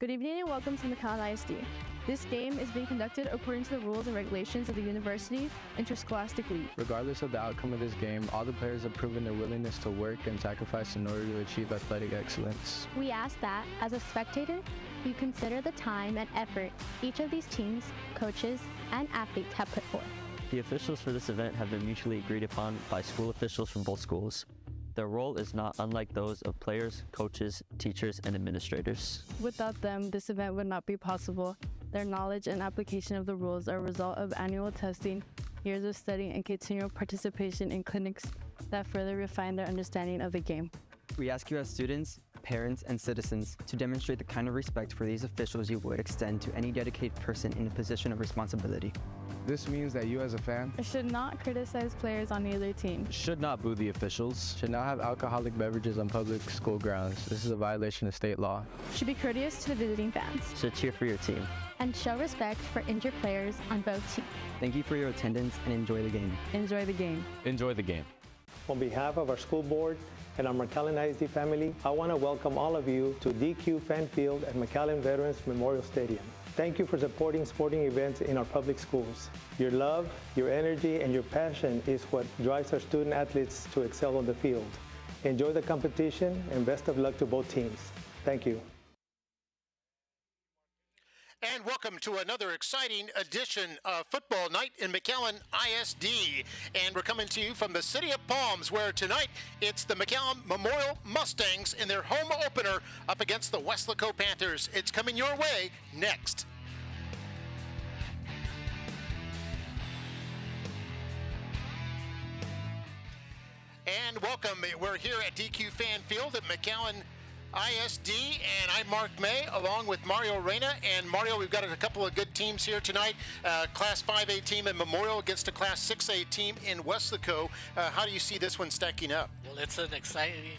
Good evening and welcome to McAllen ISD. This game is being conducted according to the rules and regulations of the University Interscholastic League. Regardless of the outcome of this game, all the players have proven their willingness to work and sacrifice in order to achieve athletic excellence. We ask that, as a spectator, you consider the time and effort each of these teams, coaches, and athletes have put forth. The officials for this event have been mutually agreed upon by school officials from both schools. Their role is not unlike those of players, coaches, teachers, and administrators. Without them, this event would not be possible. Their knowledge and application of the rules are a result of annual testing, years of study, and continual participation in clinics that further refine their understanding of the game. We ask you as students, parents, and citizens to demonstrate the kind of respect for these officials you would extend to any dedicated person in a position of responsibility. This means that you as a fan Should not criticize players on either team. Should not boo the officials. should not have alcoholic beverages on public school grounds. This is a violation of state law. Should be courteous to the visiting fans. Should cheer for your team. And show respect for injured players on both teams. Thank you for your attendance and enjoy the game. Enjoy the game. Enjoy the game. On behalf of our school board and our McAllen ISD family, I want to welcome all of you to DQ Fan Field at McAllen Veterans Memorial Stadium. Thank you for supporting sporting events in our public schools. Your love, your energy, and your passion is what drives our student athletes to excel on the field. Enjoy the competition and best of luck to both teams. Thank you. And welcome to another exciting edition of Football Night in McAllen ISD. And we're coming to you from the city of Palms, where tonight it's the McAllen Memorial Mustangs in their home opener up against the Weslaco Panthers. It's coming your way next. And welcome. We're here at DQ Fan Field at McAllen ISD, and I'm Mark May along with Mario Reyna. And Mario, we've got a couple of good teams here tonight. Class 5A team in Memorial against a Class 6A team in Weslaco. How do you see this one stacking up? Well, it's an exciting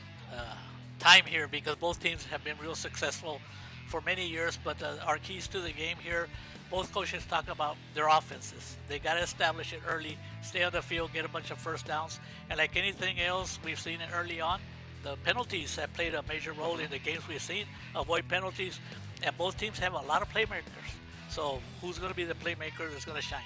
time here because both teams have been real successful for many years, but our keys to the game here, both coaches talk about their offenses. They got to establish it early, stay on the field, get a bunch of first downs, and like anything else we've seen it early on, the penalties have played a major role in the games we've seen. Avoid penalties, and both teams have a lot of playmakers. So who's going to be the playmaker that's going to shine?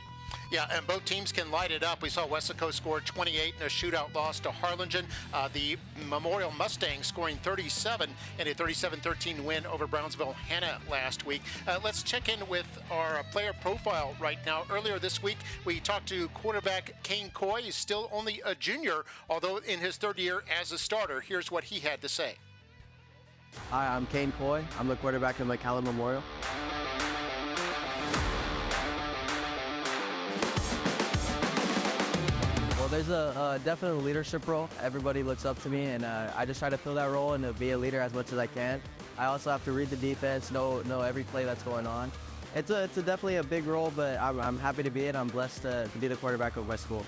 Yeah, and both teams can light it up. We saw Weslaco score 28 in a shootout loss to Harlingen. The Memorial Mustangs scoring 37 in a 37-13 win over Brownsville Hanna last week. Let's check in with our player profile right now. Earlier this week, we talked to quarterback Kane Coy. He's still only a junior, although in his third year as a starter. Here's what he had to say. Hi, I'm Kane Coy. I'm the quarterback of McAllen Memorial. Well, there's a definite leadership role. Everybody looks up to me, and I just try to fill that role and to be a leader as much as I can. I also have to read the defense, know every play that's going on. It's definitely a big role, but I'm happy to be it. I'm blessed to be the quarterback of West School.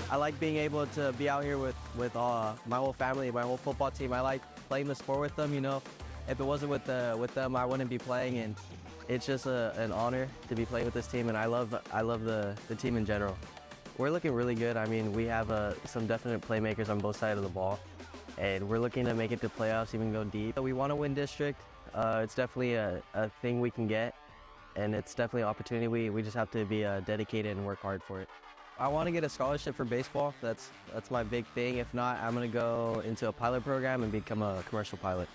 I like being able to be out here with my whole family, my whole football team. I like playing the sport with them. You know, if it wasn't with them, I wouldn't be playing. And it's just an honor to be playing with this team, and I love the team in general. We're looking really good. I mean, we have some definite playmakers on both sides of the ball, and we're looking to make it to playoffs, even go deep. We want to win district. It's definitely a thing we can get, and it's definitely an opportunity. We just have to be dedicated and work hard for it. I want to get a scholarship for baseball. That's my big thing. If not, I'm going to go into a pilot program and become a commercial pilot.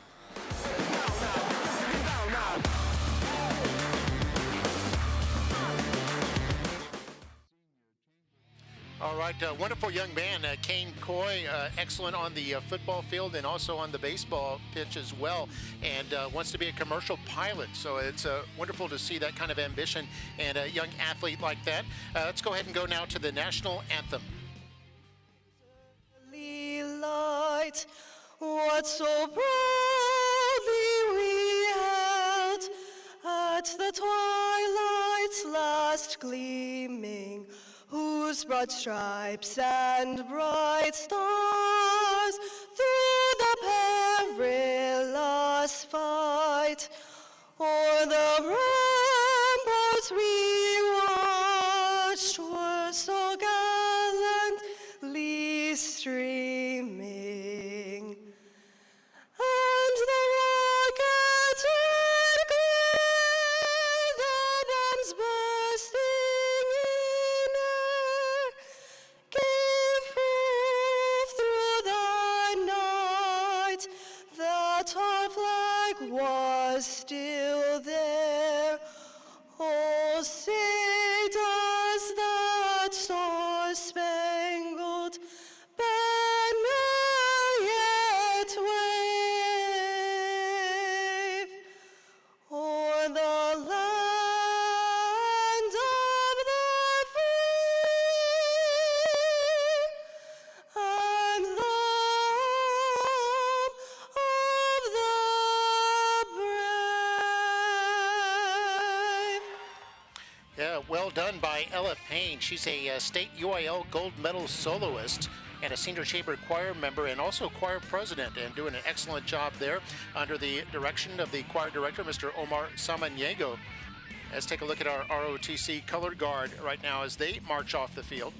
All right, wonderful young man, Kane Coy, excellent on the football field and also on the baseball pitch as well, and wants to be a commercial pilot. So it's wonderful to see that kind of ambition and a young athlete like that. Let's go ahead and go now to the national anthem. Light, what so proudly we held at the twilight's last gleaming, whose broad stripes and bright stars through the perilous fight o'er the ramparts we watched were so gallantly streaming, and the rugged well done by Ella Payne. She's a state UIL gold medal soloist and a senior chamber choir member and also choir president, and doing an excellent job there under the direction of the choir director, Mr. Omar Samaniego. Let's take a look at our ROTC color guard right now as they march off the field.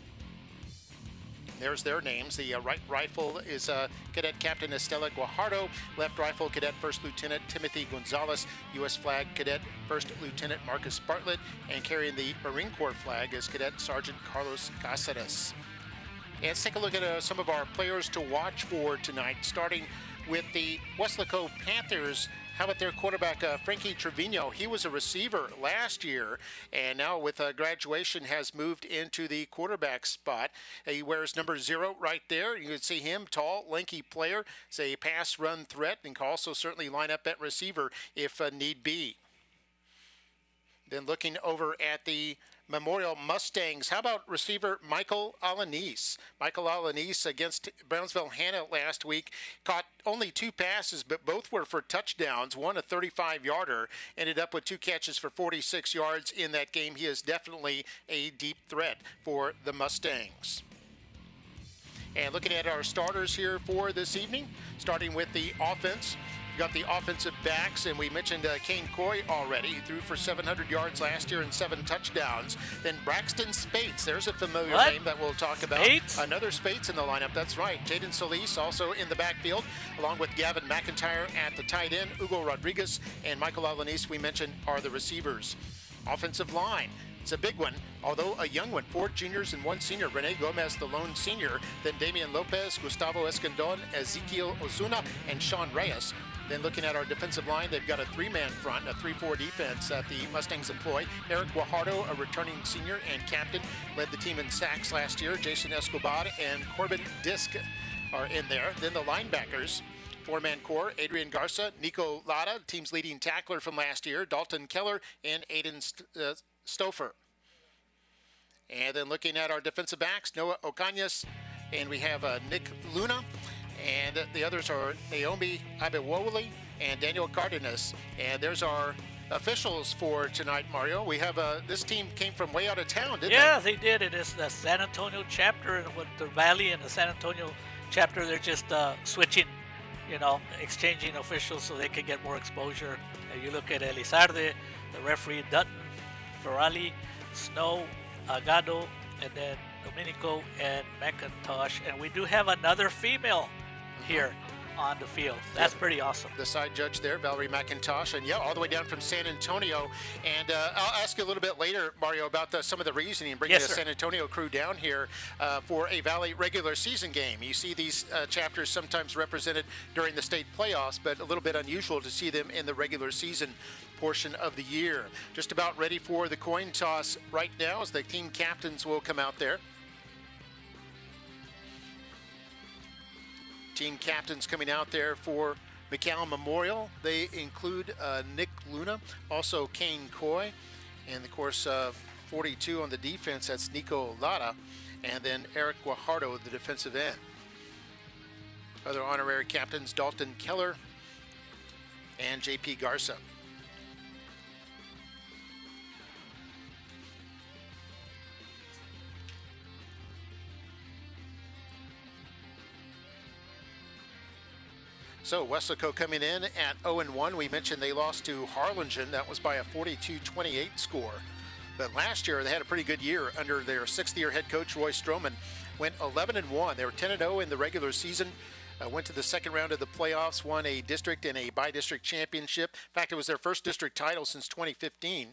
There's their names. The right rifle is Cadet Captain Estela Guajardo. Left rifle, Cadet First Lieutenant Timothy Gonzalez. U.S. Flag, Cadet First Lieutenant Marcus Bartlett. And carrying the Marine Corps flag is Cadet Sergeant Carlos Cáceres. And let's take a look at some of our players to watch for tonight, starting with the Weslaco Panthers. How about their quarterback, Frankie Trevino? He was a receiver last year, and now with graduation has moved into the quarterback spot. He wears number 0 right there. You can see him, tall, lanky player. It's a pass-run threat and can also certainly line up at receiver if need be. Then looking over at the Memorial Mustangs, how about receiver Michael Alanis? Michael Alanis against Brownsville Hannah last week caught only 2 passes, but both were for touchdowns. One a 35-yarder, ended up with 2 catches for 46 yards in that game. He is definitely a deep threat for the Mustangs. And looking at our starters here for this evening, starting with the offense. We've got the offensive backs, and we mentioned Kane Coy already. He threw for 700 yards last year and 7 touchdowns. Then Braxton Spates, there's a familiar name that we'll talk about. Spates? Another Spates in the lineup, that's right. Jaden Solis also in the backfield, along with Gavin McIntyre at the tight end. Hugo Rodriguez and Michael Alanis, we mentioned, are the receivers. Offensive line. It's a big one, although a young one. 4 juniors and 1 senior. Rene Gomez, the lone senior. Then Damian Lopez, Gustavo Escandon, Ezekiel Osuna, and Sean Reyes. Then looking at our defensive line, they've got a 3-man front, a 3-4 defense that the Mustangs employ. Eric Guajardo, a returning senior and captain, led the team in sacks last year. Jason Escobar and Corbin Disk are in there. Then the linebackers. 4-man core, Adrian Garza, Nico Lada, the team's leading tackler from last year, Dalton Keller, and Aiden Stouffer. And then looking at our defensive backs, Noah Ocañas, and we have Nick Luna, and the others are Naomi Abewole and Daniel Cardenas. And there's our officials for tonight, Mario. We have this team came from way out of town, didn't they? Yeah, they did. It is the San Antonio chapter, and with the Valley and the San Antonio chapter, they're just switching, exchanging officials so they can get more exposure. You look at Elizarde, the referee Dutton, Ferrali, Snow, Agado, and then Domenico and McIntosh. And we do have another female here on the field. That's pretty awesome. The side judge there, Valerie McIntosh, and all the way down from San Antonio. And I'll ask you a little bit later, Mario, about some of the reasoning bringing the San Antonio crew down here for a Valley regular season game. You see these chapters sometimes represented during the state playoffs, but a little bit unusual to see them in the regular season portion of the year. Just about ready for the coin toss right now as the team captains will come out there. Team captains coming out there for McAllen Memorial. They include Nick Luna, also Kane Coy, and of course 42 on the defense, that's Nico Lada, and then Eric Guajardo, the defensive end. Other honorary captains, Dalton Keller and JP Garza. So Weslaco coming in at 0-1. We mentioned they lost to Harlingen. That was by a 42-28 score. But last year they had a pretty good year under their 6th-year head coach Roy Stroman. Went 11-1. They were 10-0 in the regular season. Went to the second round of the playoffs, won a district and a by-district championship. In fact, it was their first district title since 2015.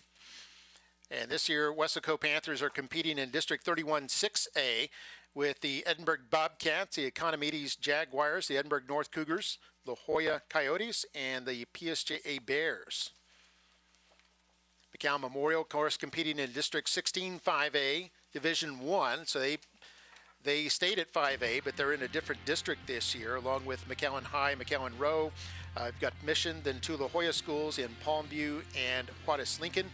And this year, Weslaco Panthers are competing in District 31-6A with the Edinburgh Bobcats, the Economides Jaguars, the Edinburgh North Cougars, La Jolla Coyotes, and the PSJA Bears. McAllen Memorial, of course, competing in District 16-5A, Division 1, so they stayed at 5A, but they're in a different district this year, along with McAllen High, McAllen Rowe. I've got Mission, then 2 La Jolla schools in Palmview and Juarez Lincoln.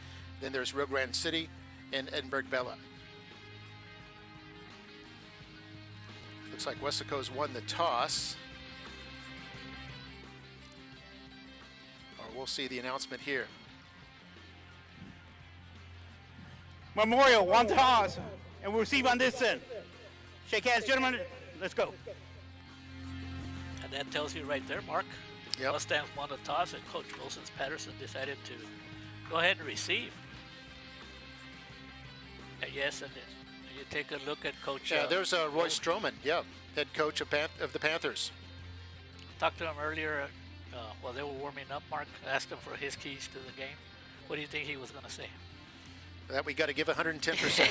Then there's Rio Grande City and Edinburgh Bella. Looks like Weslaco's won the toss. Or we'll see the announcement here. Memorial, one toss, and we'll receive on this end. Shake hands, gentlemen. Let's go. And that tells you right there, Mark. Yep. Mustangs won the toss, and Coach Moses Patterson decided to go ahead and receive. Yes, and you take a look at Coach. Yeah, there's Roy Stroman, head coach of the Panthers. Talked to him earlier while they were warming up. Mark asked him for his keys to the game. What do you think he was going to say? That we got to give 110%.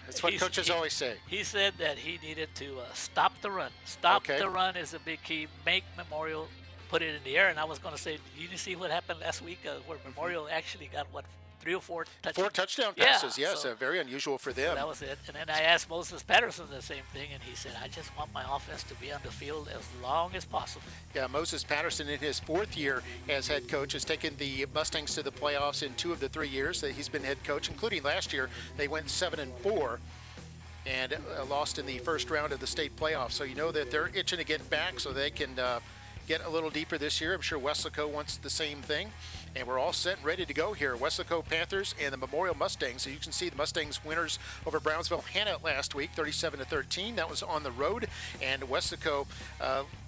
That's what coaches always say. He said that he needed to stop the run. The run is a big key. Make Memorial put it in the air. And I was going to say, you didn't see what happened last week where Memorial actually got, 3 or 4 touchdowns? 4 touchdown passes, yeah, yes, so very unusual for them. That was it. And then I asked Moses Patterson the same thing, and he said, I just want my offense to be on the field as long as possible. Yeah, Moses Patterson in his 4th year as head coach has taken the Mustangs to the playoffs in 2 of the 3 years that he's been head coach, including last year. They went 7-4 and lost in the first round of the state playoffs. So you know that they're itching to get back so they can get a little deeper this year. I'm sure Weslaco wants the same thing. And we're all set and ready to go here. Weslaco Panthers and the Memorial Mustangs. So you can see the Mustangs winners over Brownsville Hannah last week, 37-13. That was on the road. And Weslaco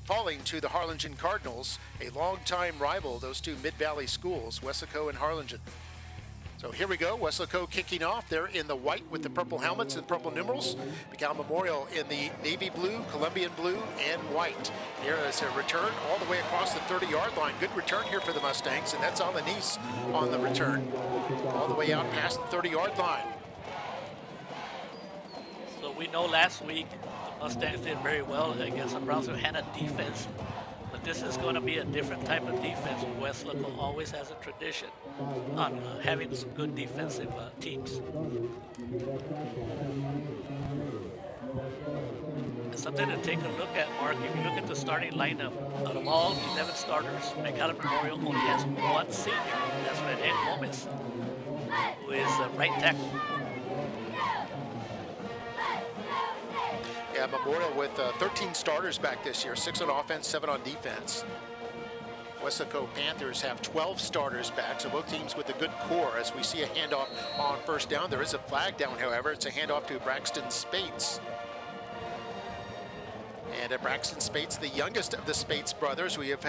falling to the Harlingen Cardinals, a longtime rival, those 2 Mid-Valley schools, Weslaco and Harlingen. So here we go, Weslaco kicking off. They're in the white with the purple helmets and purple numerals. McAllen Memorial in the navy blue, Columbian blue, and white. Here is a return all the way across the 30-yard line. Good return here for the Mustangs, and that's Alanis on the return. All the way out past the 30-yard line. So we know last week the Mustangs did very well against the Brownsville Hannah defense. But this is going to be a different type of defense. Weslaco always has a tradition on having some good defensive teams. And something to take a look at, Mark. If you look at the starting lineup, out of all 11 starters, McAllen Memorial only has 1 senior. That's Rene Gomez, who is a right tackle. Yeah, Memorial with 13 starters back this year, 6 on offense, 7 on defense. Weslaco Panthers have 12 starters back, so both teams with a good core. As we see a handoff on first down, there is a flag down, however. It's a handoff to Braxton Spates. And Braxton Spates, the youngest of the Spates brothers. You've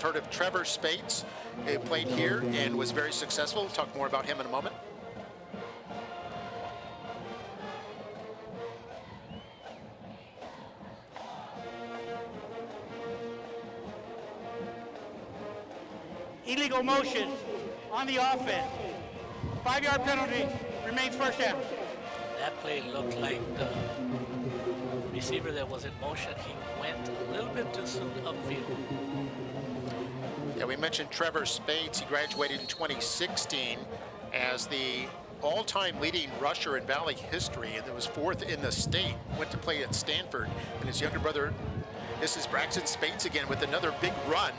heard of Trevor Spates, who played here and was very successful. We'll talk more about him in a moment. Illegal motion on the offense. 5-yard penalty, remains first down. That play looked like the receiver that was in motion. He went a little bit too soon upfield. Yeah, we mentioned Trevor Spates. He graduated in 2016 as the all-time leading rusher in Valley history, and was 4th in the state. Went to play at Stanford, and his younger brother, this is Braxton Spates again with another big run.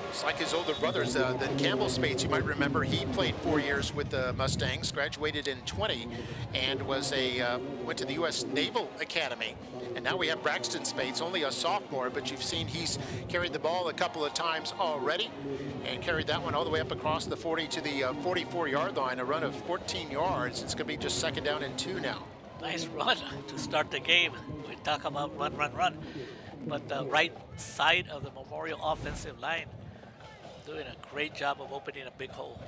It's like his older brothers, then Campbell Spates, you might remember, he played 4 years with the Mustangs, graduated in 20, and was went to the U.S. Naval Academy. And now we have Braxton Spates, only a sophomore, but you've seen he's carried the ball a couple of times already, and carried that one all the way up across the 40 to the 44-yard line, a run of 14 yards. It's going to be just 2nd down and 2 now. Nice run to start the game. We talk about run. But the right side of the Memorial offensive line doing a great job of opening a big hole.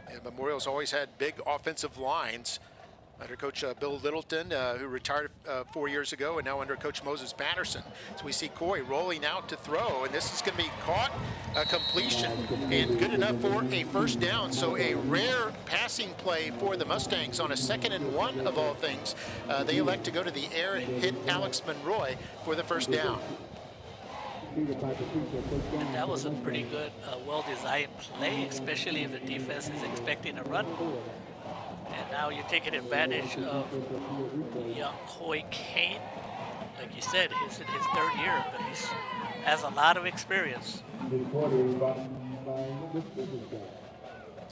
And Memorial's always had big offensive lines under Coach Bill Littleton, who retired 4 years ago, and now under Coach Moses Patterson. So we see Coy rolling out to throw, and this is going to be caught, a completion, and good enough for a first down. So a rare passing play for the Mustangs on a 2nd and 1 of all things. They elect to go to the air, hit Alex Monroy for the first down. And that was a pretty good, well-designed play, especially if the defense is expecting a run. And now you're taking advantage of young Coy Kane. Like you said, he's in his 3rd year, but he has a lot of experience.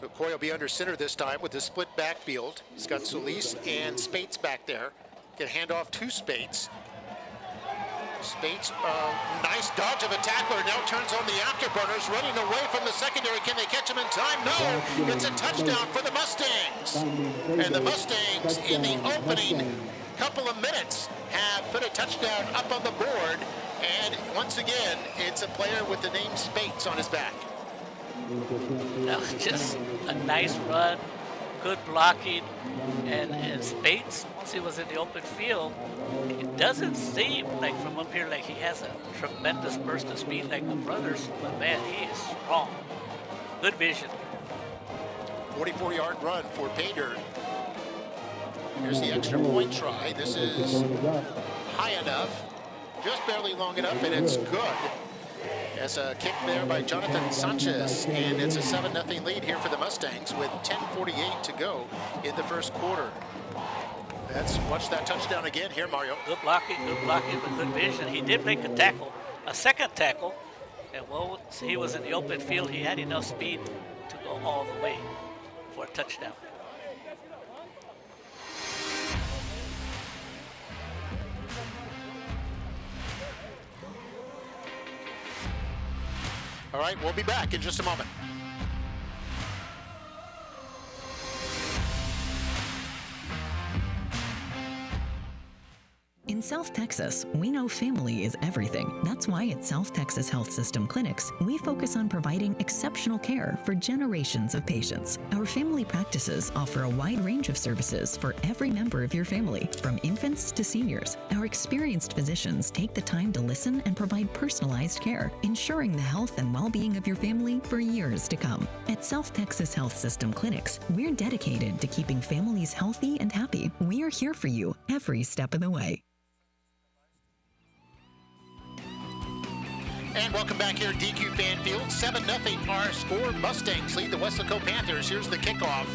So Coy will be under center this time with the split backfield. He's got Solis and Spates back there. Get a handoff to Spates. Spates, nice dodge of a tackler, now turns on the afterburners, running away from the secondary. Can they catch him in time? No! It's a touchdown for the Mustangs. And the Mustangs, in the opening couple of minutes, have put a touchdown up on the board. And once again, it's a player with the name Spates on his back. That was just a nice run, good blocking, and Spates, once he was in the open field, it doesn't seem like from up here like he has a tremendous burst of speed like the brothers, but man, he is strong. Good vision. 44-yard run for Pater. Here's the extra point try. This is high enough, just barely long enough, and it's good. As a kick there by Jonathan Sanchez, and it's a 7-0 lead here for the Mustangs with 10:48 to go in the first quarter. Let's watch that touchdown again here, Mario. Good blocking, but good vision. He did make a tackle, a second tackle, and while he was in the open field, he had enough speed to go all the way for a touchdown. All right, we'll be back in just a moment. In South Texas, we know family is everything. That's why at South Texas Health System Clinics, we focus on providing exceptional care for generations of patients. Our family practices offer a wide range of services for every member of your family, from infants to seniors. Our experienced physicians take the time to listen and provide personalized care, ensuring the health and well-being of your family for years to come. At South Texas Health System Clinics, we're dedicated to keeping families healthy and happy. We are here for you every step of the way. And welcome back here at DQ Fan Field. 7-0 our score. Mustangs lead the Weslaco Panthers. Here's the kickoff.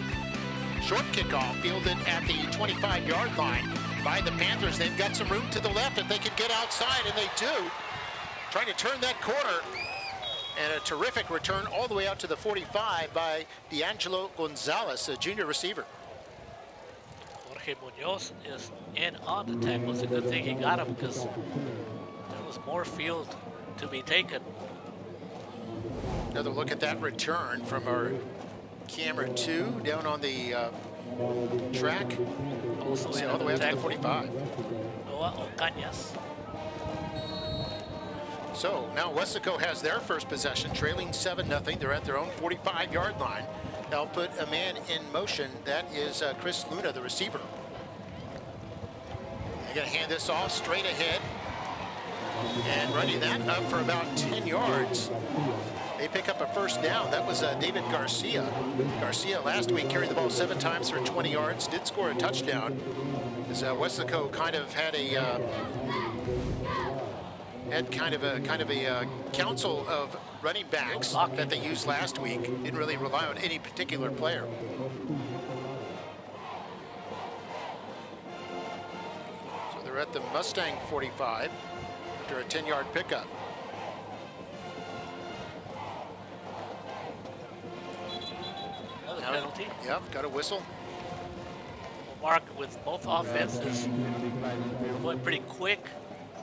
Short kickoff fielded at the 25-yard line by the Panthers. They've got some room to the left if they can get outside, and they do. Trying to turn that corner. And a terrific return all the way out to the 45 by D'Angelo Gonzalez, a junior receiver. Jorge Munoz is in on the tackle. It's a good thing he got him because there was more field to be taken. Another look at that return from our camera 2 down on the track. Also all the way up to the 45. Ocañas. So now Weslaco has their first possession, trailing 7-0. They're at their own 45-yard line. They'll put a man in motion. That is Chris Luna, the receiver. They're going to hand this off straight ahead. And running that up for about 10 yards. They pick up a first down. That was David Garcia. Garcia last week carried the ball 7 times for 20 yards. Did score a touchdown. As Weslaco kind of had a council of running backs that they used last week. Didn't really rely on any particular player. So they're at the Mustang 45. After a 10-yard pickup. Another penalty. Yep, got a whistle. Well, Mark, with both offenses going pretty quick,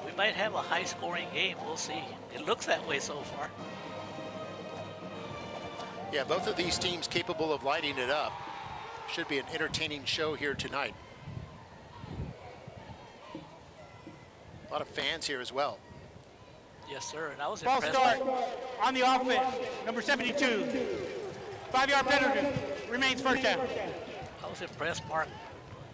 we might have a high-scoring game. We'll see. It looks that way so far. Yeah, both of these teams capable of lighting it up. Should be an entertaining show here tonight. A lot of fans here as well. Yes, sir, and I was False impressed. start on the offense, number 72. 5-yard penalty, remains first down. I was impressed, Mark,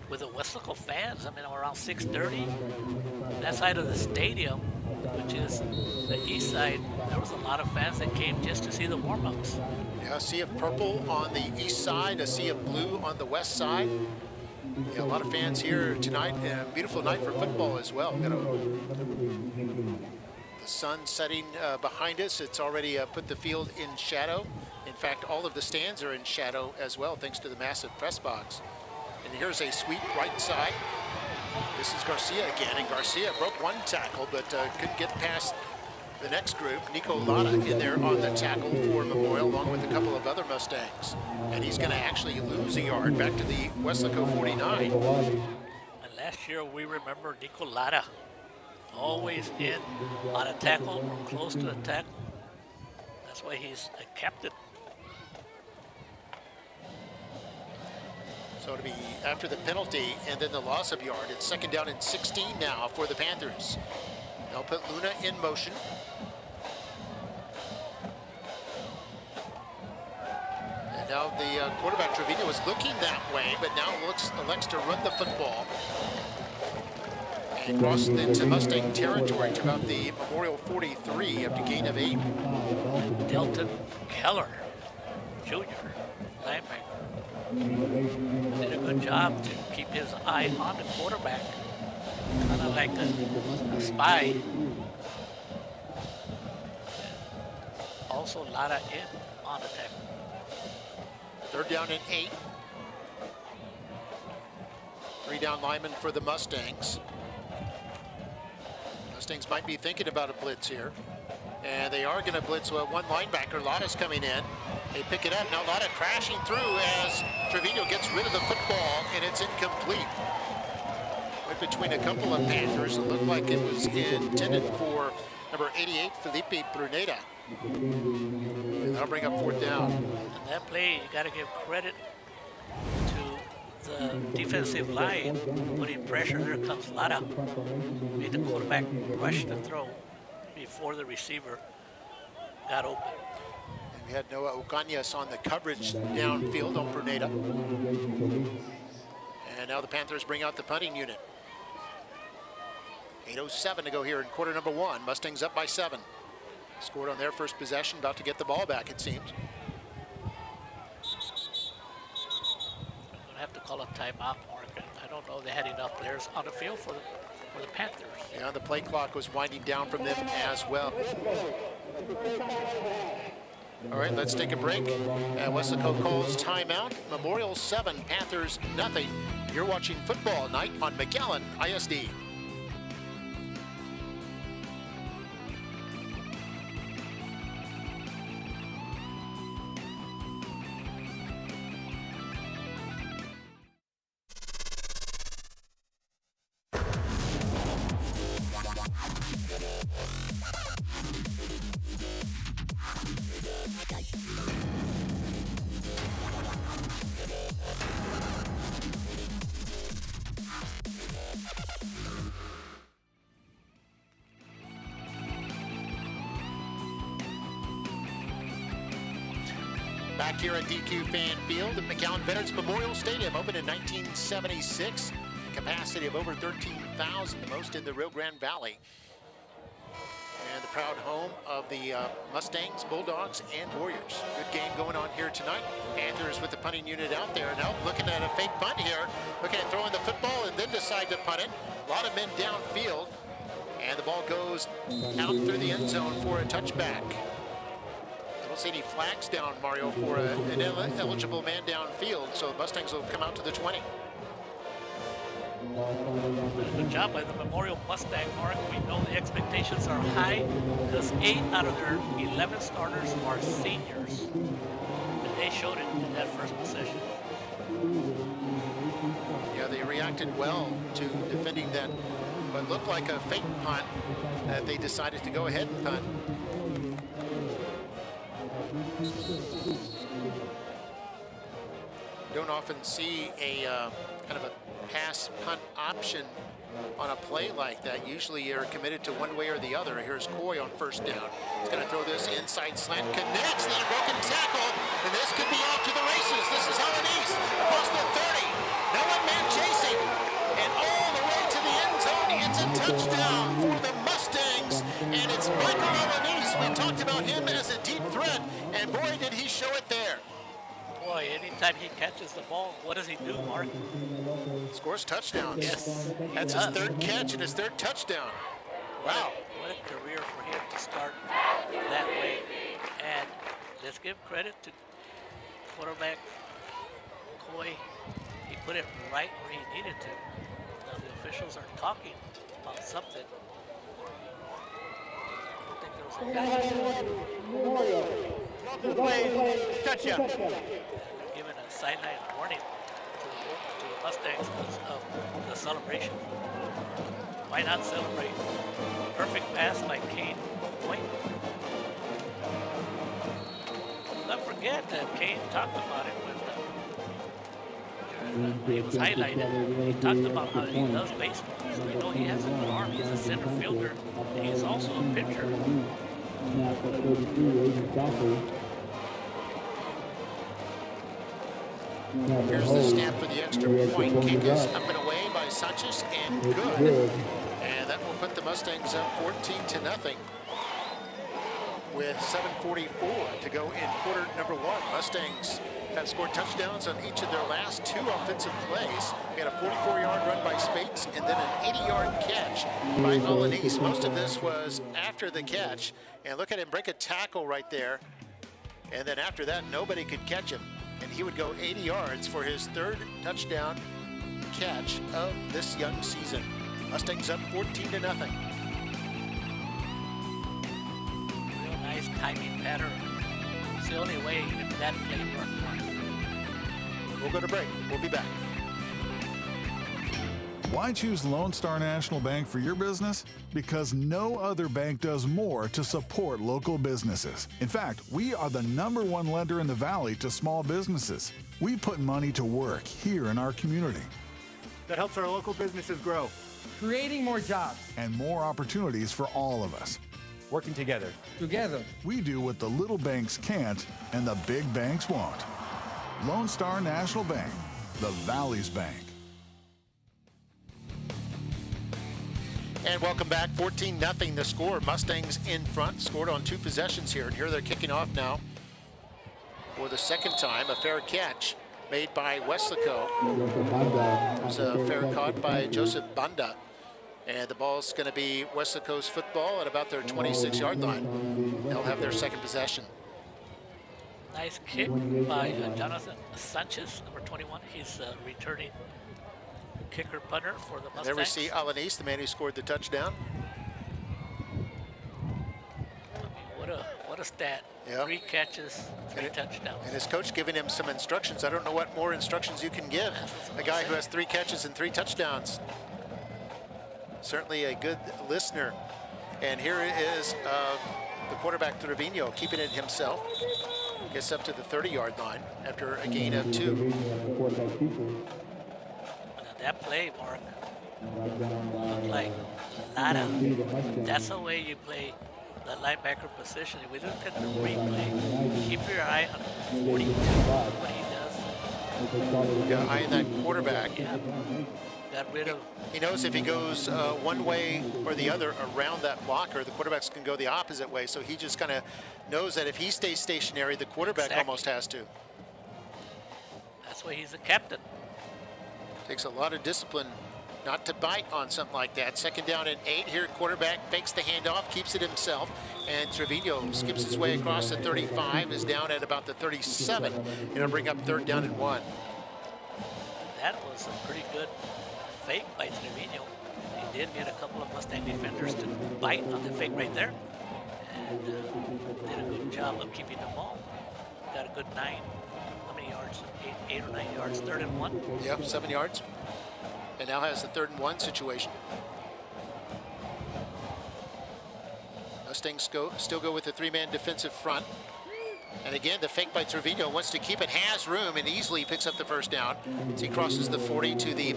with the Weslaco fans. I mean, around 6:30, that side of the stadium, which is the east side, there was a lot of fans that came just to see the warm-ups. Yeah, a sea of purple on the east side, a sea of blue on the west side. Yeah, a lot of fans here tonight, and a beautiful night for football as well. Got the sun setting behind us. It's already put the field in shadow. In fact, all of the stands are in shadow as well, thanks to the massive press box. And here's a sweep right side. This is Garcia again, and Garcia broke one tackle, but couldn't get past the next group. Nico Lara in there on the tackle for Memorial, along with a couple of other Mustangs. And he's going to actually lose a yard back to the Weslaco 49. And last year, we remember Nico Lara always in on a tackle or close to a tackle. That's why he's a captain. So to be after the penalty and then the loss of yard, it's 2nd down and 16 now for the Panthers. They'll put Luna in motion. And now the quarterback Trevino was looking that way, but now elects to run the football. And cross into Mustang territory to about the Memorial 43 after gain of 8. Delton Keller, Jr., linebacker, did a good job to keep his eye on the quarterback, kind of like a spy. Also, Lara in on the tackle. 3rd down and 8. 3 down linemen for the Mustangs. Mustangs might be thinking about a blitz here. And they are going to blitz one linebacker. Lada's coming in. They pick it up. Now Lada crashing through as Trevino gets rid of the football, and it's incomplete. Went between a couple of Panthers. It looked like it was intended for number 88, Felipe Bruneta. And that'll bring up 4th down. And that play, you got to give credit to the defensive line putting pressure. Here comes Lara. Made the quarterback rush the throw before the receiver got open. And we had Noah Ocañas on the coverage downfield on Bruneta. And now the Panthers bring out the punting unit. 8:07 to go here in quarter number 1. Mustangs up by 7. Scored on their first possession, about to get the ball back, it seems. I'm going to have to call a timeout, Mark. I don't know they had enough players on the field for the Panthers. Yeah, the play clock was winding down from them as well. All right, let's take a break. Weslaco calls timeout. Memorial 7, Panthers nothing. You're watching Football Night on McAllen ISD. Back here at DQ Fan Field at McAllen Veterans Memorial Stadium, opened in 1976. Capacity of over 13,000, the most in the Rio Grande Valley. And the proud home of the Mustangs, Bulldogs, and Warriors. Good game going on here tonight. Panthers with the punting unit out there. Now looking at a fake punt here. Looking at throwing the football and then decide to punt it. A lot of men downfield. And the ball goes out through the end zone for a touchback. I don't see any flags down, Mario, for an eligible man downfield. So the Mustangs will come out to the 20. Good job by the Memorial Mustang, Mark. We know the expectations are high because 8 out of their 11 starters are seniors. And they showed it in that first possession. Yeah, they reacted well to defending that what looked like a fake punt that they decided to go ahead and punt. Don't often see a kind of a pass punt option on a play like that. Usually you're committed to one way or the other. Here's Coy on first down. He's going to throw this inside slant, connects, then a broken tackle, and this could be off to the races. This is Holland East across the 30. No one man chasing, and all the way to the end zone. It's a touchdown for the Mustangs, and it's Michael Holland East. We talked about him as a deep threat, and boy, did he show it there. Boy, anytime he catches the ball, what does he do, Mark? Scores touchdowns. Yes. That's his third catch and his third touchdown. Wow. What a career for him to start that way. And let's give credit to quarterback Coy. He put it right where he needed to. Now the officials are talking about something. I don't think there was a touchdown. Given a sideline warning. to the Mustangs because of the celebration. Why not celebrate? Perfect pass by Kane Point. Don't forget that Kane talked about it when he was highlighted. He talked about how he loves baseball. So we know he has a good arm. He's a center fielder, and he's also a pitcher. Here's the snap for the extra point. Kick is up and away by Sanchez, and good. And that will put the Mustangs up 14-0 with 7:44 to go in quarter number one. Mustangs have scored touchdowns on each of their last 2 offensive plays. We had a 44-yard run by Spates and then an 80-yard catch by Alanis. Most of this was after the catch. And look at him break a tackle right there. And then after that, nobody could catch him. And he would go 80 yards for his 3rd touchdown catch of this young season. Mustangs up 14-0. Real nice timing pattern. It's the only way if that play worked. We'll go to break. We'll be back. Why choose Lone Star National Bank for your business? Because no other bank does more to support local businesses. In fact, we are the #1 lender in the Valley to small businesses. We put money to work here in our community. That helps our local businesses grow. Creating more jobs. And more opportunities for all of us. Working together. Together. We do what the little banks can't and the big banks won't. Lone Star National Bank, the Valley's bank. And welcome back. 14-0 the score. Mustangs in front, scored on 2 possessions here. And here they're kicking off now for the 2nd time. A fair catch made by Weslaco. It was a fair caught by Joseph Banda. And the ball's going to be Weslaco's football at about their 26-yard line. They'll have their 2nd possession. Nice kick by Jonathan Sanchez, number 21. He's returning kicker punter for the Mustangs. There we see Alanis, the man who scored the touchdown. I mean, what a stat. Yeah. 3 catches, 3 touchdowns. And his coach giving him some instructions. I don't know what more instructions you can give a guy who has 3 catches and 3 touchdowns. Certainly a good listener. And here is the quarterback Trevino keeping it himself. Gets up to the 30-yard line after a gain of 2. Now that play, Mark, looked like nada. That's the way you play the linebacker position. If we look at the replay, keep your eye on 42, what he does. Yeah, eye on that quarterback. Yeah. Got rid of. He knows if he goes one way or the other around that blocker, the quarterbacks can go the opposite way. So he just kind of knows that if he stays stationary, the quarterback almost has to. That's why he's a captain. Takes a lot of discipline not to bite on something like that. 2nd down and 8 here. Quarterback fakes the handoff, keeps it himself. And Trevino skips his way across the 35, is down at about the 37. And it'll bring up 3rd down and 1. That was a pretty good fake by Trevino. He did get a couple of Mustang defenders to bite on the fake right there. And did a good job of keeping the ball. Got a good 9, how many yards? 8 or 9 yards, 3rd and 1. Yep, 7 yards. And now has the 3rd and 1 situation. Mustangs still go with the 3-man defensive front. And again, the fake by Trevino wants to keep it, has room, and easily picks up the 1st down. As he crosses the 40 to the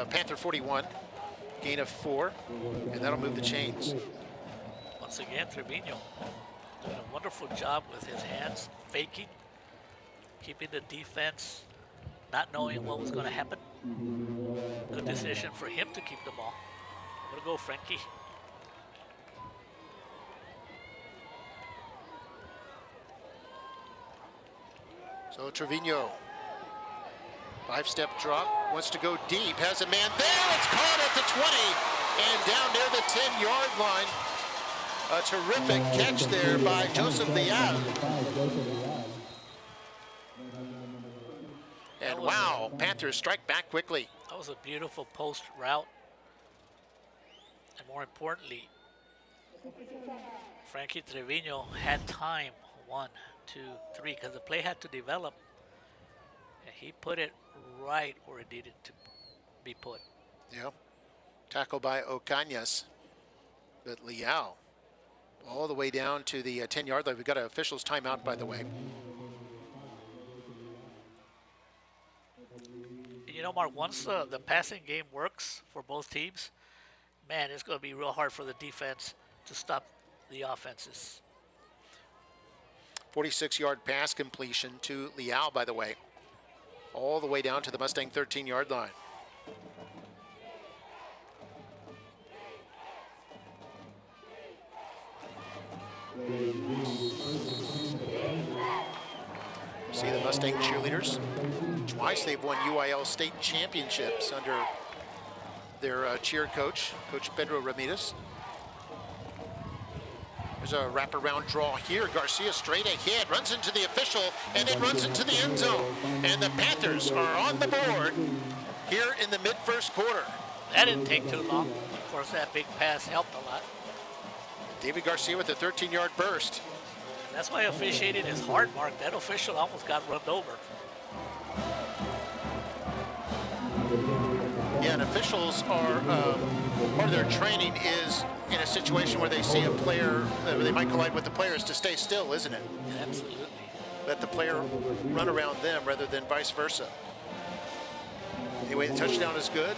Panther 41. Gain of 4, and that'll move the chains. Once again, Trevino doing a wonderful job with his hands, faking, keeping the defense, not knowing what was going to happen. Good decision for him to keep the ball. Way to go, Frankie. So Trevino, 5-step drop, wants to go deep, has a man there, it's caught at the 20, and down near the 10-yard line. A terrific catch there by Joseph Liao. And wow, Panthers strike back quickly. That was a beautiful post route. And more importantly, Frankie Trevino had time, 1, 2, 3, because the play had to develop. And he put it right where it needed to be put. Yeah. Tackle by Ocañas. But Leal all the way down to the 10-yard line. We've got an official's timeout, by the way. You know, Mark, once the passing game works for both teams, man, it's going to be real hard for the defense to stop the offenses. 46-yard pass completion to Leal, by the way. All the way down to the Mustang 13-yard line. See the Mustang cheerleaders. Twice they've won UIL state championships under their cheer coach, Coach Pedro Ramirez. There's a wraparound draw here. Garcia straight ahead, runs into the official, and then runs into the end zone. And the Panthers are on the board here in the mid-first quarter. That didn't take too long. Of course, that big pass helped a lot. David Garcia with a 13-yard burst. That's why officiating is hard, Mark. That official almost got run over. Yeah, and officials are, part of their training is in a situation where they see a player, they might collide with the players, to stay still, isn't it? Yeah, absolutely. Let the player run around them rather than vice versa. Anyway, the touchdown is good.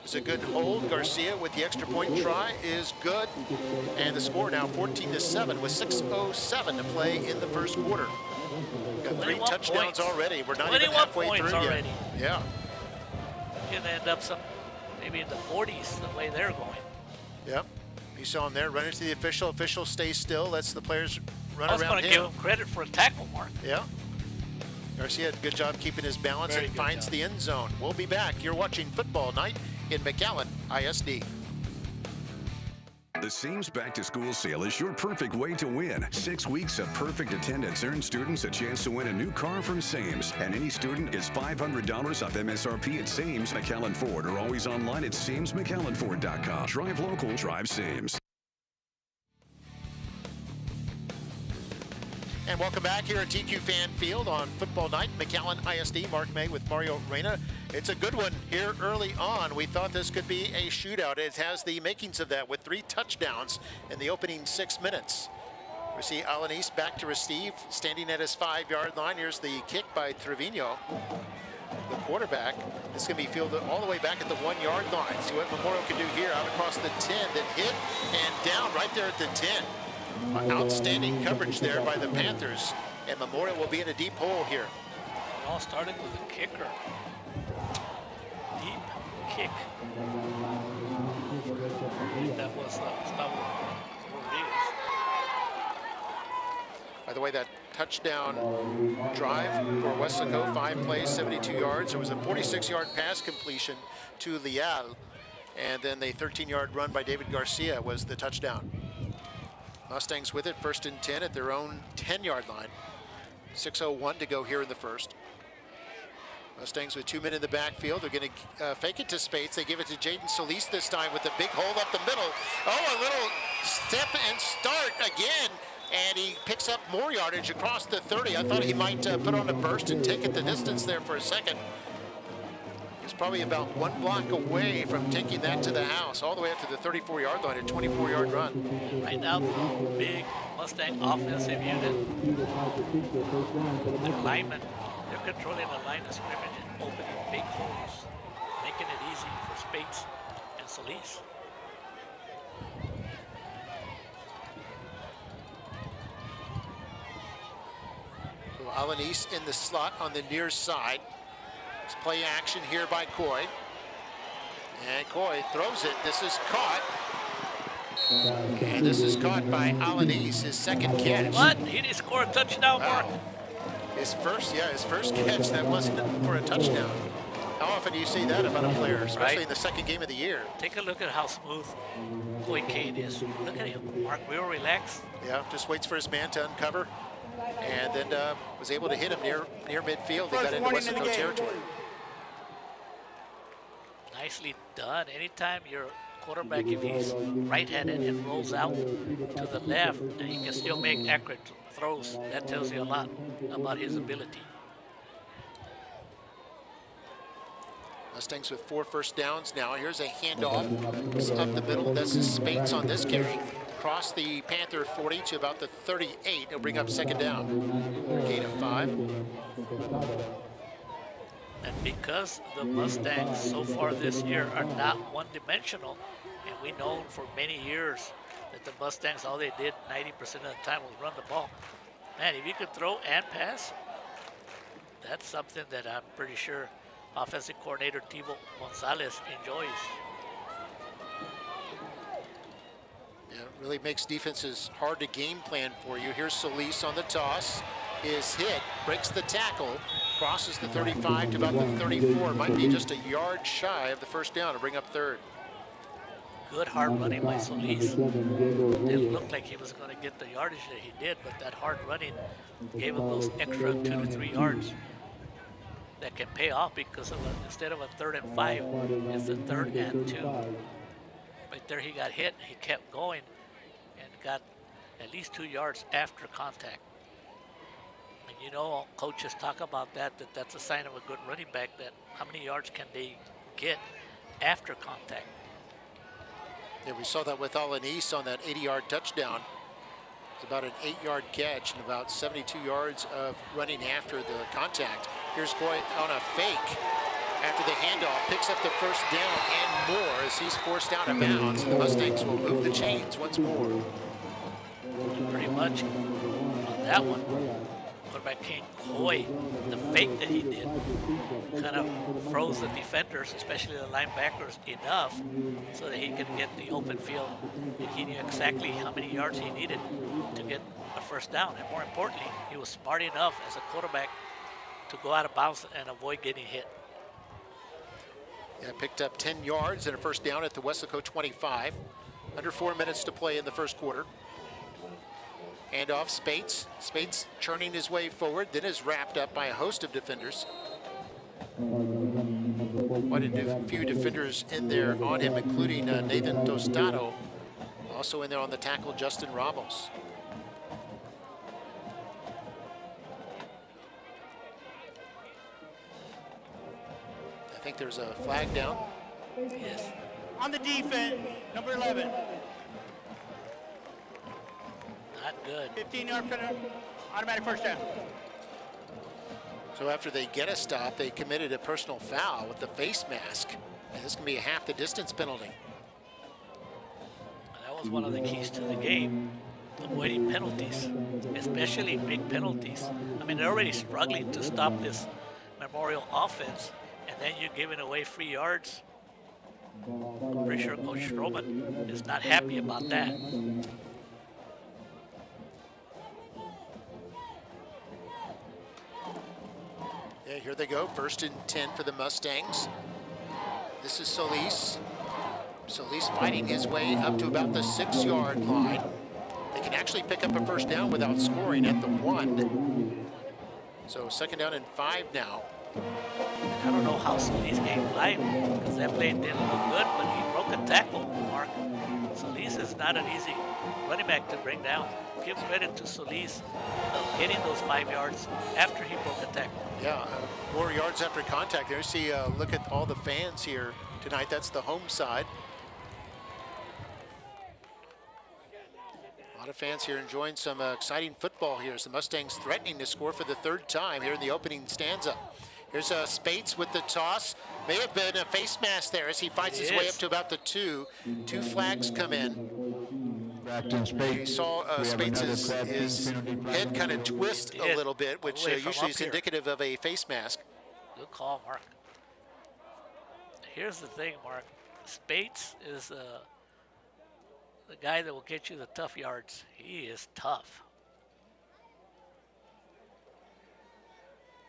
It's a good hold. Garcia with the extra point try is good. And the score now 14-7 with 6:07 to play in the first quarter. Got 3 touchdowns already. We're not even halfway through already. yet. Yeah. Can end up maybe in the 40s the way they're going. Yep. You saw him there running to the official. Official stays still. Lets the players run around him. I was going to give him credit for a tackle, Mark. Yeah. Garcia had a good job keeping his balance and finds the end zone. We'll be back. You're watching Football Night in McAllen ISD. The Sames Back to School sale is your perfect way to win. 6 weeks of perfect attendance earns students a chance to win a new car from Sames. And any student gets $500 off MSRP at Sames McAllen Ford, or always online at SamesMcAllenFord.com. Drive local, drive Sames. And welcome back here at TQ Fan Field on Football Night, McAllen ISD. Mark May with Mario Reyna. It's a good one here early on. We thought this could be a shootout. It has the makings of that with 3 touchdowns in the opening 6 minutes. We see Alanis back to receive, standing at his 5-yard line. Here's the kick by Trevino, the quarterback. This is going to be fielded all the way back at the 1-yard line. See what Memorial can do here, out across the 10, then hit and down right there at the 10. Outstanding coverage there by the Panthers, and Memorial will be in a deep hole here. It all started with a kicker. Deep kick. I think that was By the way, that touchdown drive for Weslaco, 5 plays, 72 yards. There was a 46-yard pass completion to Leal, and then the 13-yard run by David Garcia was the touchdown. Mustangs with it, 1st and 10 at their own 10-yard line. 6:01 to go here in the first. Mustangs with 2 men in the backfield. They're going to fake it to Spates. They give it to Jaden Solis this time with a big hole up the middle. Oh, a little step and start again. And he picks up more yardage across the 30. I thought he might put on a burst and take it the distance there for a second. He's probably about 1 block away from taking that to the house, all the way up to the 34-yard line, a 24-yard run. Right now, the big Mustang offensive unit, the linemen, they're controlling the line of scrimmage and opening big holes, making it easy for Spates and Solis. So Alanis in the slot on the near side. It's play action here by Coy. And Coy throws it. This is caught. And this is caught by Alanis, his second catch. What? He didn't score a touchdown, Mark. His first catch, that wasn't for a touchdown. How often do you see that about a player, especially in the second game of the year? Take a look at how smooth Coy Cade is. Look at him, Mark, real relaxed. Yeah, just waits for his man to uncover. And then was able to hit him near midfield. They got into Weslaco territory. Nicely done. Anytime your quarterback, if he's right-handed and rolls out to the left, and he can still make accurate throws, that tells you a lot about his ability. Mustangs with 4 first downs now. Here's a handoff up the middle. This is Spates on this carry. Across the Panther 40 to about the 38. It'll bring up second down. Gain of 5. And because the Mustangs so far this year are not one-dimensional, and we know for many years that the Mustangs, all they did 90% of the time was run the ball. Man, if you could throw and pass, that's something that I'm pretty sure offensive coordinator Tivo Gonzalez enjoys. Yeah, it really makes defenses hard to game plan for you. Here's Solis on the toss. Is hit, breaks the tackle, crosses the 35 to about the 34. Might be just a yard shy of the first down to bring up third. Good hard running by Solis. Didn't look like he was going to get the yardage that he did, but that hard running gave him those extra 2 to 3 yards that can pay off because of instead of a 3rd and 5, it's a 3rd and 2. Right there he got hit, he kept going and got at least 2 yards after contact. And you know, coaches talk about that's a sign of a good running back, that how many yards can they get after contact. Yeah, we saw that with Alanis on that 80-yard touchdown. It's about an 8-yard catch and about 72 yards of running after the contact. Here's Goy on a fake after the handoff, picks up the first down and more as he's forced out of bounds. And the Mustangs will move the chains once more. Pretty much on that one. Quarterback King Coy, the fake that he did kind of froze the defenders, especially the linebackers, enough so that he could get the open field, and he knew exactly how many yards he needed to get a first down. And more importantly, he was smart enough as a quarterback to go out of bounds and avoid getting hit. Yeah, picked up 10 yards and a first down at the Weslaco 25. Under 4 minutes to play in the first quarter. Handoff, Spates. Spates churning his way forward, then is wrapped up by a host of defenders. Quite a few defenders in there on him, including Nathan Tostado. Also in there on the tackle, Justin Ramos. I think there's a flag down. Yes. On the defense, number 11. Not good. 15-yard penalty, automatic first down. So after they get a stop, they committed a personal foul with the face mask. And this can be a half the distance penalty. That was one of the keys to the game, avoiding penalties, especially big penalties. I mean, they're already struggling to stop this Memorial offense, and then you're giving away free yards. I'm pretty sure Coach Stroman is not happy about that. Yeah, here they go. 1st and 10 for the Mustangs. This is Solis. Solis fighting his way up to about the 6-yard line. They can actually pick up a first down without scoring at the 1. So 2nd down and 5 now. I don't know how Solis gained 5 because that play didn't look good, but he broke a tackle, Mark. Solis is not an easy running back to bring down. Give credit to Solis getting those 5 yards after he broke a tackle. Yeah, 4 yards after contact. There you see, look at all the fans here tonight. That's the home side. A lot of fans here enjoying some exciting football here as the Mustangs threatening to score for the 3rd time here in the opening stanza. Here's Spates with the toss. May have been a face mask there as he fights his way up to about the 2. 2 flags come in. You saw Spates' his head kind of twist a little bit, which usually is indicative of a face mask. Good call, Mark. Here's the thing, Mark. Spates is the guy that will get you the tough yards. He is tough.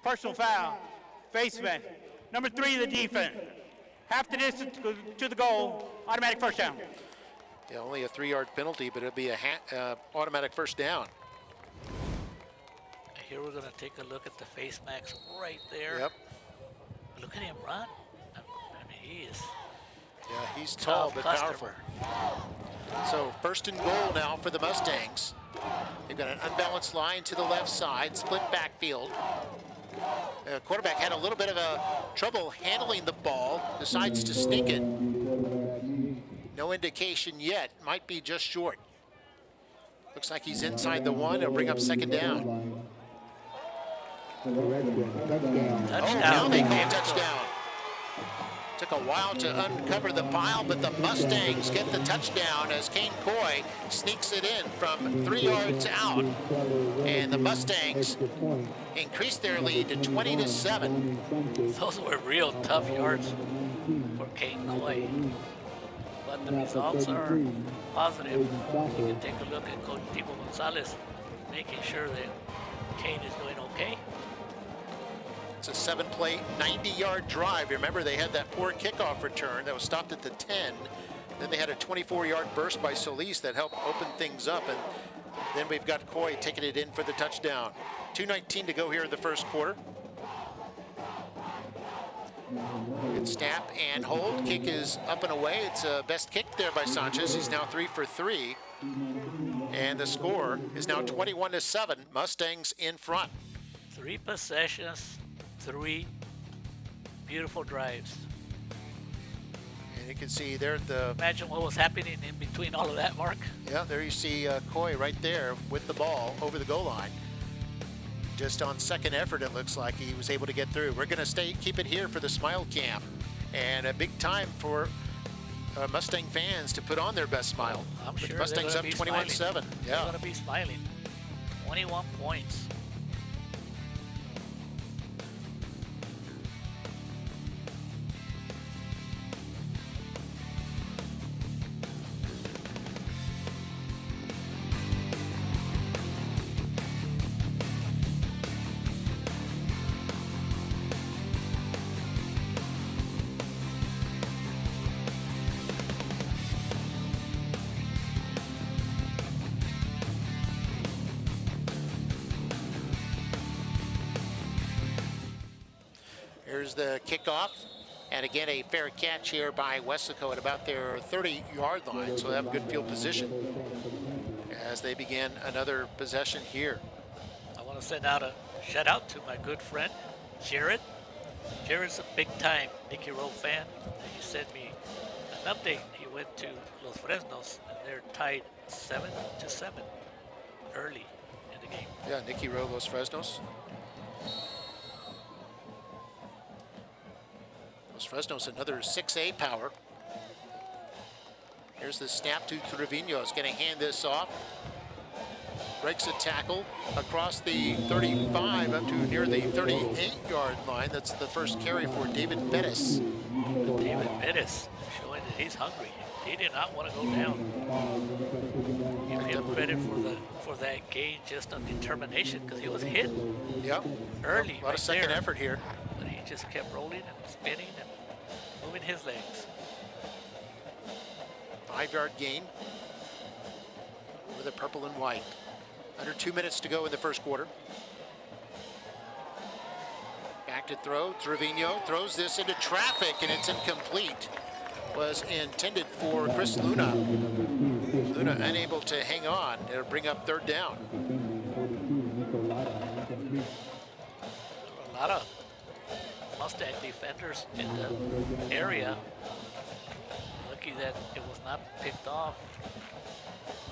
Personal foul, face man. Number 3, the defense. Half the distance to the goal, automatic first down. Yeah, only a 3-yard penalty, but it'll be a automatic first down. Here we're going to take a look at the face mask right there. Yep. Look at him run. I mean, he is. Yeah, he's tall but powerful. So 1st and goal now for the Mustangs. They've got an unbalanced line to the left side, split backfield. Quarterback had a little bit of a trouble handling the ball, decides to sneak it. No indication yet, might be just short. Looks like he's inside the one. He'll bring up second down. Oh, now they call touchdown. Took a while to uncover the pile, but the Mustangs get the touchdown as Kane Coy sneaks it in from 3 yards out. And the Mustangs increase their lead to 20-7. Those were real tough yards for Kane Coy. But the results are positive. You can take a look at Coach Timo Gonzalez making sure that Kane is doing okay. It's a 7-play, 90-yard drive. Remember, they had that poor kickoff return that was stopped at the 10. Then they had a 24-yard burst by Solis that helped open things up. And then we've got Coy taking it in for the touchdown. 2:19 to go here in the first quarter. Good snap and hold. Kick is up and away. It's a best kick there by Sanchez. He's now 3 for 3. And the score is now 21-7. Mustangs in front. 3 possessions, 3 beautiful drives. And you can see there at the... Imagine what was happening in between all of that, Mark. Yeah, there you see Coy right there with the ball over the goal line. Just on second effort, it looks like he was able to get through. We're going to keep it here for the Smile Cam. And a big time for Mustang fans to put on their best smile. I'm sure Mustangs up 21-7. Yeah. They're going to be smiling. 21 points. Here's the kickoff, and again a fair catch here by Weslaco at about their 30-yard line, so they have a good field position as they begin another possession here. I want to send out a shout out to my good friend Jared. Jared's a big-time Nicky Rowe fan. He sent me an update. He went to Los Fresnos, and they're tied 7-7 early in the game. Yeah, Nicky Rowe, Los Fresnos. Los Fresnos, another 6A power. Here's the snap to Trevino. Is going to hand this off. Breaks a tackle across the 35 up to near the 38-yard line. That's the first carry for David Bettis. David Bettis showing that he's hungry. He did not want to go down. Give him credit for that gain just on determination because he was hit. Yep. Early. A lot of second effort here. But he just kept rolling and spinning and moving his legs. 5-yard gain with the purple and white. Under 2 minutes to go in the first quarter. Back to throw. Trevino throws this into traffic and it's incomplete. Was intended for Chris Luna. Luna unable to hang on. It'll bring up third down. A lot of Mustang defenders in the area. Lucky that it was not picked off.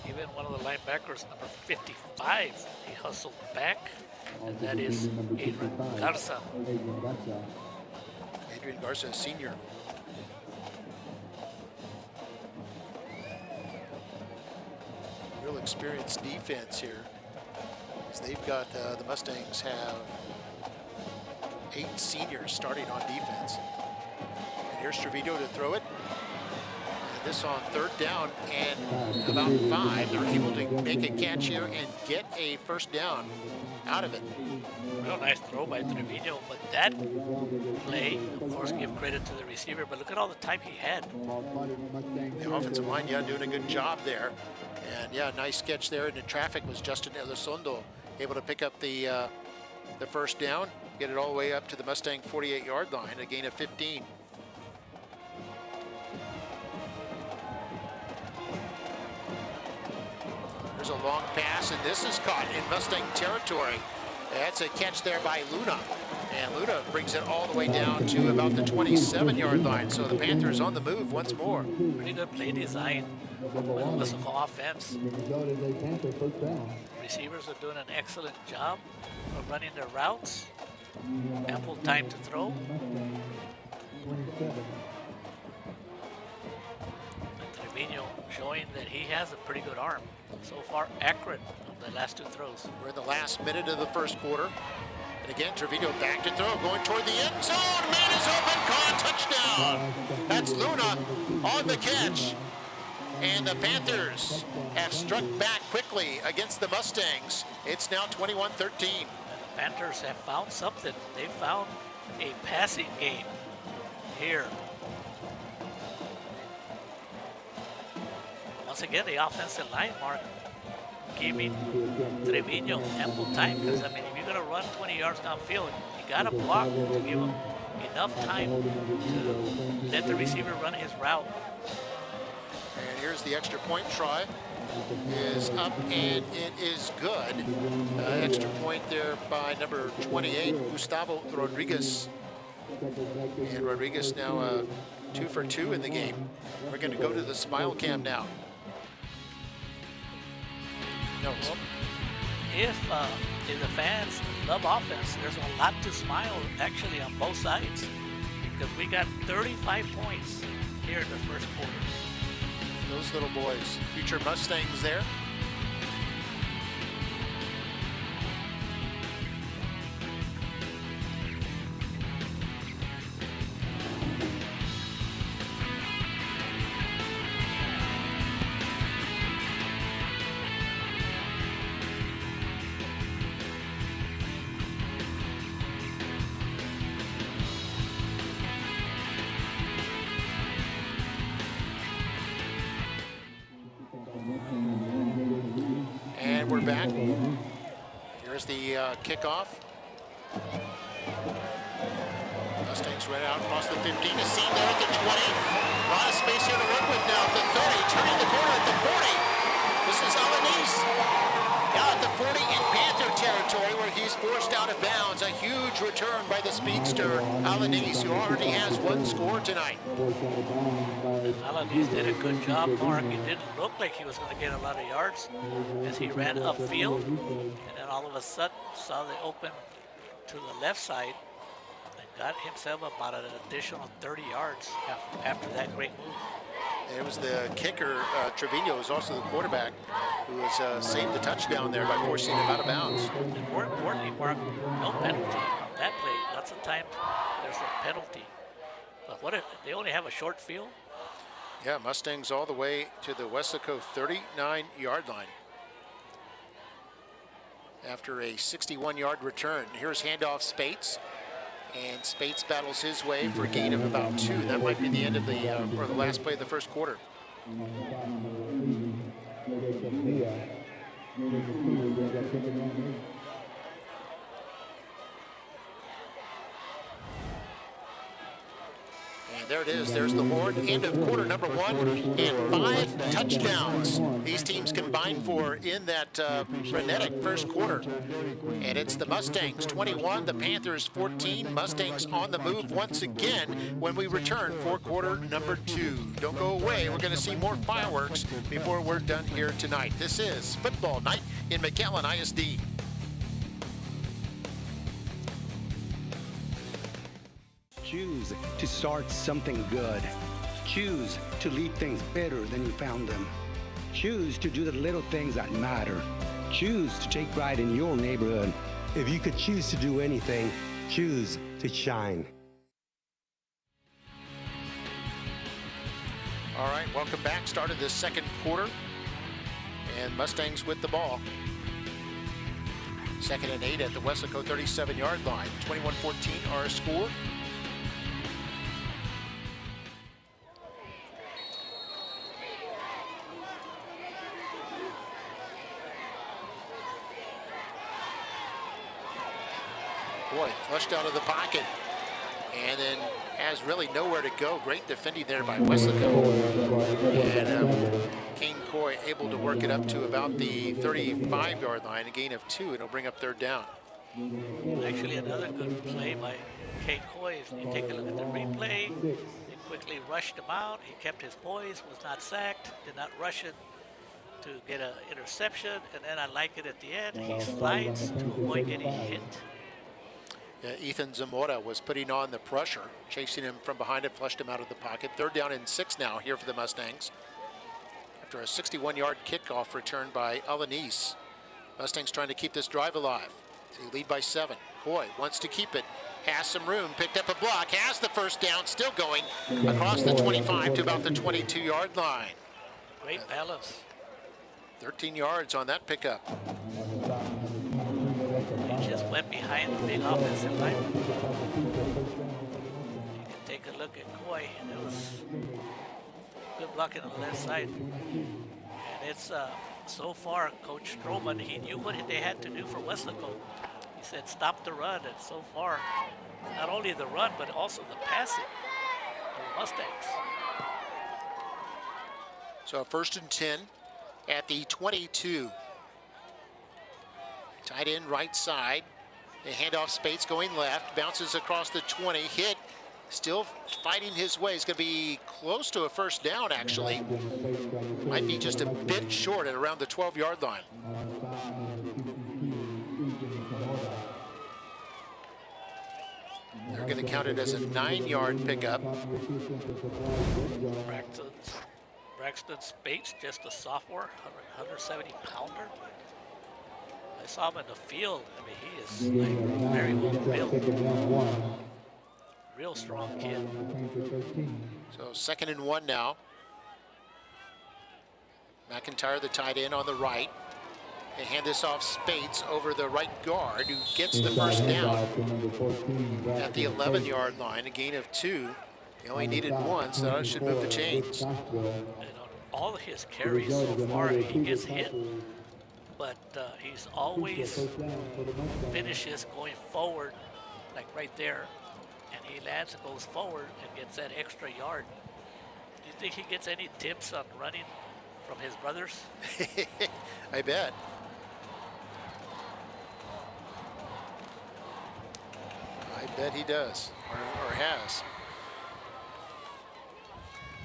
Even one of the linebackers, number 55, he hustled back, and that is Adrian Garza. Adrian Garza, senior. Real experienced defense here. As they've got, the Mustangs have 8 seniors starting on defense. And here's Trevino to throw it. And this on third down and about 5. They're able to make a catch here and get a first down out of it. Real nice throw by Trevino, but that play, of course, give credit to the receiver, but look at all the time he had. The offensive line, yeah, doing a good job there. And yeah, nice catch there. And the traffic was Justin Elizondo able to pick up the first down, get it all the way up to the Mustang 48-yard line, a gain of 15. There's a long pass, and this is caught in Mustang territory. That's a catch there by Luna. And Luna brings it all the way down to about the 27-yard line. So the Panthers on the move once more. Pretty good play design with Weslaco offense. Receivers are doing an excellent job of running their routes. Ample time to throw. And Trevino showing that he has a pretty good arm. So far accurate of the last two throws. We're in the last minute of the first quarter. And again, Trevino back to throw, going toward the end zone. Man is open, caught, touchdown. That's Luna on the catch. And the Panthers have struck back quickly against the Mustangs. It's now 21-13. The Panthers have found something. They found a passing game here. Once again, the offensive line, Mark, giving Trevino ample time, because, I mean, if you're going to run 20 yards downfield, you got to block to give him enough time to let the receiver run his route. And here's the extra point try. Is up and it is good. Extra point there by number 28, Gustavo Rodriguez. And Rodriguez now 2 for 2 in the game. We're going to go to the smile cam now. No. If the fans love offense, there's a lot to smile actually on both sides, because we got 35 points here in the first quarter. Those little boys, future Mustangs there. And we're back. Here's the kickoff. Mustangs right out across the 15. A seam there at the 20. A lot of space here to work with now. At the 30, turning the corner at the 40. This is Alanis. Now at the 40 in Panther territory, where he's forced out of bounds. A huge return by the speedster, Alanis, who already has one score tonight. Alanis did a good job, Mark. It didn't look like he was going to get a lot of yards as he ran upfield, and then all of a sudden saw the open to the left side and got himself about an additional 30 yards after that great move. And it was the kicker, Trevino, who's also the quarterback, who has saved the touchdown there by forcing him out of bounds. And more importantly, Mark, no penalty on that play. Lots of times there's a penalty. But what if they only have a short field? Yeah, Mustangs all the way to the Weslaco 39-yard line. After a 61-yard return. Here's handoff Spates. And Spates battles his way for a gain of about 2. That might be the end of the, or the last play of the first quarter. And there it is. There's the horn. End of quarter number 1 and 5 touchdowns. These teams combined for in that frenetic first quarter. And it's the Mustangs 21, the Panthers 14. Mustangs on the move once again when we return for quarter number 2. Don't go away. We're going to see more fireworks before we're done here tonight. This is Football Night in McAllen ISD. Choose to start something good. Choose to leave things better than you found them. Choose to do the little things that matter. Choose to take pride in your neighborhood. If you could choose to do anything, choose to shine. All right, welcome back. Started the second quarter, and Mustangs with the ball. 2nd and 8 at the Weslaco 37-yard line. 21-14 our score. Boy, flushed out of the pocket, and then has really nowhere to go. Great defending there by Weslaco. And Kane Coy able to work it up to about the 35-yard line, a gain of 2, and it'll bring up 3rd down. Actually, another good play by Kate Coy. If you take a look at the replay, they quickly rushed him out. He kept his poise, was not sacked, did not rush it to get an interception, and then I like it at the end. He slides to avoid getting hit. Yeah, Ethan Zamora was putting on the pressure, chasing him from behind and flushed him out of the pocket. 3rd down and 6 now here for the Mustangs. After a 61-yard kickoff return by Alanis. Mustangs trying to keep this drive alive. They lead by 7. Coy wants to keep it. Has some room, picked up a block, has the first down, still going across the 25 to about the 22-yard line. Great balance. 13 yards on that pickup. He just went behind the big offensive line. You can take a look at Coy, and it was good blocking on the left side. And it's so far, Coach Stroman, he knew what they had to do for Weslaco. He said, stop the run, and so far, not only the run, but also the passing of the Mustangs. So 1st and 10 at the 22. Tight end right side. The handoff, Spates going left, bounces across the 20, hit, still fighting his way. He's going to be close to a first down, actually. Might be just a bit short at around the 12-yard line. They're going to count it as a 9-yard pickup. Braxton Spates, just a sophomore, 170-pounder. I saw him in the field. I mean, he is like very well built. Real strong kid. So 2nd and 1 now. McIntyre, the tight end, on the right. They hand this off Spates over the right guard, who gets the first down at the 11-yard line, a gain of 2. He only needed 1, so that should move the chains. And on all of his carries so far, he gets hit, but he's always finishes going forward, like right there, and he lands and goes forward and gets that extra yard. Do you think he gets any tips on running from his brothers? I bet. I bet he does, or has.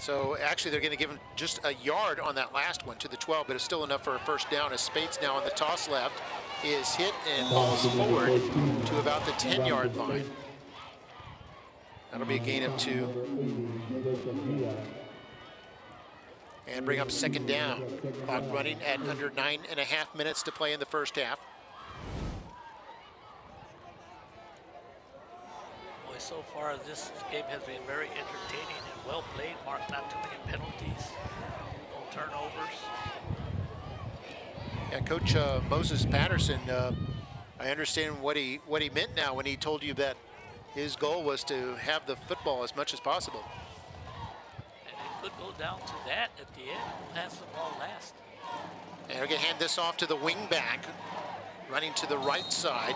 So actually they're going to give him just a yard on that last one to the 12, but it's still enough for a first down, as Spates now on the toss left is hit and falls forward to about the 10-yard line. That'll be a gain of 2. And bring up 2nd down. Clock running at under 9.5 minutes to play in the first half. Boy, so far this game has been very entertaining and well played. Mark, not too many penalties, no turnovers. Yeah, Coach Moses Patterson, I understand what he meant now when he told you that his goal was to have the football as much as possible. Could go down to that at the end. Who has the ball last? And we're going to hand this off to the wing back, running to the right side.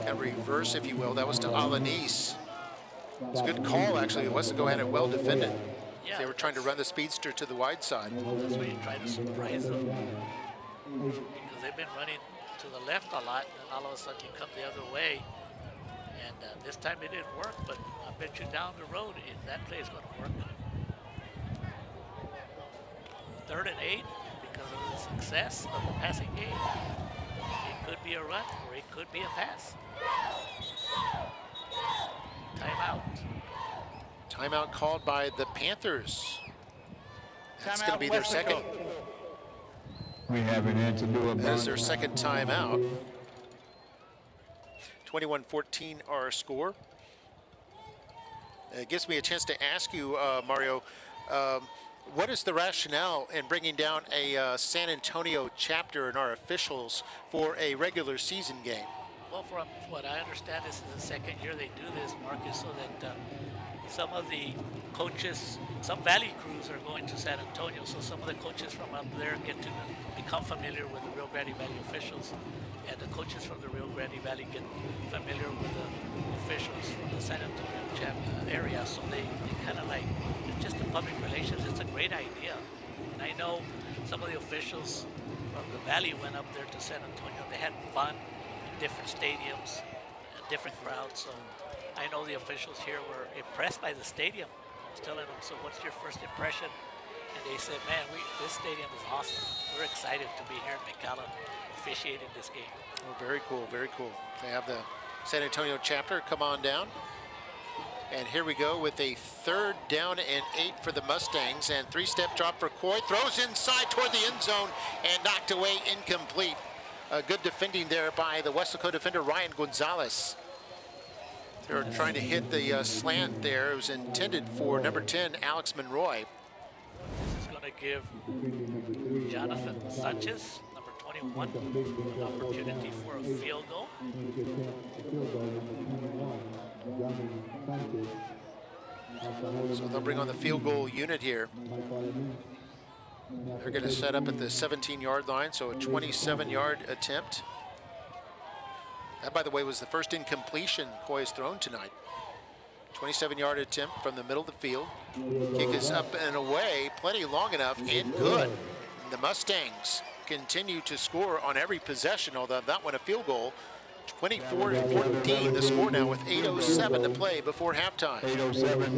A reverse, if you will. That was to Alanis. It's a good call, actually. Weslaco had it well defended. Yeah, they were trying to run the speedster to the wide side. That's why you try to surprise them. Because they've been running to the left a lot, and all of a sudden you come the other way. And this time it didn't work, but I bet you down the road that play is going to work. 3rd and 8, because of the success of the passing game. It could be a run or it could be a pass. Timeout. Timeout called by the Panthers. That's going to be their second. We haven't had to do about that is their second timeout. 21-14 our score. It gives me a chance to ask you, Mario, what is the rationale in bringing down a San Antonio chapter in our officials for a regular season game? Well, from what I understand, this is the second year they do this, Marcus, so that some of the coaches, some Valley crews are going to San Antonio, so some of the coaches from up there get to become familiar with the Rio Grande Valley officials, and the coaches from the Rio Grande Valley get familiar with the officials from the San Antonio area, so they kind of like, it's just the public relations, it's a great idea. And I know some of the officials from the Valley went up there to San Antonio. They had fun in different stadiums, different crowds. So I know the officials here were impressed by the stadium. I was telling them, so what's your first impression? And they said, man, this stadium is awesome. We're excited to be here in McAllen officiating this game. Oh, very cool, very cool. They have the San Antonio chapter come on down. And here we go with a 3rd down and 8 for the Mustangs, and 3-step drop for Coy. Throws inside toward the end zone and knocked away, incomplete. Good defending there by the Weslaco defender, Ryan Gonzalez. They're trying to hit the slant there. It was intended for number 10, Alex Monroy. This is going to give Jonathan Sanchez, number 21, an opportunity for a field goal. So they'll bring on the field goal unit here. They're going to set up at the 17-yard line, so a 27-yard attempt. That, by the way, was the first incompletion Coy has thrown tonight. 27-yard attempt from the middle of the field. Kick is up and away, plenty long enough and good. And the Mustangs continue to score on every possession, although that one a field goal. 24-14 the score now with 8:07 to play before halftime. 8:07.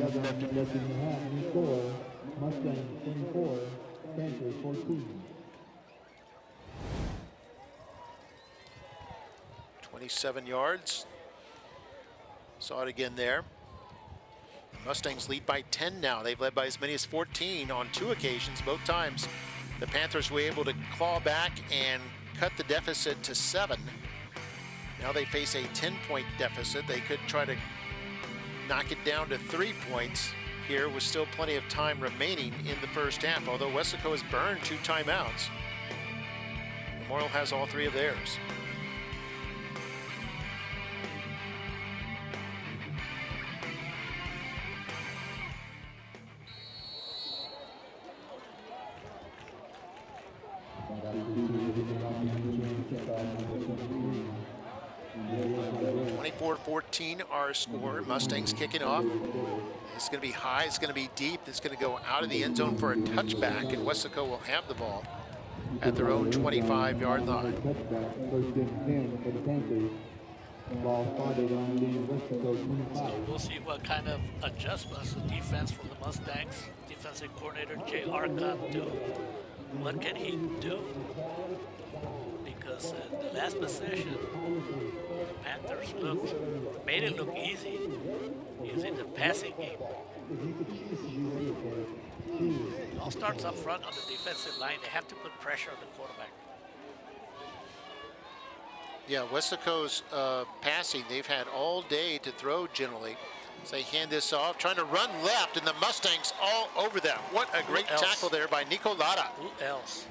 Mustang 24, Panthers 14. 27 yards. Saw it again there. The Mustangs lead by 10 now. They've led by as many as 14 on 2 occasions. Both times the Panthers were able to claw back and cut the deficit to 7. Now they face a 10-point deficit. They could try to knock it down to 3 points here with still plenty of time remaining in the first half, although Weslaco has burned 2 timeouts. Memorial has all 3 of theirs. .14 our score. Mustangs kicking off. It's going to be high. It's going to be deep. It's going to go out of the end zone for a touchback, and Weslaco will have the ball at their own 25-yard line. So we'll see what kind of adjustments the defense from the Mustangs, defensive coordinator J.R. can do. What can he do? Because the last possession, the Panthers made it look easy using the passing game. It all starts up front on the defensive line. They have to put pressure on the quarterback. Yeah, Weslaco's passing, they've had all day to throw generally. So they hand this off, trying to run left, and the Mustangs all over them. What a great tackle there by Nico Lara. Who else?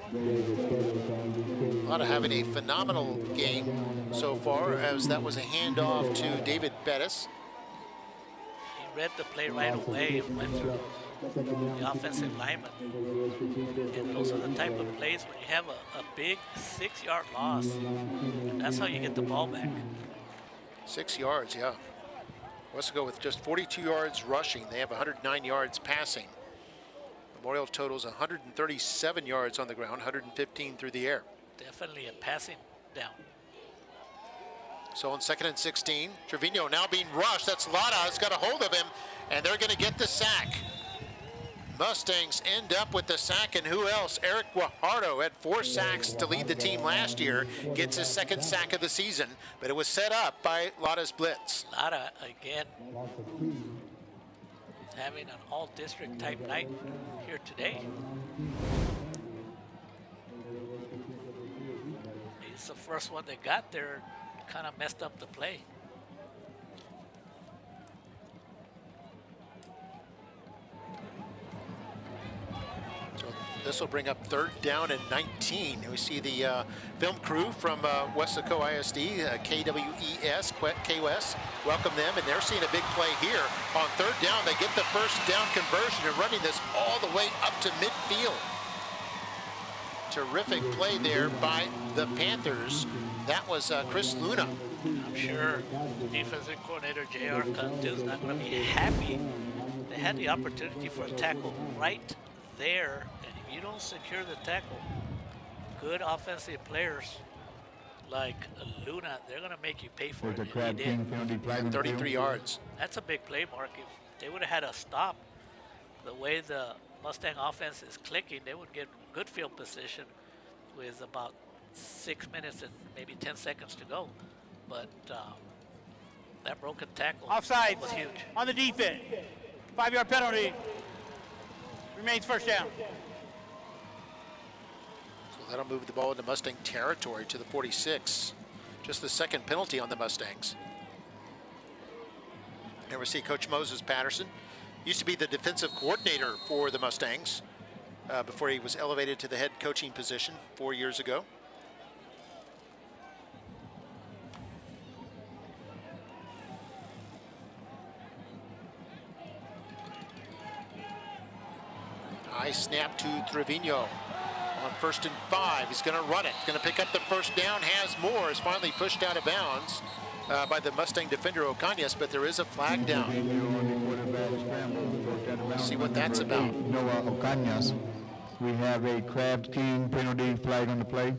Lara having a phenomenal game so far, as that was a handoff to David Bettis. He read the play right away and went through the offensive lineman. And those are the type of plays when you have a big 6-yard loss. That's how you get the ball back. 6 yards, yeah. Weslaco with just 42 yards rushing. They have 109 yards passing. Memorial totals 137 yards on the ground, 115 through the air. Definitely a passing down. So on 2nd and 16, Trevino now being rushed. That's Lada has got a hold of him, and they're going to get the sack. Mustangs end up with the sack, and who else? Eric Guajardo had 4 sacks to lead the team last year, gets his 2nd sack of the season, but it was set up by Lada's blitz. Lada again having an all-district type night here today. He's the first one that got there, kind of messed up the play. This will bring up 3rd down and 19. We see the film crew from Weslaco ISD, KWES, KWES, welcome them, and they're seeing a big play here. On 3rd down, they get the 1st down conversion and running this all the way up to midfield. Terrific play there by the Panthers. That was Chris Luna. I'm sure defensive coordinator J.R. Cantu is not going to be happy. They had the opportunity for a tackle right there. You don't secure the tackle, good offensive players like Luna, they're going to make you pay for There's a it. crab He king did. penalty flag on the 33 field. yards. That's a big play, Mark. If they would have had a stop, the way the Mustang offense is clicking, they would get good field position with about 6 minutes and maybe 10 seconds to go. But that broken tackle Offside was huge. on the defense. 5-yard penalty. Remains first down. So that'll move the ball into Mustang territory to the 46. Just the second penalty on the Mustangs. Here we see Coach Moses Patterson. Used to be the defensive coordinator for the Mustangs before he was elevated to the head coaching position 4 years ago. High snap to Trevino on 1st and 5. He's going to run it. Going to pick up the first down. Has more. Is finally pushed out of bounds by the Mustang defender Ocañas, but there is a flag down. We'll see what that's about. Noah Ocañas. We have a crab king penalty flag on the play.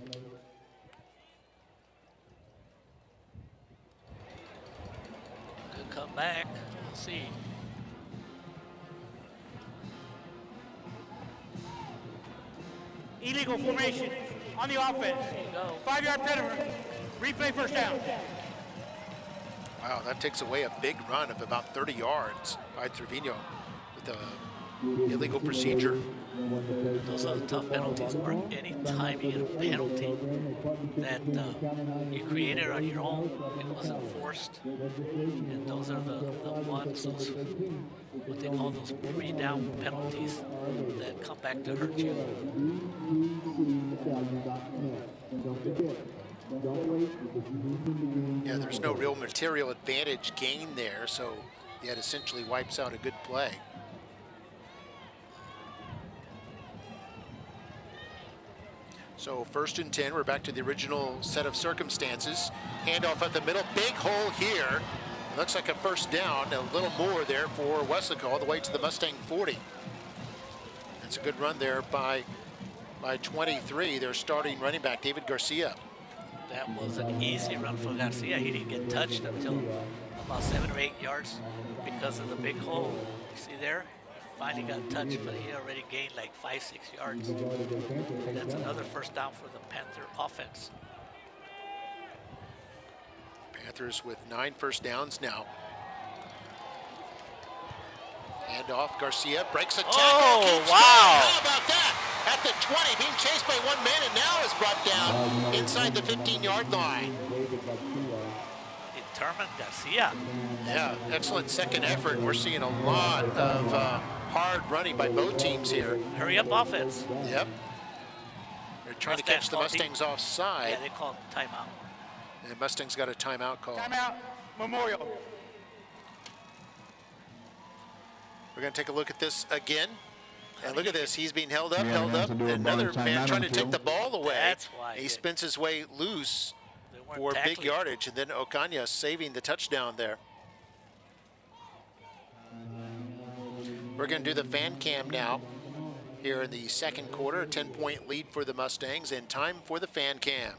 Good comeback. We'll see. Illegal formation on the offense. 5-yard penalty. Replay first down. Wow, that takes away a big run of about 30 yards by Trevino with a illegal procedure. Those are the tough penalties, Mark. Any time you get a penalty that you created on your own, it wasn't forced. And those are the ones, those, what they call those pre-down penalties that come back to hurt you. Yeah, there's no real material advantage gained there, so that essentially wipes out a good play. So 1st and 10, we're back to the original set of circumstances. Handoff at the middle, big hole here. It looks like a first down, a little more there for Weslaco, all the way to the Mustang 40. That's a good run there by 23, their starting running back, David Garcia. That was an easy run for Garcia. He didn't get touched until about 7 or 8 yards because of the big hole. You see there? He finally got touched, but he already gained like 5-6 yards. That's another first down for the Panther offense. Panthers with 9 first downs now. Hand off, Garcia breaks a tackle. Oh, wow. How about that? At the 20, being chased by one man, and now is brought down inside the 15-yard line. Determined Garcia. Yeah, excellent second effort. We're seeing a lot of hard running by both teams here. Hurry up offense. Yep. They're trying to catch the Mustangs offside. Yeah, they called timeout. And Mustangs got a timeout call. Timeout, Memorial. We're going to take a look at this again. And look at this. He's being held up, Yeah, held up. Another man trying to take the ball away. That's why. He spins his way loose for tackling. big yardage. And then Ocaña saving the touchdown there. We're going to do the fan cam now here in the second quarter. A 10-point lead for the Mustangs, and time for the fan cam.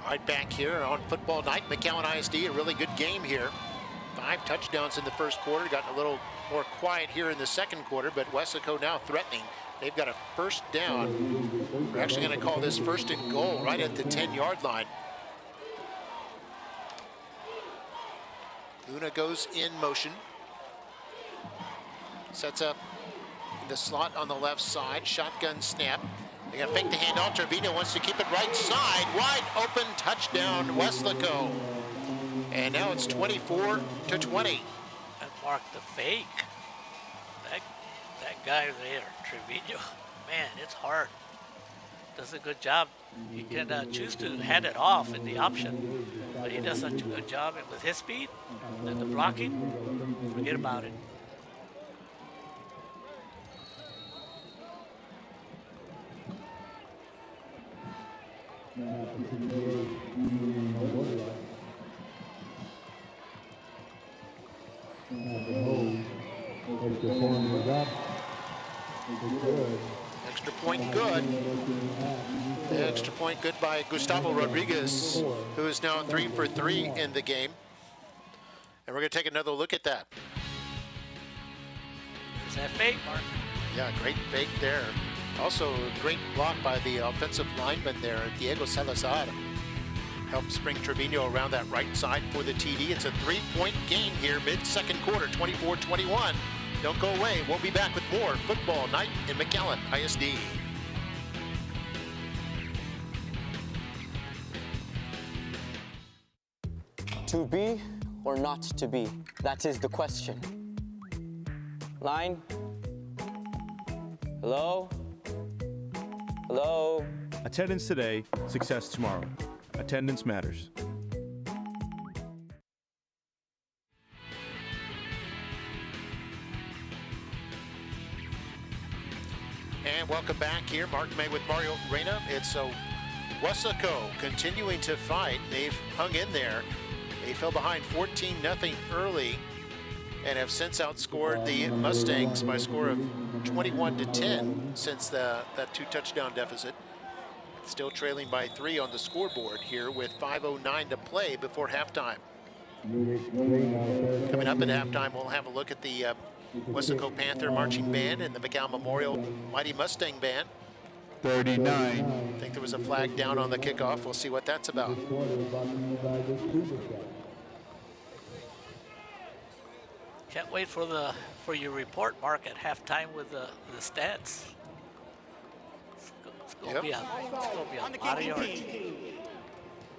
Right back here on football night, McAllen ISD, a really good game here. 5 touchdowns in the first quarter, gotten a little more quiet here in the second quarter, but Weslaco now threatening. They've got a first down. We're actually going to call this 1st and goal right at the 10-yard line. Luna goes in motion. Sets up in the slot on the left side, shotgun snap. They got to fake the handoff. Trevino wants to keep it right side. Wide open touchdown, Weslaco. And now it's 24-20. And Mark, the fake. That guy there, Trevino, man, it's hard. Does a good job. He can choose to hand it off in the option, but he does such a good job. And with his speed and the blocking, forget about it. Extra point good. The extra point good by Gustavo Rodriguez, who is now 3 for 3 in the game. And we're going to take another look at that. Is that fake, Mark? Yeah, great fake there. Also, great block by the offensive lineman there, Diego Salazar. Helps bring Trevino around that right side for the TD. It's a 3-point game here, mid-second quarter, 24-21. Don't go away. We'll be back with more football night in McAllen ISD. To be or not to be? That is the question. Line? Hello? Hello? Attendance today, success tomorrow. Attendance matters. And welcome back here. Mark May with Mario Reyna. It's Weslaco continuing to fight. They've hung in there. They fell behind 14-0 early and have since outscored the Mustangs by a score of 21-10 since that 2-touchdown deficit. Still trailing by 3 on the scoreboard here with 5:09 to play before halftime. Coming up at halftime, we'll have a look at the Weslaco Panther Marching Band and the McAllen Memorial Mighty Mustang Band. 39. I think there was a flag down on the kickoff. We'll see what that's about. Can't wait for your report, Mark, at halftime with the stats. It's going to be a lot of yards.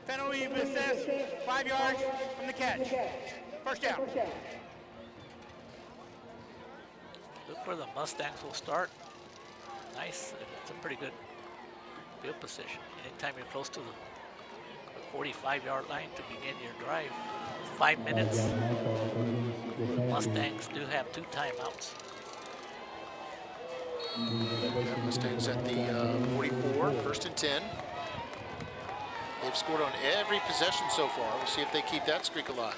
Penalty of assess, 5 yards from the catch. First down. Look where the Mustangs will start. Nice. It's a pretty good field position. Anytime you're close to the 45-yard line to begin your drive. 5 minutes. The Mustangs do have 2 timeouts. Mustangs at the 44, 1st and 10. They've scored on every possession so far. We'll see if they keep that streak alive.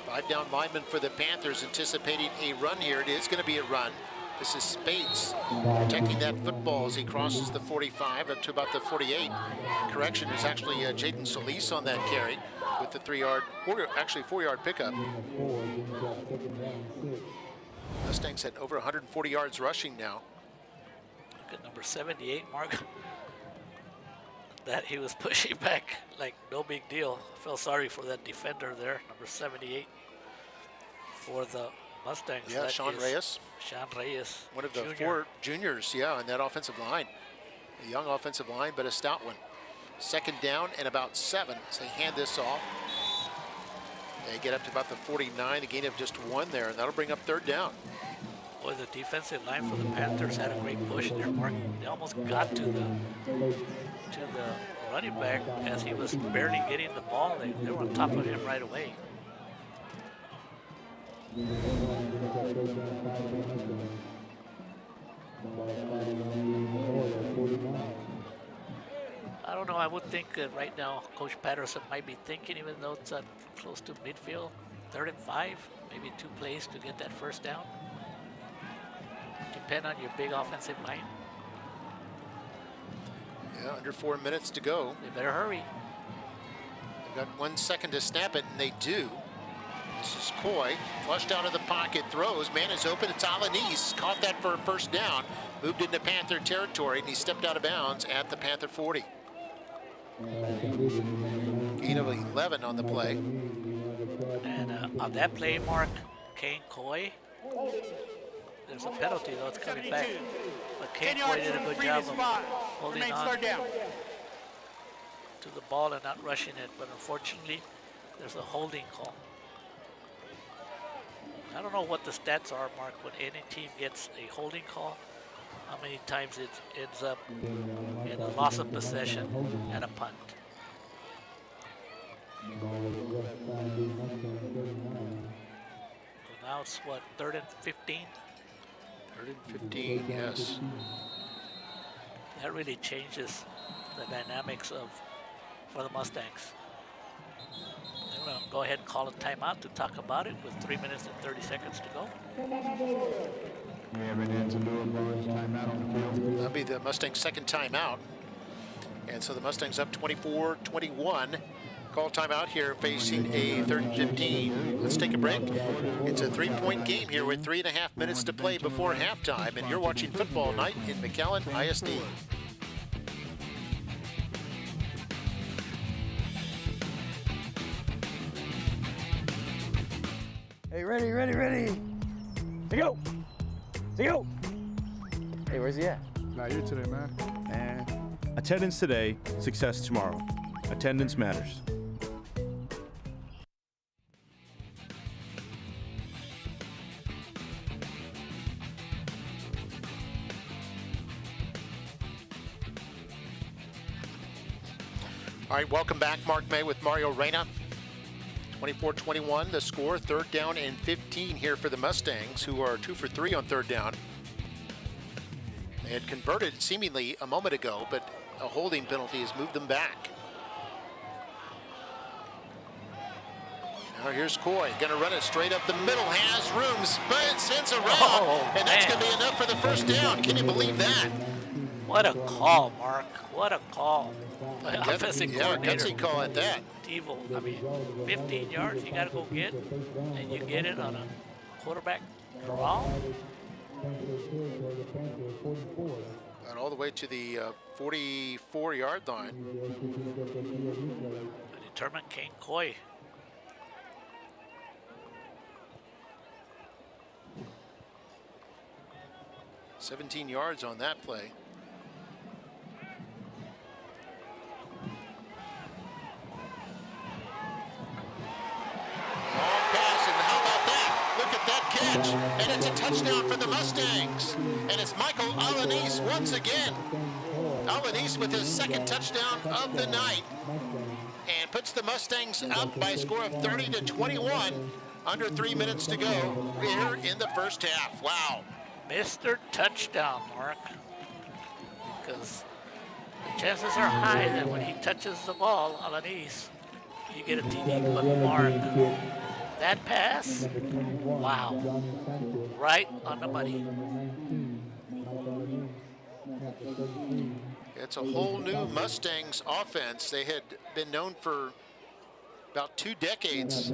5 down linemen for the Panthers anticipating a run here. It is going to be a run. This is Spates protecting that football as he crosses the 45 up to about the 48. Correction, is actually Jaden Solis on that carry with the 4-yard pickup. Mustangs at over 140 yards rushing now. Look at number 78, Mark. That he was pushing back like no big deal. I felt sorry for that defender there, number 78 for the Mustangs. Yeah, that Sean Reyes. Sean Reyes. One of the 4 juniors, yeah, in that offensive line. A young offensive line, but a stout one. 2nd down and about 7. So they hand this off. They get up to about the 49, a gain of just 1 there, and that'll bring up 3rd down. Boy, the defensive line for the Panthers had a great push there, Mark. They almost got to the running back as he was barely getting the ball. They were on top of him right away. I don't know. I would think right now Coach Patterson might be thinking, even though it's close to midfield, 3rd and 5, maybe 2 plays to get that 1st down. Depend on your big offensive line. Yeah, under 4 minutes to go. They better hurry. They've got 1 second to snap it, and they do. This is Coy, flushed out of the pocket, throws. Man is open. It's Alanis. Caught that for a 1st down. Moved into Panther territory, and he stepped out of bounds at the Panther 40. Gain of 11 on the play. And on that play, Mark, Kane Coy There's a penalty, though. It's coming back. 72. But 10 Kane yards did a from good the job previous of spot. holding Remains on third down. to the ball and not rushing it. But unfortunately, there's a holding call. I don't know what the stats are, Mark, when any team gets a holding call, how many times it ends up in a loss of possession and a punt. So now it's what, 3rd and 15? 3rd and 15, yes. That really changes the dynamics for the Mustangs. I'm going to go ahead and call a timeout to talk about it with 3 minutes and 30 seconds to go. We have an Anzalua Barnes timeout on the field. That'll be the Mustangs' second timeout. And so the Mustangs up 24-21. Call timeout here facing a 3rd and 15. Let's take a break. It's a 3-point game here with 3.5 minutes to play before halftime. And you're watching Football Night in McAllen ISD. Hey, ready. Say go. Hey, where's he at? Not here today, man. Attendance today, success tomorrow. Attendance matters. All right, welcome back. Mark May with Mario Reyna. 24-21, the score. 3rd down and 15 here for the Mustangs, who are 2 for 3 on 3rd down. They had converted seemingly a moment ago, but a holding penalty has moved them back. Now here's Coy, gonna run it straight up the middle, has room, spins around, and that's gonna be enough for the 1st down. Can you believe that? What a call, Mark. What a call. Offensive coordinator. Gutsy call at that. Evil. I mean, 15 yards you got to go get, and you get it on a quarterback draw. And all the way to the 44-yard line. The determined Kane Coy. $17 yards on that play. Catch, and it's a touchdown for the Mustangs. And it's Michael Alanis once again. Alanis with his 2nd touchdown of the night. And puts the Mustangs up by a score of 30-21. Under 3 minutes to go here in the 1st half. Wow. Mr. Touchdown, Mark. Because the chances are high that when he touches the ball, Alanis, you get a TD. But Mark, that pass, wow, right on the money. It's a whole new Mustangs offense. They had been known for about 2 decades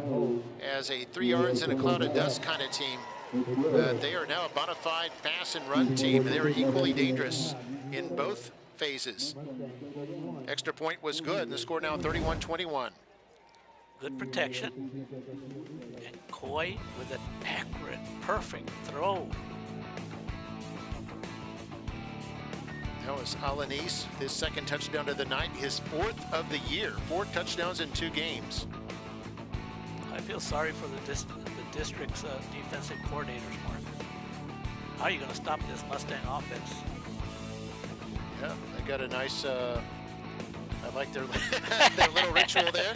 as a 3 yards in a cloud of dust kind of team. They are now a bona fide pass and run team. They are equally dangerous in both phases. Extra point was good, and the score now 31-21. Good protection, and Coy with an accurate, perfect throw. That was Alanis, his 2nd touchdown of the night, his 4th of the year. 4 touchdowns in 2 games. I feel sorry for the district's defensive coordinators, Mark. How are you going to stop this Mustang offense? Yeah, they got a nice, I like their, their little ritual there.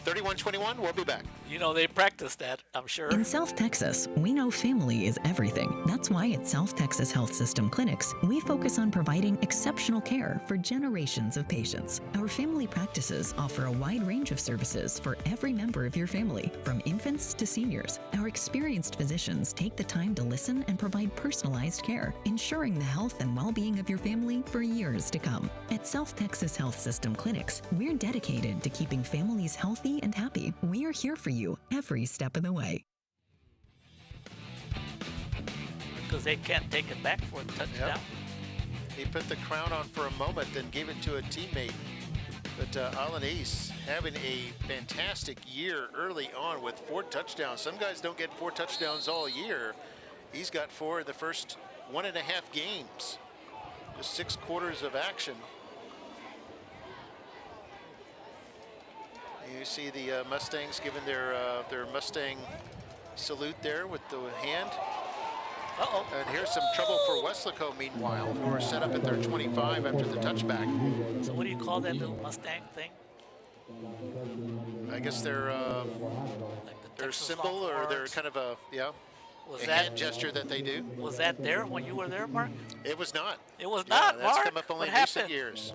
31-21, we'll be back. You know, they practice that, I'm sure. In South Texas, we know family is everything. That's why at South Texas Health System Clinics, we focus on providing exceptional care for generations of patients. Our family practices offer a wide range of services for every member of your family, from infants to seniors. Our experienced physicians take the time to listen and provide personalized care, ensuring the health and well-being of your family for years to come. At South Texas Health System Clinics, we're dedicated to keeping families healthy and happy. We are here for you every step of the way. Because they can't take it back for a touchdown. Yep. He put the crown on for a moment, then gave it to a teammate. But Alanis having a fantastic year early on with 4 touchdowns. Some guys don't get 4 touchdowns all year. He's got 4 in the first 1.5 games. Just 6 quarters of action. You see the Mustangs giving their Mustang salute there with the hand. Uh-oh. And here's some trouble for Weslaco, meanwhile, who are set up at their 25 after the touchback. So what do you call that little Mustang thing? I guess their symbol, or their kind of a, hand gesture that they do. Was that there when you were there, Mark? It was not. It was Yeah, not, that's Mark. come up only in What recent happened? years.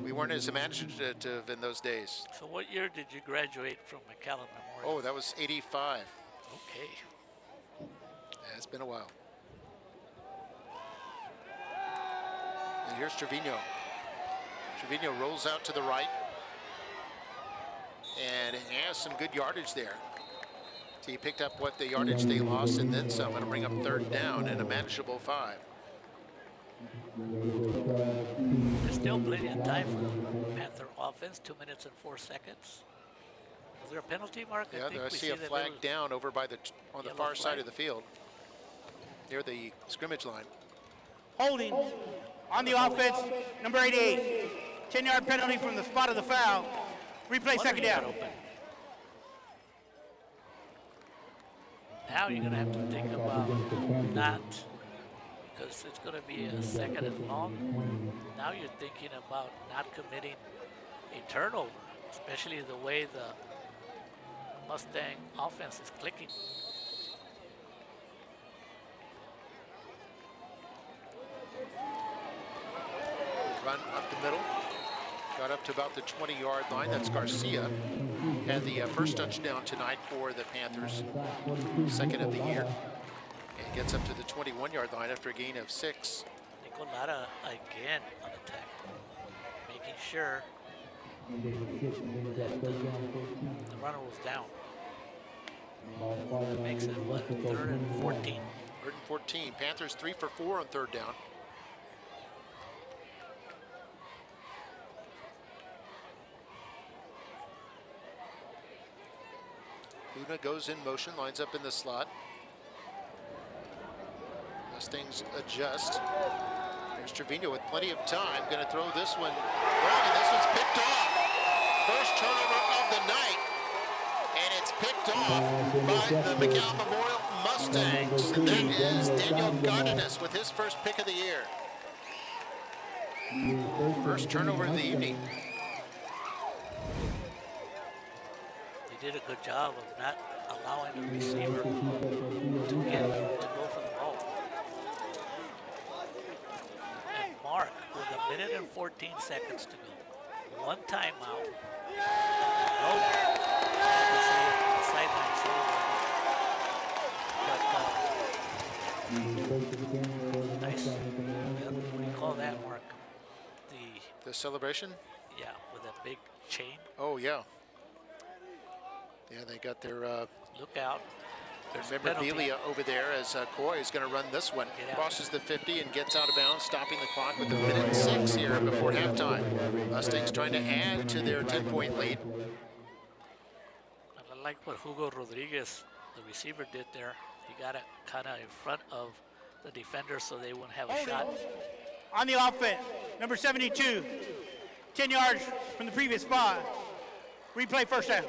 We weren't as imaginative in those days. So what year did you graduate from McAllen Memorial? Oh, that was 85. Okay. Yeah, it's been a while. And here's Trevino. Trevino rolls out to the right. And has some good yardage there. So he picked up what the yardage they lost and then some. It'll bring up 3rd down and a manageable 5. There's still plenty of time for the Panther offense, 2 minutes and 4 seconds. Was there a penalty, Mark? Yeah, I see a flag down over by on the far side of the field, near the scrimmage line. Holding on the offense, number 88. 10-yard penalty from the spot of the foul. Replay second down. Now you're going to have to think about not, because it's going to be a 2nd and long. Now you're thinking about not committing a turnover, especially the way the Mustang offense is clicking. Run up the middle. Got up to about the 20-yard line. That's Garcia. Had the first touchdown tonight for the Panthers. 2nd of the year. And gets up to the 21-yard line after a gain of 6. Nicolata again on the tackle, making sure that the runner was down. That makes it, what, 3rd and 14? 3rd and 14. Panthers 3 for 4 on 3rd down. Luna goes in motion, lines up in the slot. Mustangs adjust. There's Trevino with plenty of time. Going to throw this one long, and this one's picked off. First turnover of the night. And it's picked off by the McAllen Memorial Mustangs. And that is Daniel Godinez with his first pick of the year. First turnover of the evening. They did a good job of not allowing the receiver to go for the ball. And Mark, with 1 minute and 14 seconds to go, 1 timeout. Nope. Sideline celebrating. But nice. What do you call that, Mark? The celebration? Yeah, with that big chain. Oh, yeah. Yeah, they got their look out. There's memorabilia over there as Coy is going to run this one. Crosses the 50 and gets out of bounds, stopping the clock with 1 minute and 6 here before halftime. Mustangs trying to add to their 10-point lead. I like what Hugo Rodriguez, the receiver, did there. He got it kind of in front of the defender so they wouldn't have a shot. On the offense, number 72, 10 yards from the previous spot. Replay first down.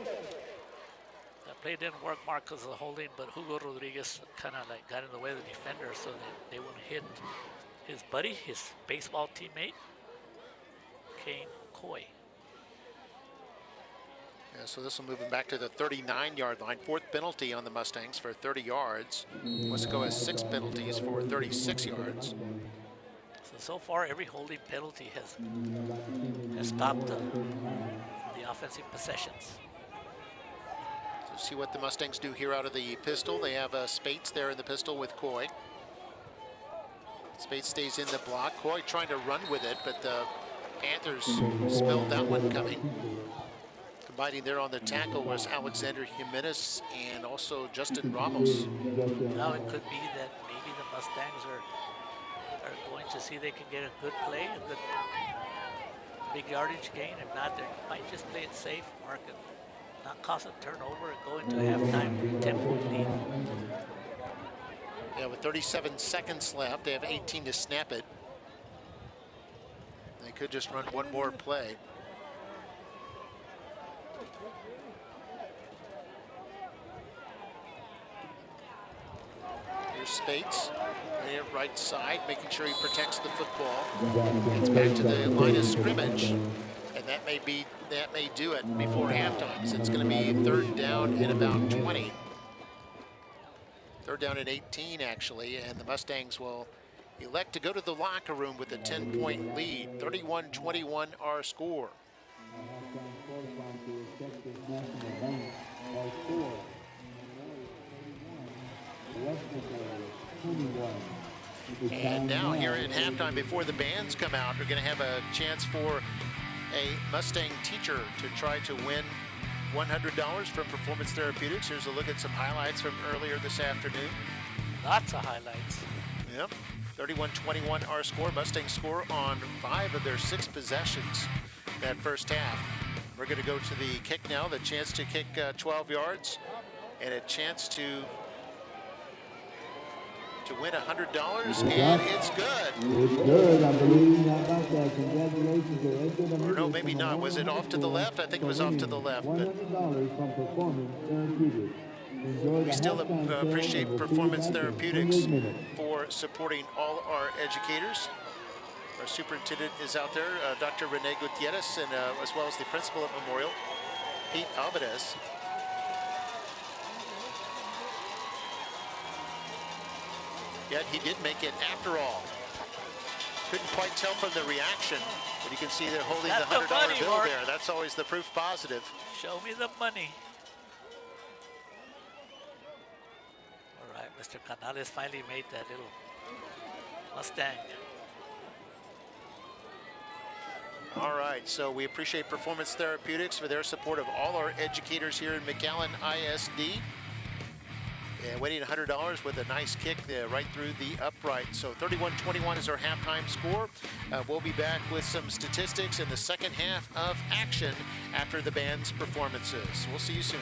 That play didn't work, Mark, because of the holding, but Hugo Rodriguez kind of like got in the way of the defender so that they wouldn't hit his buddy, his baseball teammate, Kane Coy. Yeah, so this will move him back to the 39-yard line. 4th penalty on the Mustangs for 30 yards. Weslaco has 6 penalties for 36 yards. So far, every holding penalty has stopped the offensive possessions. So see what the Mustangs do here out of the pistol. They have Spates there in the pistol with Coy. Spates stays in the block. Coy trying to run with it, but the Panthers spelled that one coming. Combining there on the tackle was Alexander Jimenez and also Justin Ramos. Now it could be that maybe the Mustangs are going to see they can get a good play, a good big yardage gain. If not, they might just play it safe, Mark, and not cause a turnover and go into halftime with a 10-point lead. Yeah, with 37 seconds left, they have 18 to snap it. They could just run one more play. Here's Spates, right side, making sure he protects the football. It's back to the line of scrimmage, and that may do it before halftime. So it's going to be third down and about 20. Third down at 18, actually, and the Mustangs will elect to go to the locker room with a 10-point lead. 31-21 our score. And now here at halftime, before the bands come out, we're going to have a chance for a Mustang teacher to try to win $100 from Performance Therapeutics. Here's a look at some highlights from earlier this afternoon. Lots of highlights. Yep. 31-21 our score. Mustangs score on 5 of their 6 possessions that first half. We're going to go to the kick now. The chance to kick 12 yards and a chance to win $100, and it's good. It's good, I believe. How about that? Congratulations. Or no, maybe not. Was it off to the left? I think it was off to the left. But $100 from Performance Therapeutics. we still appreciate Performance Therapeutics for supporting all our educators. Our superintendent is out there, Dr. Rene Gutierrez, and as well as the principal at Memorial, Pete Alvarez. Yet he did make it after all. Couldn't quite tell from the reaction, but you can see they're holding the $100 bill there. That's always the proof positive. Show me the money. All right, Mr. Canales finally made that little Mustang. All right, so we appreciate Performance Therapeutics for their support of all our educators here in McAllen ISD. And winning $100 with a nice kick right through the upright. So 31-21 is our halftime score. We'll be back with some statistics in the second half of action after the band's performances. We'll see you soon.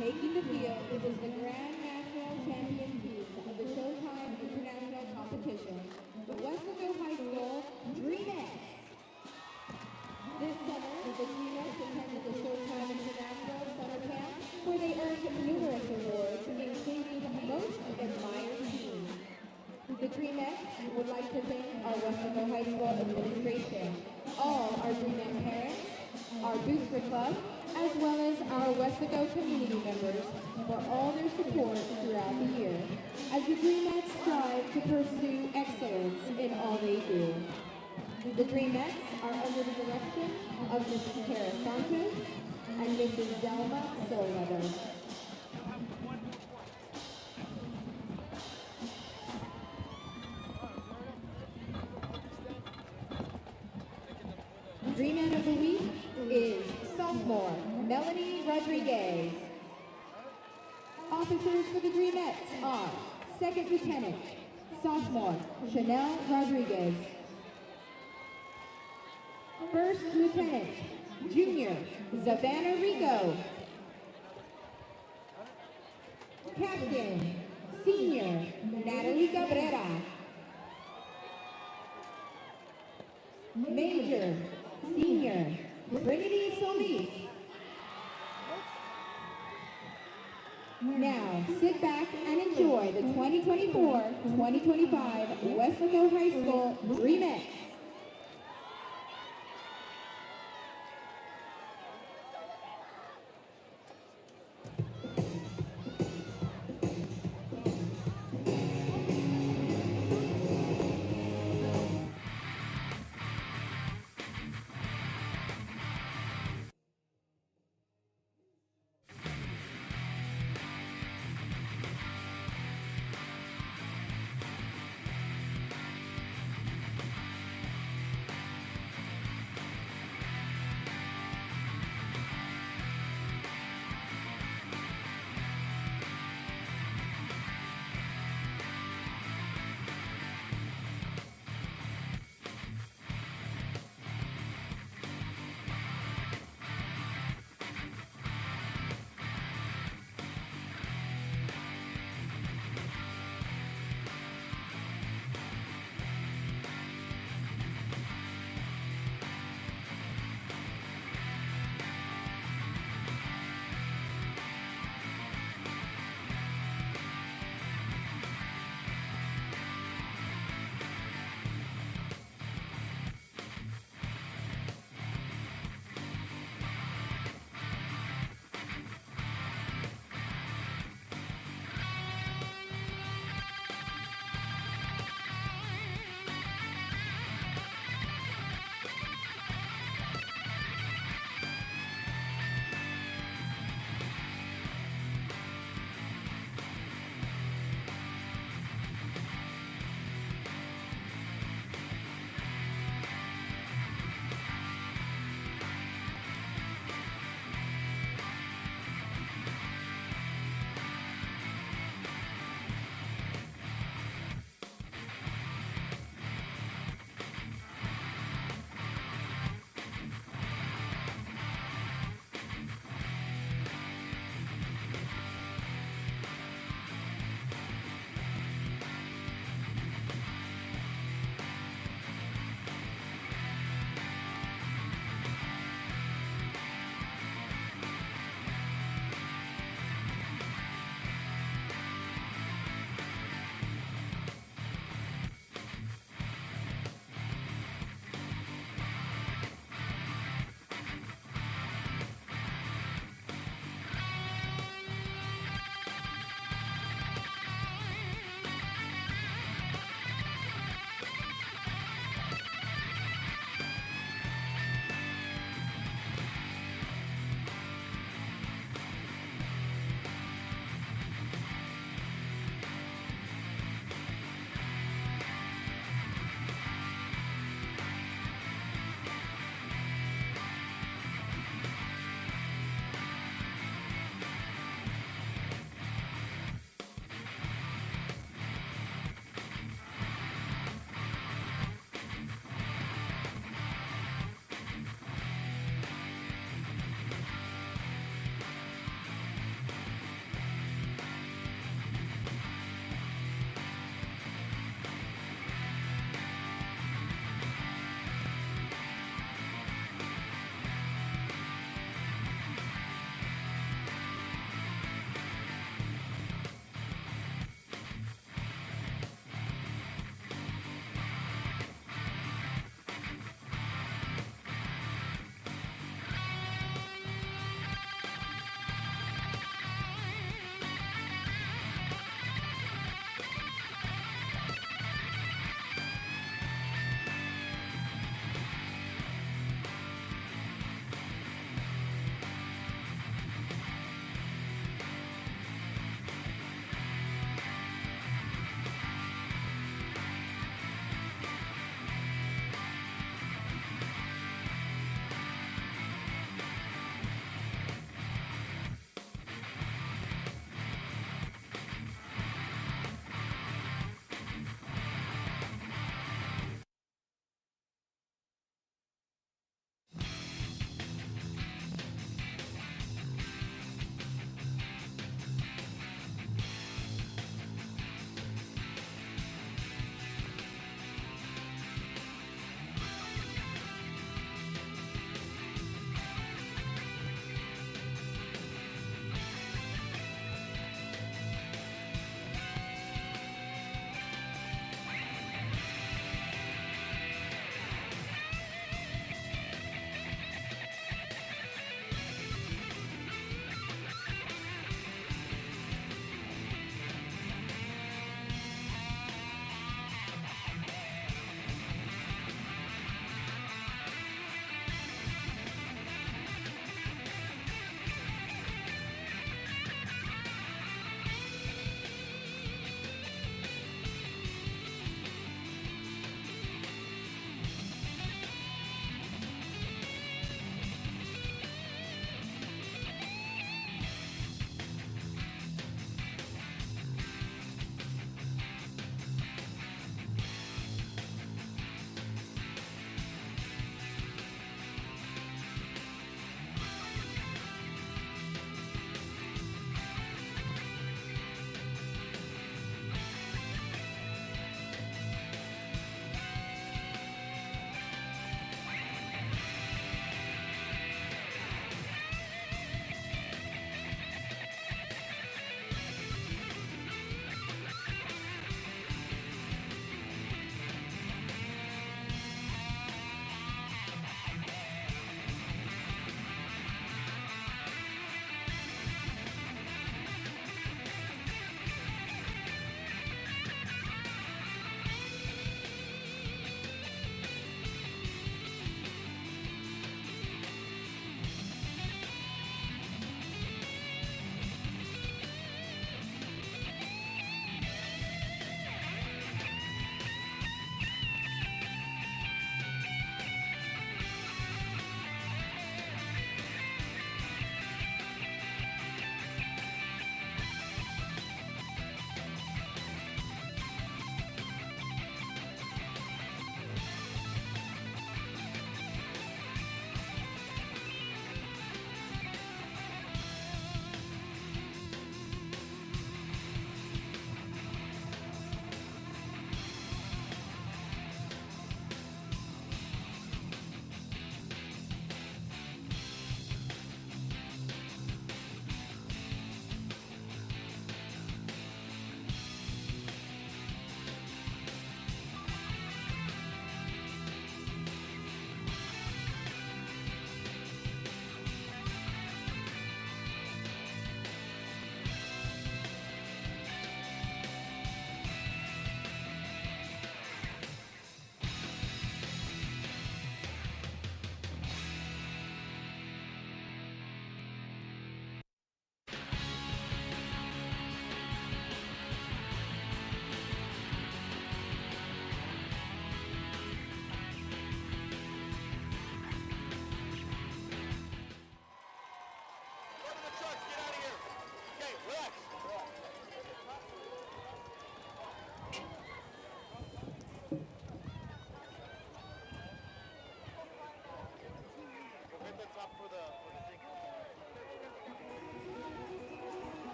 Taking the field is the Grand National Champion team of the Showtime International Competition, the Weslaco High School Dreamettes. This summer, the Dreamettes attended the Showtime International Summer Camp, where they earned numerous awards, including Most Admired Team. The Dreamettes would like to thank our Weslaco High School administration, all our Dreamette parents, our Booster Club, as well as our Weslaco community members for all their support throughout the year, as the Dreamettes strive to pursue excellence in all they do. The Dreamettes are under the direction of Mrs. Tara Santos and Mrs. Delma Solweather. Dreamette of the Week is sophomore Melanie Rodriguez. Officers for the Dreamettes are Second Lieutenant, sophomore Chanel Rodriguez. First Lieutenant, Junior Savannah Rico. Captain, Senior Natalie Cabrera. Major, Senior Trinity Solis. Now, sit back and enjoy the 2024-2025 Weslaco High School Dreamettes.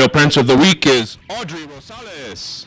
Memorial Prince of the Week is Audrey Rosales.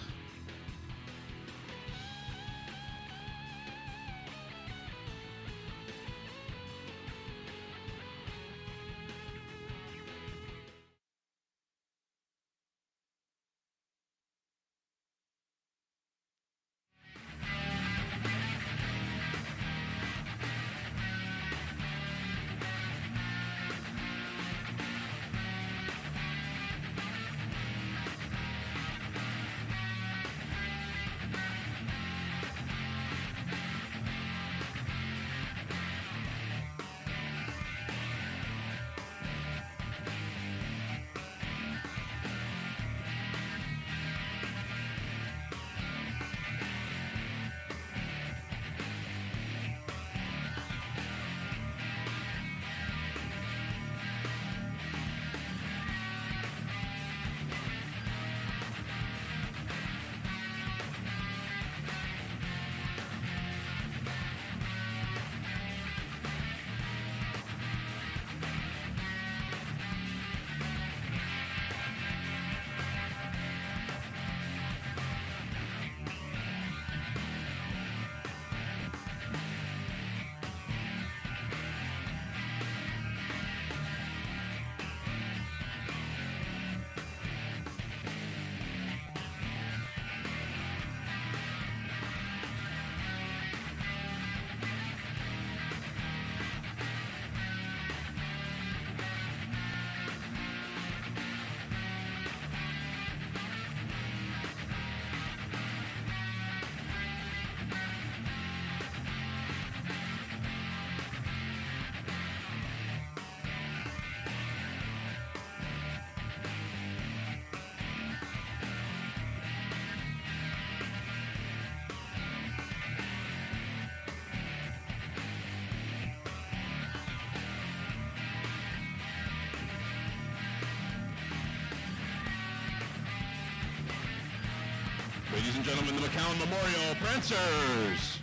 Ladies and gentlemen, the McAllen Memorial Prancers.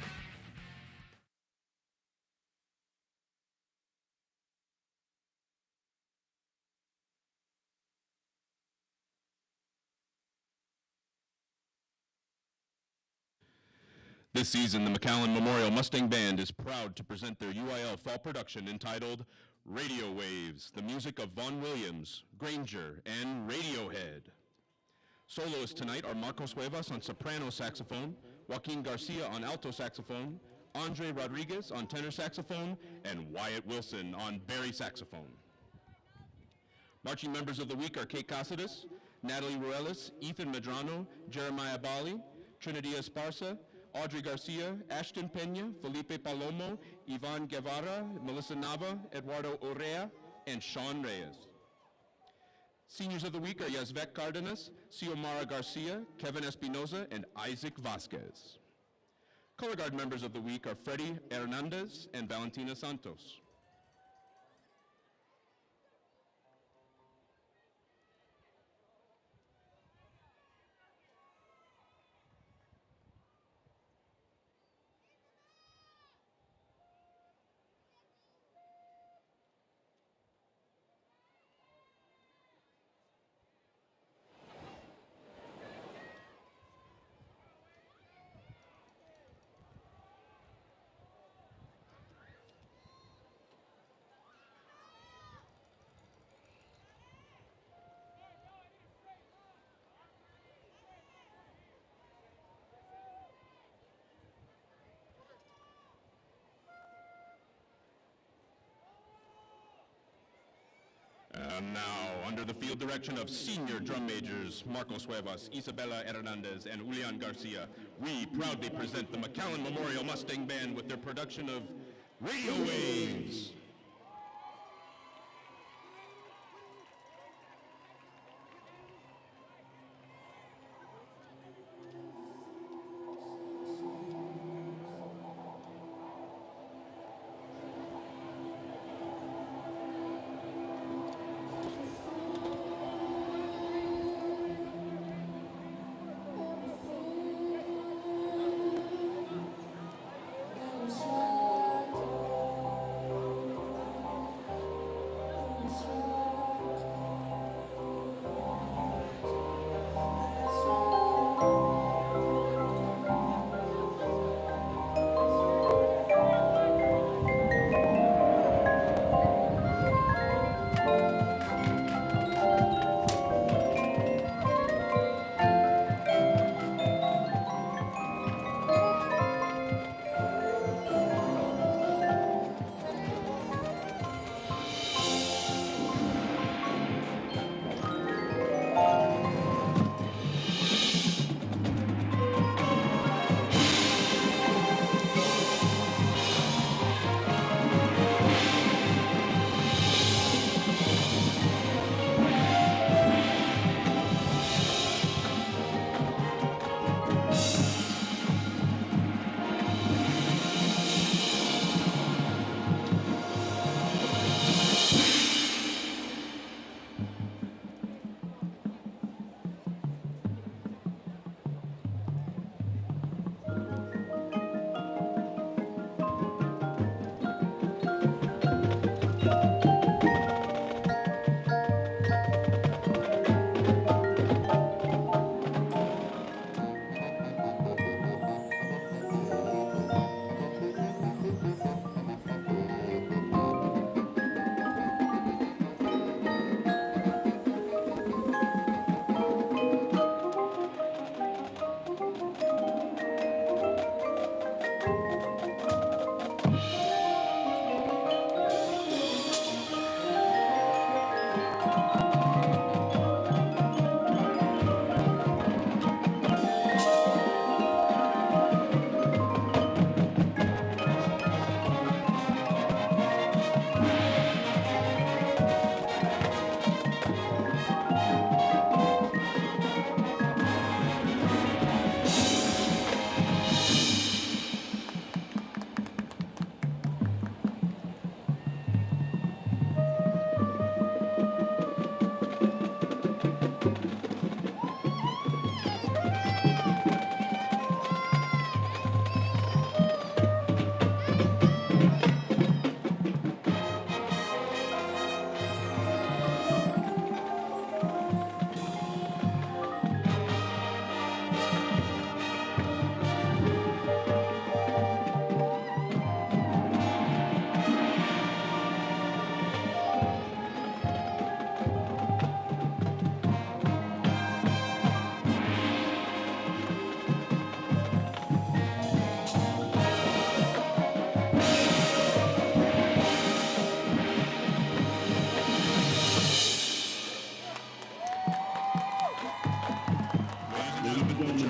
This season, the McAllen Memorial Mustang Band is proud to present their UIL fall production entitled Radio Waves, the music of Vaughn Williams, Granger, and Radiohead. Soloists tonight are Marcos Cuevas on soprano saxophone, Joaquin Garcia on alto saxophone, Andre Rodriguez on tenor saxophone, and Wyatt Wilson on bari saxophone. Marching members of the week are Kate Casadas, Natalie Ruelas, Ethan Medrano, Jeremiah Bali, Trinity Esparza, Audrey Garcia, Ashton Pena, Felipe Palomo, Ivan Guevara, Melissa Nava, Eduardo Urrea, and Sean Reyes. Seniors of the week are Yazvek Cardenas, Xiomara Garcia, Kevin Espinoza, and Isaac Vasquez. Color Guard members of the week are Freddie Hernandez and Valentina Santos. And now, under the field direction of senior drum majors Marcos Cuevas, Isabella Hernandez, and Julian Garcia, we proudly present the McAllen Memorial Mustang Band with their production of Radio Waves.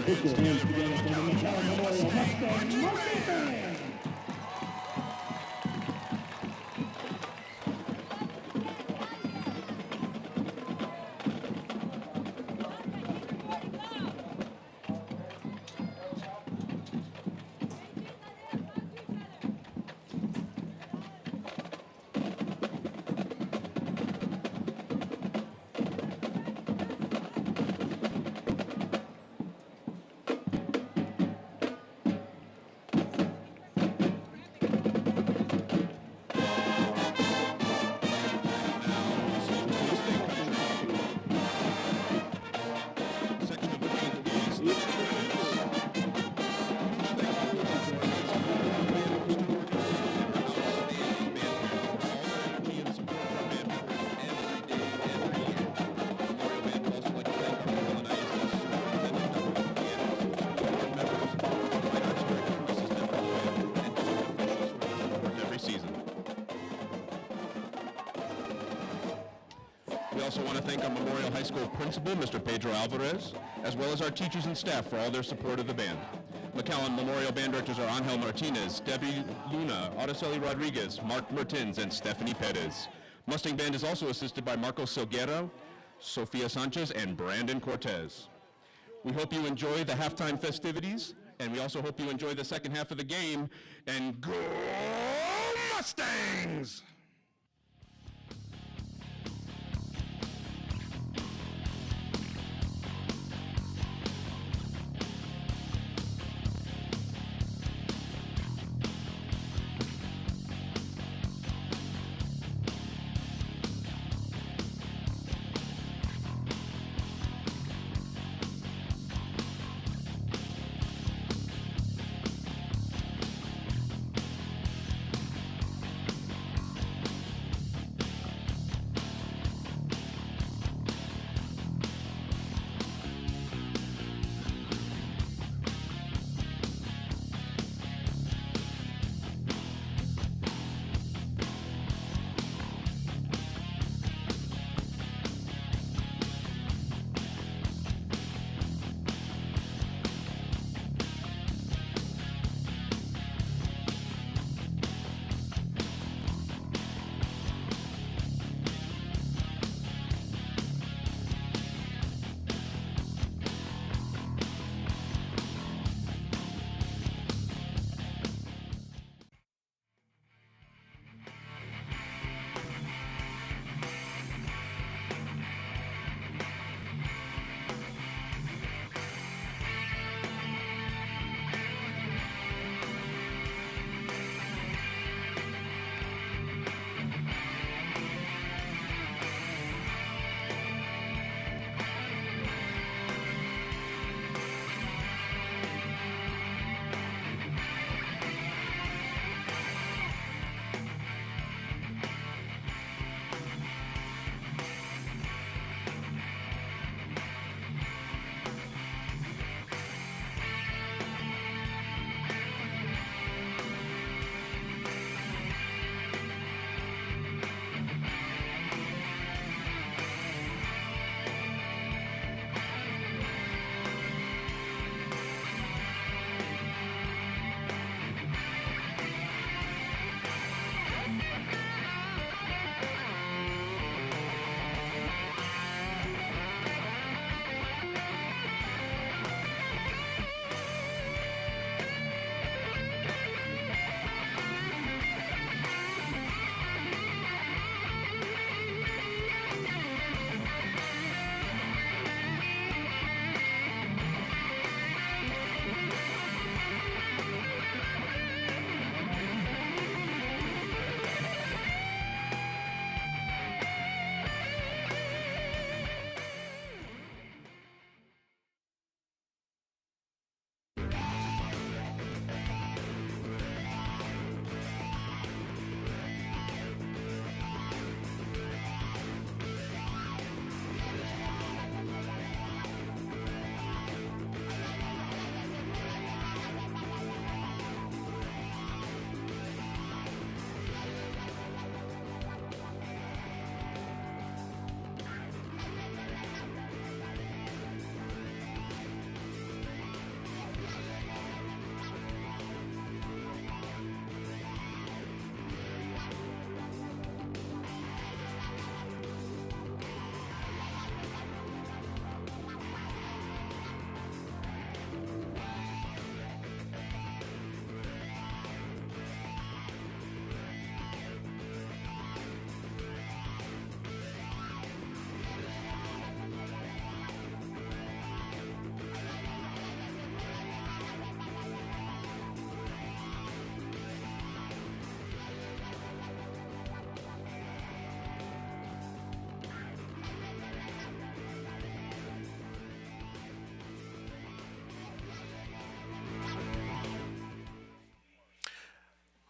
Put your hands together for the McAllen Memorial Mustang Band. We also want to thank our Memorial High School principal, Mr. Pedro Alvarez, as well as our teachers and staff for all their support of the band. McAllen Memorial Band directors are Angel Martinez, Debbie Luna, Araceli Rodriguez, Mark Martins, and Stephanie Perez. Mustang Band is also assisted by Marco Silguero, Sofia Sanchez, and Brandon Cortez. We hope you enjoy the halftime festivities, and we also hope you enjoy the second half of the game. And go Mustangs!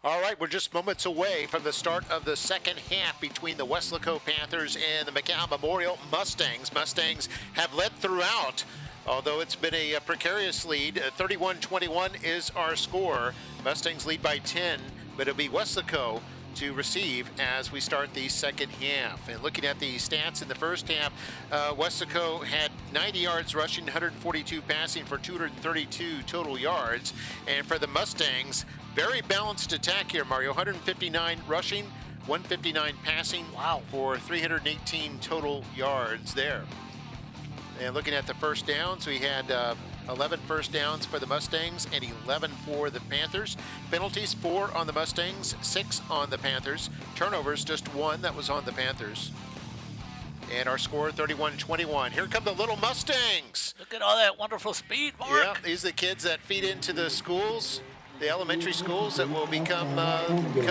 All right, we're just moments away from the start of the second half between the Weslaco Panthers and the McAllen Memorial Mustangs. Mustangs have led throughout, although it's been a precarious lead. 31-21 is our score. Mustangs lead by 10, but it'll be Weslaco to receive as we start the second half. And looking at the stats in the first half, Weslaco had 90 yards rushing, 142 passing for 232 total yards. And for the Mustangs, very balanced attack here, Mario. 159 rushing, 159 passing for 318 total yards there. And looking at the first downs, we had 11 first downs for the Mustangs and 11 for the Panthers. Penalties, 4 on the Mustangs, 6 on the Panthers. Turnovers, just 1 that was on the Panthers. And our score, 31-21. Here come the little Mustangs. Look at all that wonderful speed, Mark. Yeah, these are the kids that feed into the schools, the elementary schools that will become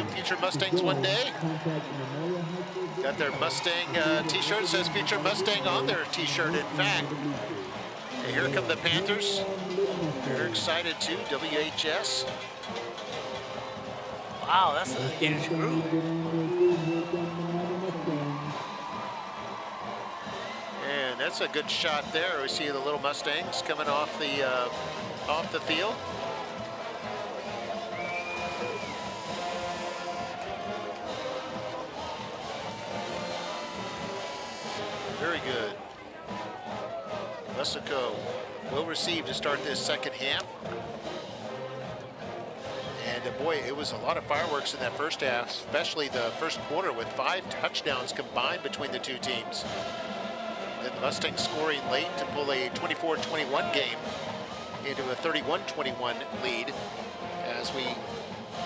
future Mustangs one day. Got their Mustang t-shirt, says future Mustang on their t-shirt, in fact. And here come the Panthers. They're excited too, WHS. Wow, that's a huge group. And that's a good shot there. We see the little Mustangs coming off the field. Very good. Weslaco will receive to start this second half. And boy, it was a lot of fireworks in that first half, especially the first quarter with 5 touchdowns combined between the two teams. Then the Mustangs scoring late to pull a 24-21 game into a 31-21 lead as we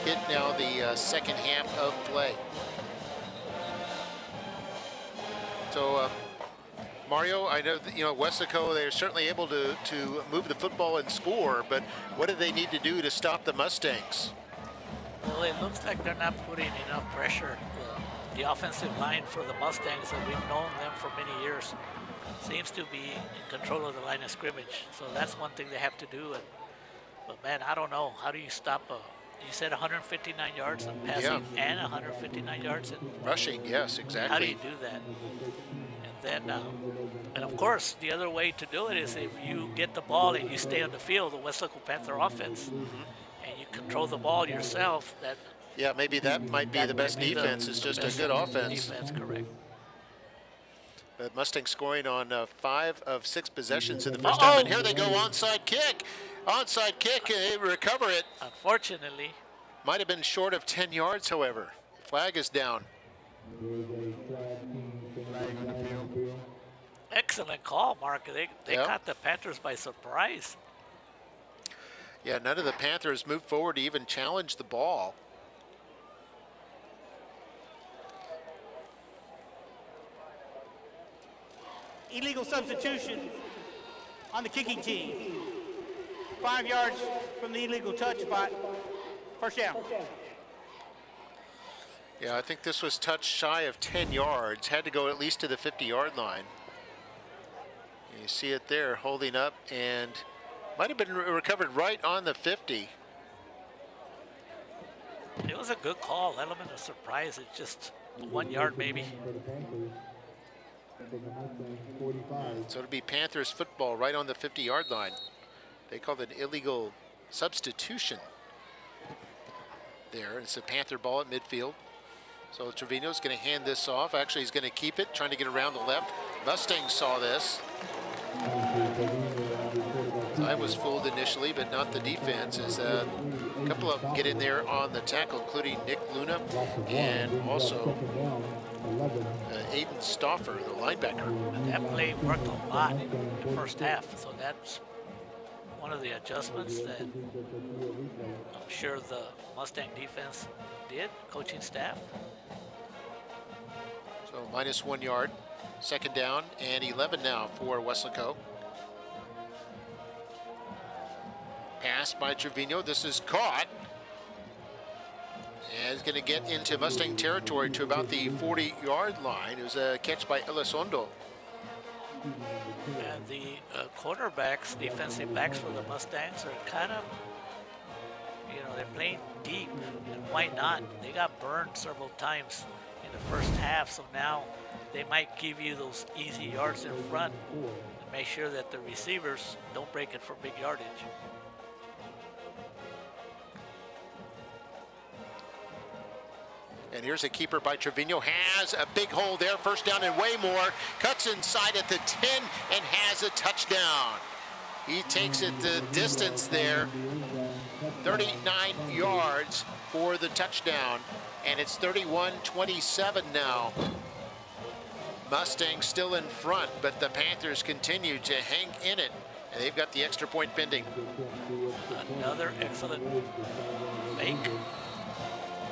hit now the second half of play. So, Mario, I know that, Weslaco, they're certainly able to move the football and score, but what do they need to do to stop the Mustangs? Well, it looks like they're not putting enough pressure. The offensive line for the Mustangs, that we've known them for many years, seems to be in control of the line of scrimmage. So that's one thing they have to do. But man, I don't know. How do you stop you said 159 yards in passing and 159 yards in rushing? Yes, exactly. How do you do that? And then, and of course, the other way to do it is if you get the ball and you stay on the field, the Weslaco Panther offense, and you control the ball yourself. Maybe that might be the best defense. It's just a good offense. Defense, correct. But Mustang scoring on 5 of 6 possessions in the first half. And here they go, onside kick. Onside kick, and they recover it. Unfortunately. Might have been short of 10 yards, however. Flag is down. Excellent call, Mark. They caught the Panthers by surprise. Yeah, none of the Panthers moved forward to even challenge the ball. Illegal substitution on the kicking team. 5 yards from the illegal touch spot. First down. Yeah, I think this was touched shy of 10 yards. Had to go at least to the 50-yard line. You see it there, holding up, and might have been recovered right on the 50. It was a good call. Element of surprise. It's just 1 yard maybe. So it'll be Panthers football right on the 50-yard line. They called it an illegal substitution there. It's a Panther ball at midfield. So Trevino's going to hand this off. Actually, he's going to keep it, trying to get around the left. Mustangs saw this. I was fooled initially, but not the defense. As a couple of them get in there on the tackle, including Nick Luna and also Aiden Stauffer, the linebacker. And that play worked a lot in the first half, so that's one of the adjustments that I'm sure the Mustang defense did, coaching staff. So minus 1 yard, second down, and 11 now for Weslaco. Pass by Trevino. This is caught. And it's going to get into Mustang territory to about the 40-yard line. It was a catch by Elizondo. And the quarterbacks, defensive backs for the Mustangs are kind of, You know, they're playing deep, and why not? They got burned several times in the first half, so now they might give you those easy yards in front and make sure that the receivers don't break it for big yardage. And here's a keeper by Trevino, has a big hole there, first down and way more, cuts inside at the 10 and has a touchdown. He takes it the distance there, 39 yards for the touchdown, and it's 31-27 now. Mustangs still in front, but the Panthers continue to hang in it, and they've got the extra point pending. Another excellent fake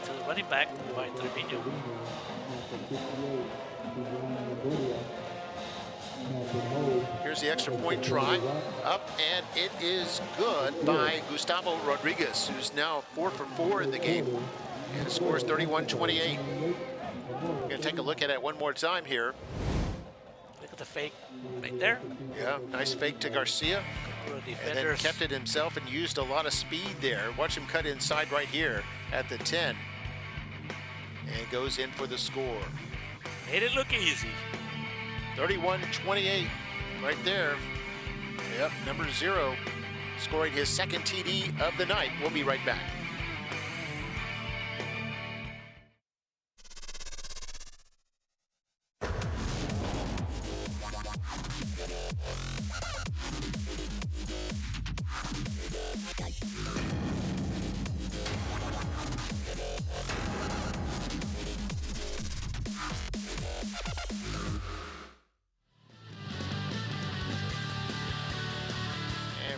to the running back by Trevino. Here's the extra point try, up, and it is good by Gustavo Rodriguez, who's now 4 for 4 in the game, and it scores 31-28. We're gonna take a look at it one more time here. Look at the fake right there. Yeah, nice fake to Garcia, and then kept it himself and used a lot of speed there. Watch him cut inside right here at the 10, and goes in for the score. Made it look easy. 31-28 right there. Yep, number 0 scoring his second TD of the night. We'll be right back.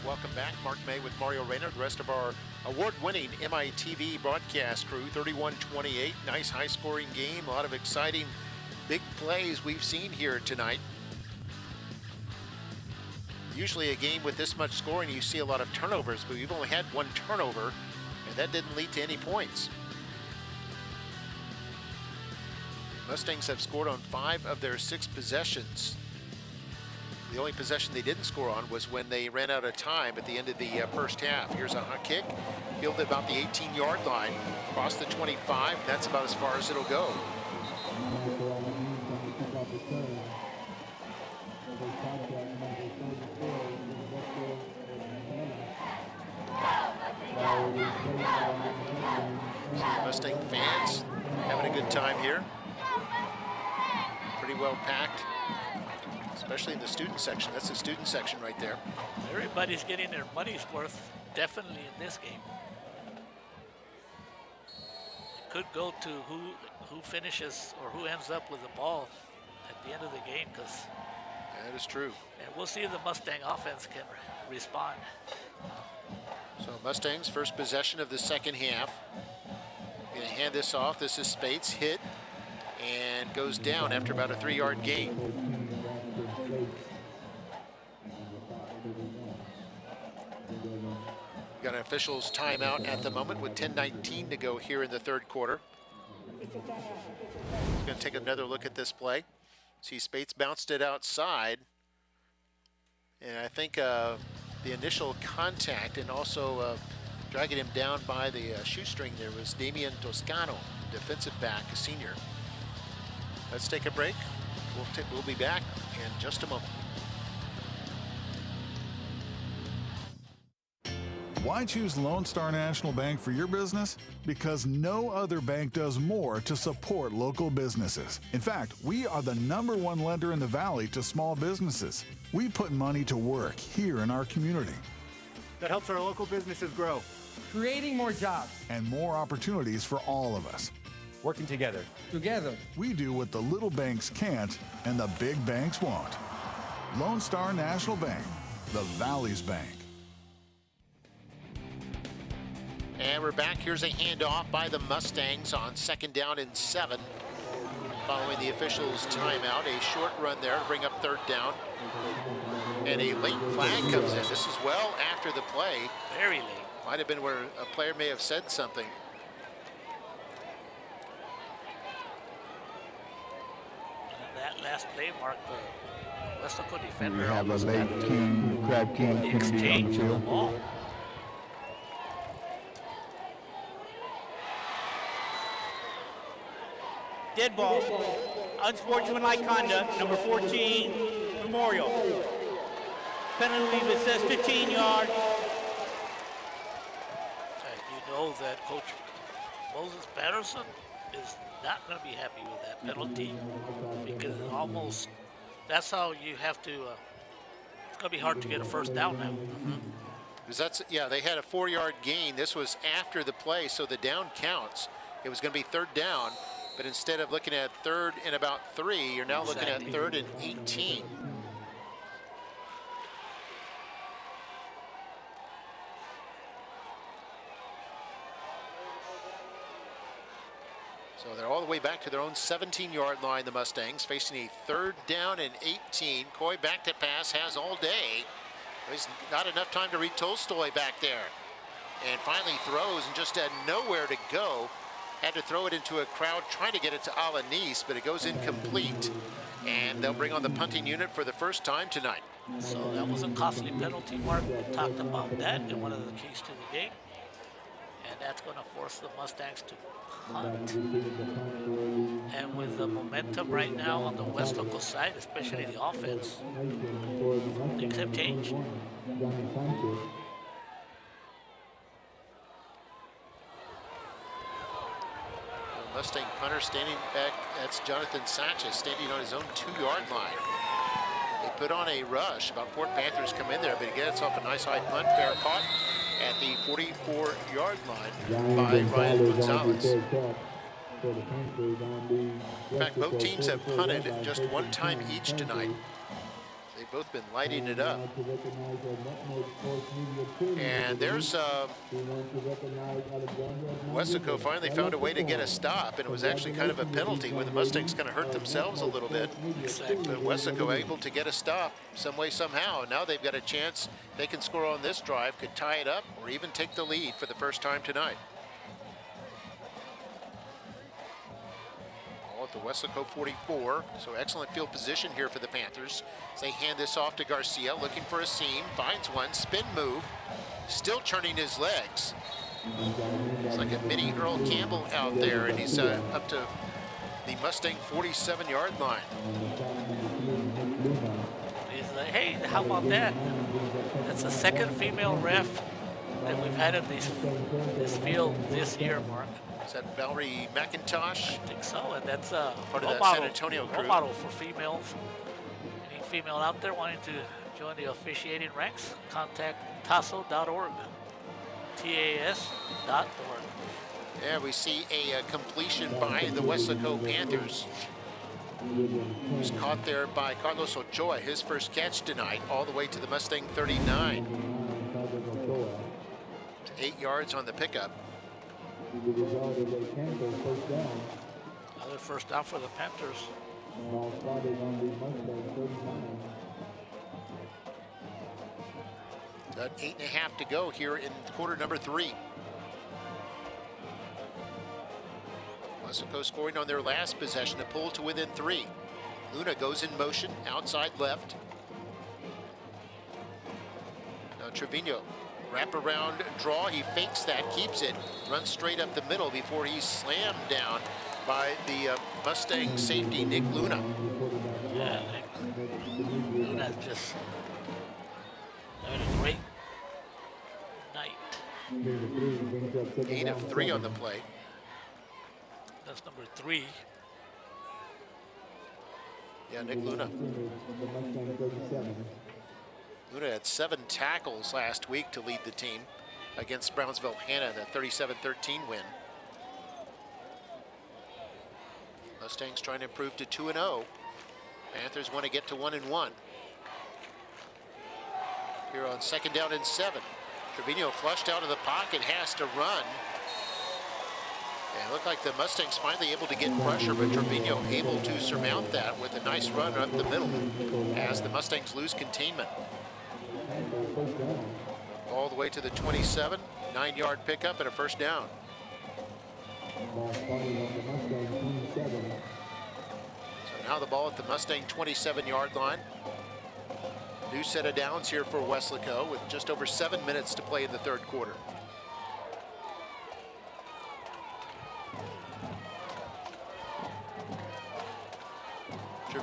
Welcome back. Mark May with Mario Reyna, the rest of our award-winning MITV broadcast crew. 31-28, nice high-scoring game. A lot of exciting big plays we've seen here tonight. Usually a game with this much scoring, you see a lot of turnovers, but we've only had one turnover, and that didn't lead to any points. Mustangs have scored on 5 of their 6 possessions. The only possession they didn't score on was when they ran out of time at the end of the first half. Here's a hot kick, fielded about the 18-yard line, across the 25. That's about as far as it'll go. Mustang fans having a good time here. Pretty well packed, especially in the student section. That's the student section right there. Everybody's getting their money's worth, definitely in this game. Could go to who finishes or who ends up with the ball at the end of the game, because that is true. And we'll see if the Mustang offense can respond. So Mustangs first possession of the second half. Gonna hand this off. This is Spates, hit and goes down after about a 3-yard gain. Got an official's timeout at the moment with 10:19 to go here in the third quarter. Going to take another look at this play. See, Spates bounced it outside, and I think the initial contact and also dragging him down by the shoestring there was Damian Toscano, defensive back, a senior. Let's take a break. We'll be back in just a moment. Why choose Lone Star National Bank for your business? Because no other bank does more to support local businesses. In fact, we are the #1 lender in the Valley to small businesses. We put money to work here in our community. That helps our local businesses grow, creating more jobs and more opportunities for all of us. Working together. Together. We do what the little banks can't and the big banks won't. Lone Star National Bank, the Valley's bank. And we're back. Here's a handoff by the Mustangs on 2nd down and 7. Following the officials' timeout, a short run there to bring up 3rd down. And a late flag comes in. This is well after the play. Very late. Might have been where a player may have said something. That last play marked the Weslaco defender. We have a late King, Crab King, the exchange of the ball. Dead ball. Unsportsmanlike conduct, number 14, Memorial. Penalty that says 15 yards. You know that Coach Moses Patterson is not going to be happy with that penalty because almost that's how you have to. It's going to be hard to get a first down now. Because they had a 4-yard gain. This was after the play, so the down counts. It was going to be third down, but instead of looking at third and about 3, you're now looking at third and 18. So they're all the way back to their own 17-yard line, the Mustangs, facing a third down and 18. Coy back to pass, has all day. There's not enough time to read Tolstoy back there. And finally throws and just had nowhere to go. Had to throw it into a crowd trying to get it to Alanis, but it goes incomplete. And they'll bring on the punting unit for the first time tonight. So that was a costly penalty, Mark. We talked about that in one of the keys to the game. And that's going to force the Mustangs to punt. And with the momentum right now on the Weslaco side, especially the offense, things have changed. Mustang punter standing back, that's Jonathan Sanchez standing on his own 2-yard line. They put on a rush. About 4 Panthers come in there, but he gets off a nice high punt, fair caught at the 44-yard line by Ryan Gonzalez. In fact, both teams have punted just one time each tonight. They've both been lighting it up. And there's Weslaco finally found a way to get a stop, and it was actually kind of a penalty where the Mustangs kind of hurt themselves a little bit. But Weslaco able to get a stop some way, somehow. Now they've got a chance. They can score on this drive, could tie it up, or even take the lead for the first time tonight. At the Weslaco 44, so excellent field position here for the Panthers. As they hand this off to Garcia, looking for a seam, finds one, spin move, still turning his legs. It's like a mini Earl Campbell out there, and he's up to the Mustang 47-yard line. He's like, hey, how about that? That's the second female ref that we've had in this field this year, Mark. Is that Valerie McIntosh? I think so, and that's part of that San Antonio crew. Role model for females. Any female out there wanting to join the officiating ranks, contact tasso.org, TAS.org. Yeah, we see a completion by the Weslaco Panthers. Who's caught there by Carlos Ochoa, his first catch tonight, all the way to the Mustang 39. 8 yards on the pickup. Another first down for the Panthers. Got 8.5 to go here in quarter number 3. Weslaco scoring on their last possession to pull to within 3. Luna goes in motion, outside left. Now Trevino. Wrap around draw, he fakes that, keeps it, runs straight up the middle before he's slammed down by the Mustang safety, Nick Luna. Yeah, Nick Luna's just having a great night. 8 of 3 on the play. That's number 3. Yeah, Nick Luna. Luna had 7 tackles last week to lead the team against Brownsville Hannah in the 37-13 win. Mustangs trying to improve to 2-0. Panthers want to get to 1-1. Here on 2nd down and 7. Trevino flushed out of the pocket, has to run. And it looked like the Mustangs finally able to get pressure, but Trevino able to surmount that with a nice run up the middle as the Mustangs lose containment. All the way to the 27, 9-yard pickup and a first down. So now the ball at the Mustang 27-yard line. New set of downs here for Weslaco with just over 7 minutes to play in the third quarter.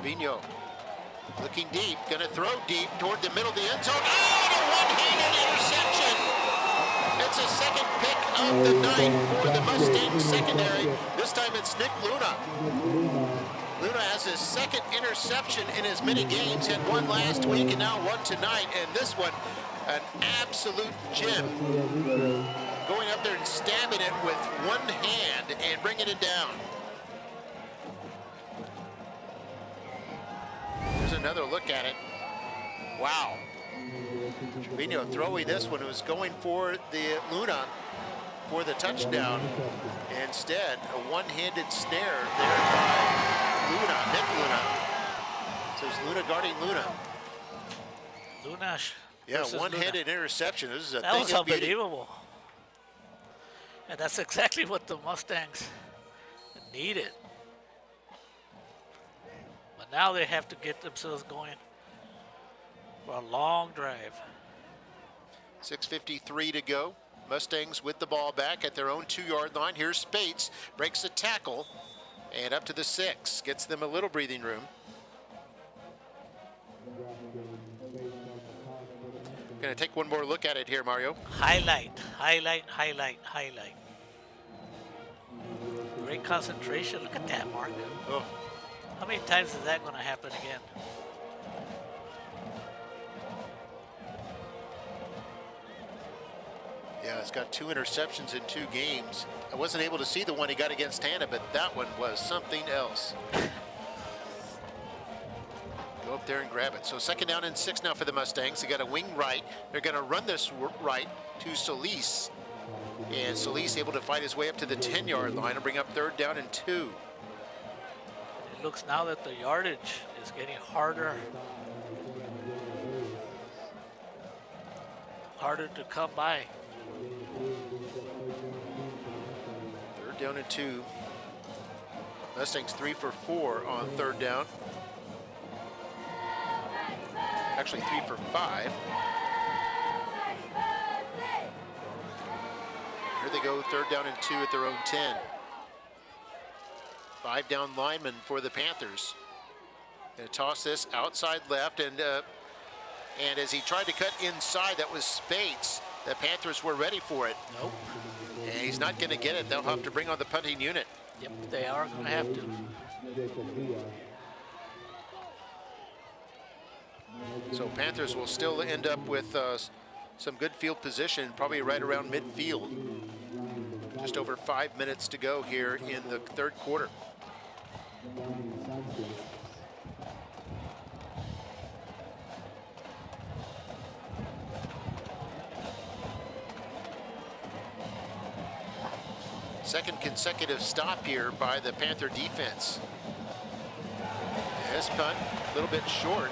Trevino looking deep, gonna throw deep toward the middle of the end zone. Oh, a one-handed interception. It's a second pick of the night for the Mustangs secondary. This time it's Nick Luna. Luna has his second interception in as many games. Had one last week and now one tonight. And this one, an absolute gem. Going up there and stabbing it with one hand and bringing it down. Here's another look at it. Wow. Trevino throwing this one. It was going for the Luna for the touchdown. Instead, a one-handed snare there by Luna, Nick Luna. So it's Luna guarding Luna. Luna. Yeah, one-handed interception. This is a that thing was of beauty. unbelievable. And that's exactly what the Mustangs needed. But now they have to get themselves going for a long drive. 6:53 to go. Mustangs with the ball back at their own 2-yard line. Here's Spates, breaks a tackle, and up to the 6. Gets them a little breathing room. Gonna take one more look at it here, Mario. Highlight. Great concentration. Look at that, Mark. Oh. How many times is that going to happen again? Yeah, it's got 2 interceptions in 2 games. I wasn't able to see the one he got against Hannah, but that one was something else. Go up there and grab it. So 2nd down and 6 now for the Mustangs. They got a wing right. They're going to run this right to Solis. And Solis able to fight his way up to the 10-yard line and bring up 3rd down and 2. It looks now that the yardage is getting harder to come by. 3rd down and 2. Mustangs 3 for 4 on 3rd down. Actually 3 for 5. Here they go, 3rd down and 2 at their own 10. 5 down lineman for the Panthers. Gonna toss this outside left, and as he tried to cut inside, that was Spates. The Panthers were ready for it. Nope. And he's not gonna get it. They'll have to bring on the punting unit. Yep, they are gonna have to. So Panthers will still end up with some good field position, probably right around midfield. Just over 5 minutes to go here in the 3rd quarter. Second consecutive stop here by the Panther defense. This punt, a little bit short.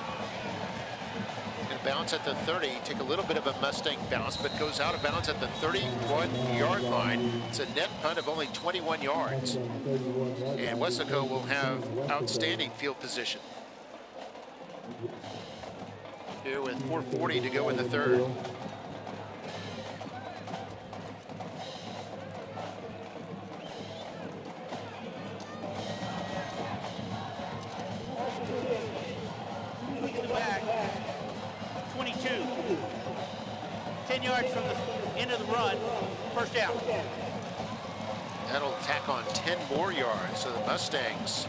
And bounce at the 30, take a little bit of a Mustang bounce, but goes out of bounds at the 31-yard line. It's a net punt of only 21 yards. And Weslaco will have outstanding field position. Here with 4:40 to go in the 3rd. Back, 22. 10 yards from the end of the run, 1st down. That'll tack on 10 more yards. So the Mustangs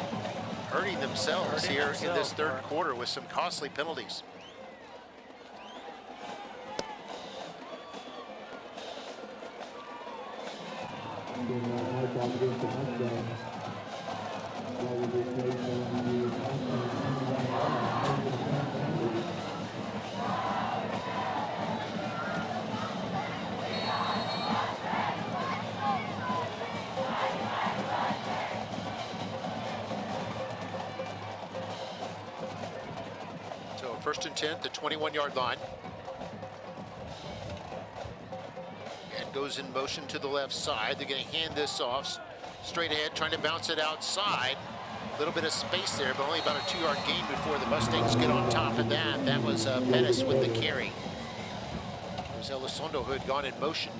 hurting themselves in this 3rd quarter with some costly penalties. So 1st and 10, the 21-yard line. And goes in motion to the left side. They're going to hand this off straight ahead, trying to bounce it outside. A little bit of space there, but only about a 2-yard gain before the Mustangs get on top of that. That was Pettis with the carry. There's Elizondo, who had gone in motion.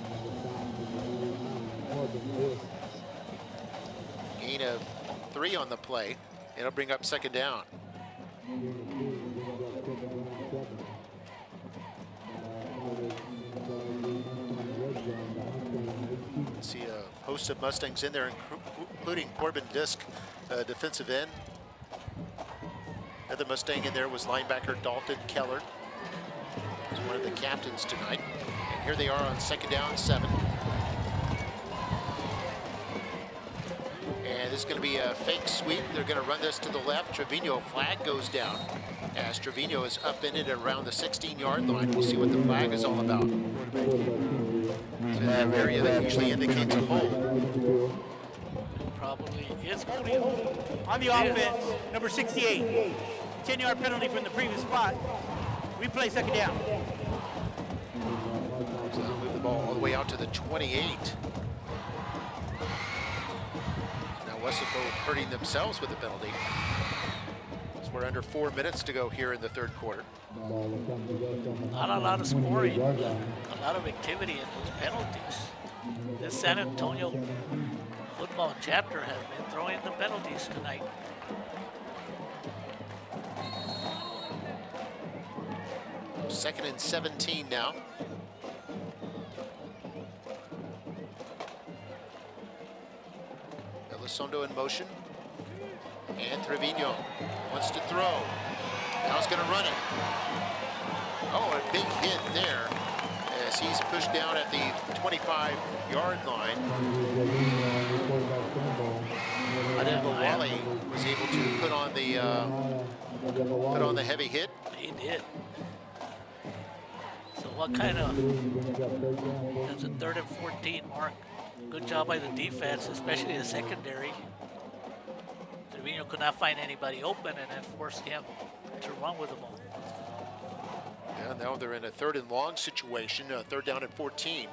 Gain of 3 on the play. It'll bring up 2nd down. See a host of Mustangs in there, including Corbin Disk, defensive end. Another Mustang in there was linebacker Dalton Keller. He's one of the captains tonight. And here they are on 2nd down, 7. And this is going to be a fake sweep. They're going to run this to the left. Trevino, flag goes down as Trevino is upended around the 16-yard line. We'll see what the flag is all about. It's in that area that usually indicates a hold. Probably is on the offense, number 68. 10-yard penalty from the previous spot. Replay 2nd down. So they'll move the ball all the way out to the 28. Now Weslaco hurting themselves with the penalty. So we're under 4 minutes to go here in the 3rd quarter. Not a lot of scoring, but a lot of activity in those penalties. This San Antonio football chapter has been throwing the penalties tonight. Second and 17 now. Elizondo in motion. And Trevino wants to throw. Now he's going to run it. Oh, a big hit there as he's pushed down at the 25-yard line. Adebawale was able to put on the heavy hit. He did. So what kind of, that's a 3rd and 14 mark. Good job by the defense, especially the secondary. Trevino could not find anybody open and then forced him to run with the ball. Yeah, now they're in a 3rd and long situation, 3rd down and 14.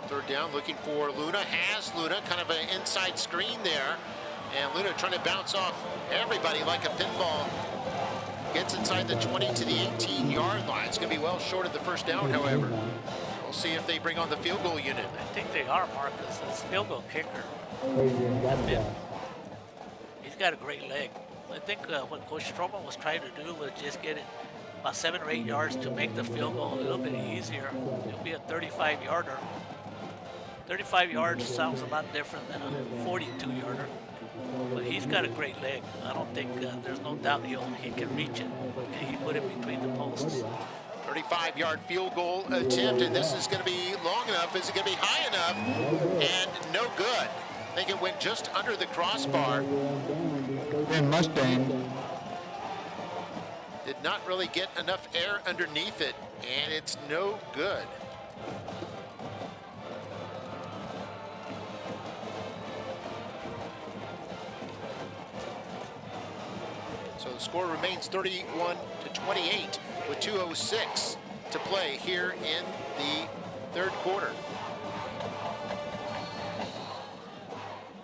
Third down, looking for Luna. Has Luna, kind of an inside screen there. And Luna trying to bounce off everybody like a pinball. Gets inside the 20 to the 18-yard line. It's going to be well short of the 1st down, however. We'll see if they bring on the field goal unit. I think they are, Marcus. This field goal kicker. He's got a great leg. I think what Coach Stroman was trying to do was just get it about 7 or 8 yards to make the field goal a little bit easier. It'll be a 35-yarder. 35 yards sounds a lot different than a 42-yarder. But he's got a great leg. I don't think there's no doubt he can reach it. He put it between the posts. 35-yard field goal attempt, and this is going to be long enough. Is it going to be high enough? And no good. I think it went just under the crossbar. And Mustang did not really get enough air underneath it, and it's no good. So the score remains 31-28 with 2:06 to play here in the 3rd quarter.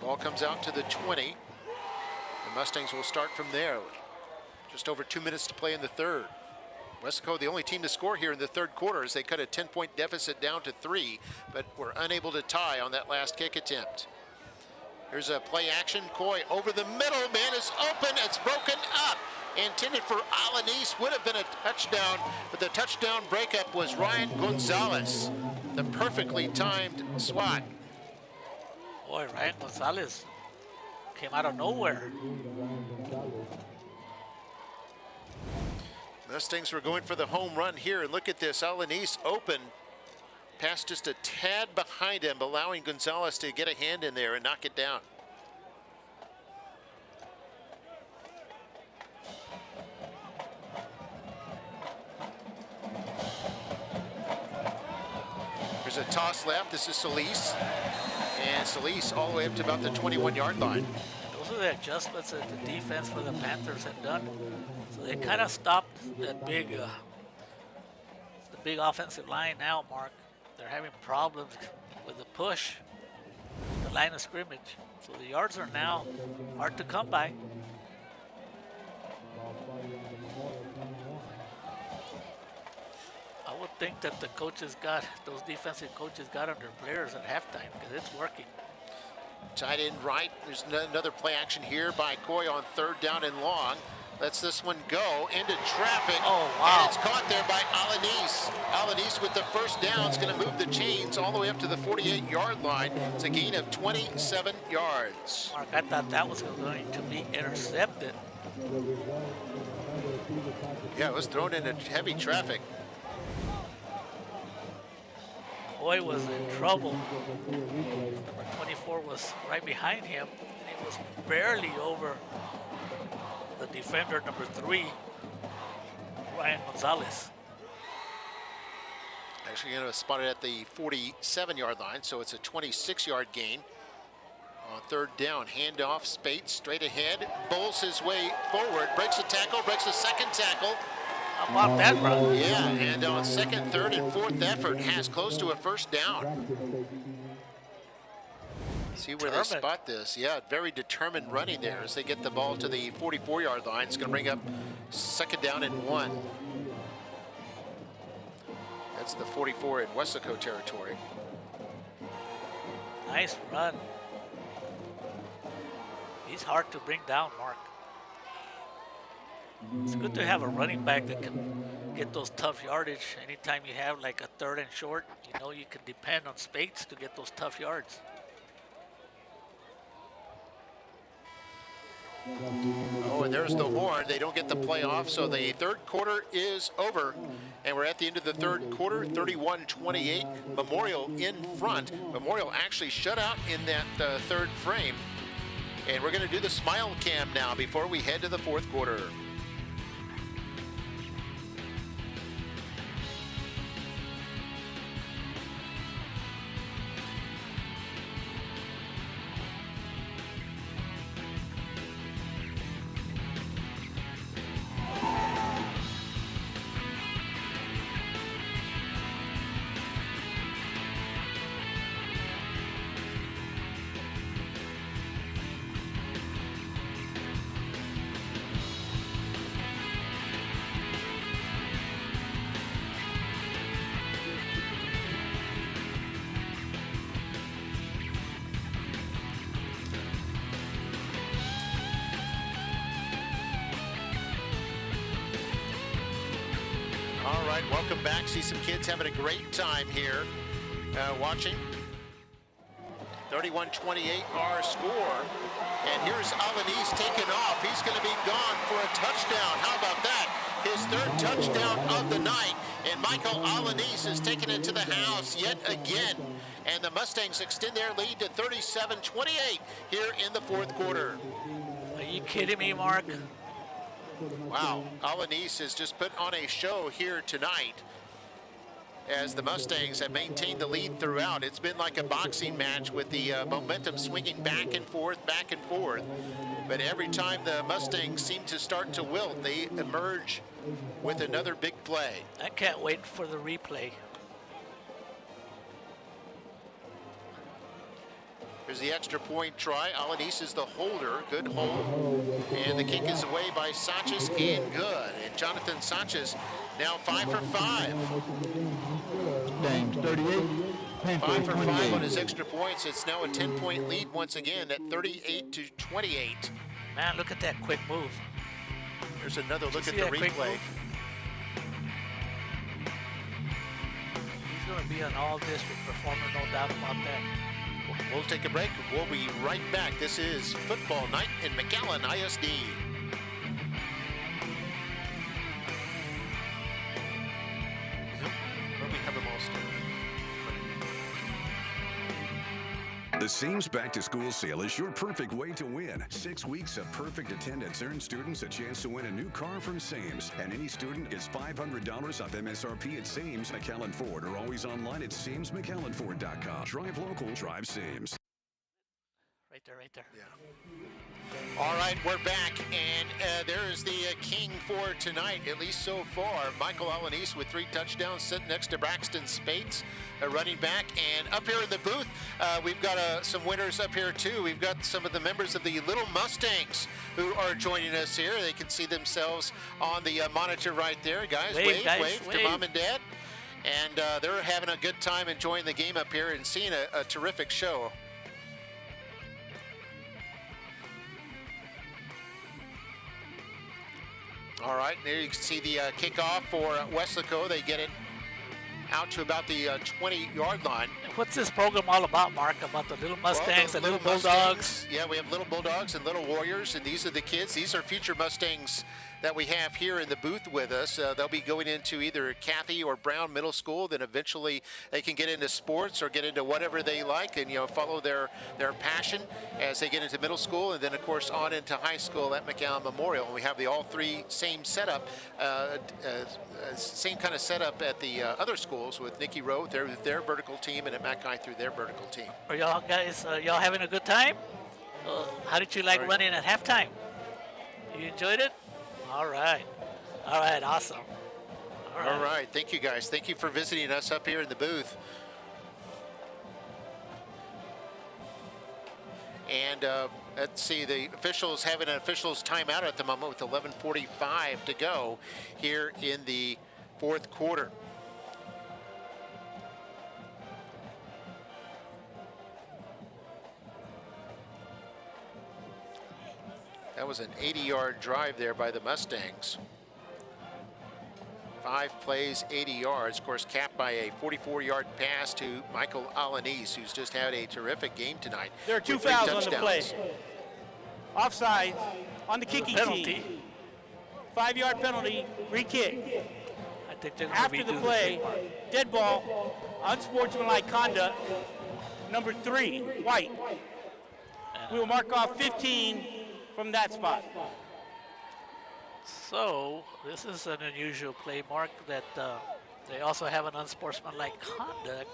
Ball comes out to the 20. The Mustangs will start from there. Just over 2 minutes to play in the 3rd. Weslaco, the only team to score here in the 3rd quarter, as they cut a 10-point deficit down to 3, but were unable to tie on that last kick attempt. Here's a play action. Coy over the middle. Man is open. It's broken up. Intended for Alanis. Would have been a touchdown, but the touchdown breakup was Ryan Gonzalez. The perfectly timed swat. Boy, Ryan Gonzalez came out of nowhere. Mustangs were going for the home run here. And look at this. Alanis open. Pass just a tad behind him, allowing Gonzalez to get a hand in there and knock it down. There's a toss left. This is Solis. And Solis all the way up to about the 21-yard line. Those are the adjustments that the defense for the Panthers had done. So they kind of stopped that big, the big offensive line now, Mark. They're having problems with the push, the line of scrimmage. So the yards are now hard to come by. I would think that the coaches got, those defensive coaches got on their players at halftime because it's working. Tight end right. There's another play action here by Coy on 3rd down and long. Lets this one go into traffic. Oh, wow. And it's caught there by Alanis. Alanis with the first down is going to move the chains all the way up to the 48-yard line. It's a gain of 27 yards. Mark, I thought that was going to be intercepted. Yeah, it was thrown into heavy traffic. Coy was in trouble. Number 24 was right behind him, and he was barely over the defender, number 3, Ryan Gonzalez. Actually going to spot it at the 47-yard line, so it's a 26-yard gain. On 3rd down, handoff, Spates straight ahead, bowls his way forward, breaks a tackle, breaks a second tackle. How about that run? Yeah, and on 2nd, 3rd, and 4th effort has close to a first down. See where they spot this. Yeah, very determined running there as they get the ball to the 44-yard line. It's going to bring up 2nd down and 1. That's the 44 in Weslaco territory. Nice run. He's hard to bring down, Mark. It's good to have a running back that can get those tough yardage. Anytime you have like a 3rd and short, you know you can depend on Spates to get those tough yards. Oh, and there's the horn. They don't get the play off, so the 3rd quarter is over. And we're at the end of the 3rd quarter, 31-28. Memorial in front. Memorial actually shut out in that 3rd frame. And we're going to do the smile cam now before we head to the 4th quarter. All right, welcome back. See some kids having a great time here watching. 31-28 our score. And here's Alanis taking off. He's going to be gone for a touchdown. How about that? His 3rd touchdown of the night. And Michael Alanis is taking it to the house yet again. And the Mustangs extend their lead to 37-28 here in the 4th quarter. Are you kidding me, Mark? Wow, Alanis has just put on a show here tonight as the Mustangs have maintained the lead throughout. It's been like a boxing match with the momentum swinging back and forth. But every time the Mustangs seem to start to wilt, they emerge with another big play. I can't wait for the replay. Here's the extra point try. Alanis is the holder. Good hold. And the kick is away by Sanchez and good. And Jonathan Sanchez now 5 for 5. James 38. 5 for 5 on his extra points. It's now a 10-point lead once again at 38-28. Man, look at that quick move. There's another look at the replay. He's going to be an all-district performer, no doubt about that. We'll take a break. We'll be right back. This is Football Night in McAllen ISD. Where we have the most. The Seams Back to School sale is your perfect way to win. 6 weeks of perfect attendance earn students a chance to win a new car from Seams. And any student gets $500 off MSRP at Seams McAllen Ford or always online at SeamsMcAllenFord.com. Drive local, drive Seams. Right there. Yeah. All right, we're back, and there is the king for tonight, at least so far. Michael Alanis with 3 touchdowns, sitting next to Braxton Spates, a running back. And up here in the booth, we've got some winners up here, too. We've got some of the members of the Little Mustangs who are joining us here. They can see themselves on the monitor right there. Guys, wave to Mom and Dad. And they're having a good time enjoying the game up here and seeing a terrific show. All right, there you can see the kickoff for Weslaco. They get it out to about the 20-yard line. What's this program all about, Mark? About the little Mustangs and little Bulldogs? Yeah, we have little Bulldogs and little Warriors, and these are the kids. These are future Mustangs that we have here in the booth with us. They'll be going into either Cathy or Brown Middle School. Then eventually they can get into sports or get into whatever they like and, follow their passion as they get into middle school, and then of course on into high school at McAllen Memorial. And we have the all three same setup, same kind of setup at the other schools with Nicky Rowe, their vertical team, and at Mackay through their vertical team. Are y'all guys, y'all having a good time? How did you like running at halftime? You enjoyed it? All right, awesome. All right, thank you guys. Thank you for visiting us up here in the booth. And let's see, the officials having an officials timeout at the moment with 11:45 to go here in the fourth quarter. That was an 80-yard drive there by the Mustangs. 5 plays, 80 yards. Of course, capped by a 44-yard pass to McAllen ISD, who's just had a terrific game tonight. There are 2 fouls on the play. Offside on the kicking team. 5-yard penalty, re-kick. After the play, dead ball, unsportsmanlike conduct, number 3, White. We will mark off 15 from that spot. So this is an unusual play, Mark, that they also have an unsportsmanlike conduct,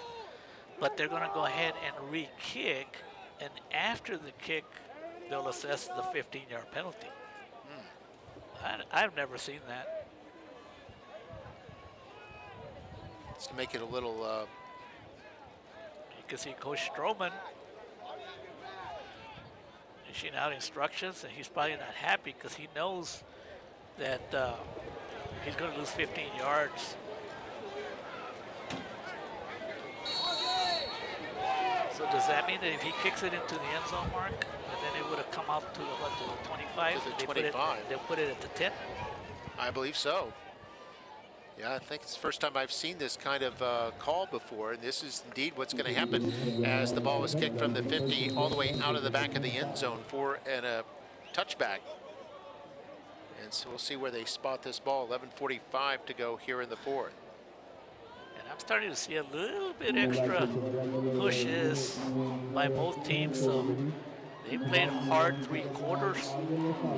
but they're going to go ahead and re-kick, and after the kick, they'll assess the 15-yard penalty. I've never seen that. Just to make it a little... You can see Coach Stroman issuing out instructions, and he's probably not happy because he knows that he's going to lose 15 yards. So does that mean that if he kicks it into the end zone, Mark, and then it would have come out to the 25? To the 25. They'll put it at the 10? I believe so. Yeah, I think it's the first time I've seen this kind of call before, and this is indeed what's going to happen as the ball was kicked from the 50 all the way out of the back of the end zone for a touchback. And so we'll see where they spot this ball. 11:45 to go here in the fourth. And I'm starting to see a little bit extra pushes by both teams. So they played hard 3 quarters,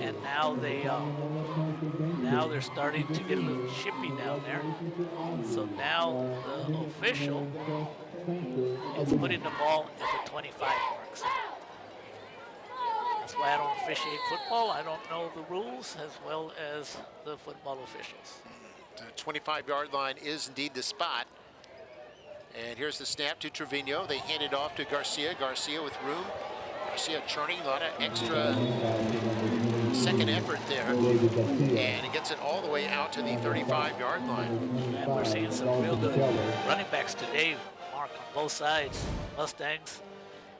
and now they're starting to get a little chippy down there. So now the official is putting the ball at the 25 mark. So that's why I don't officiate football. I don't know the rules as well as the football officials. The 25-yard line is indeed the spot. And here's the snap to Trevino. They hand it off to Garcia. Garcia with room. Garcia churning, a lot of extra second effort there. And he gets it all the way out to the 35-yard line. And we're seeing some real good running backs today, Mark, on both sides. Mustangs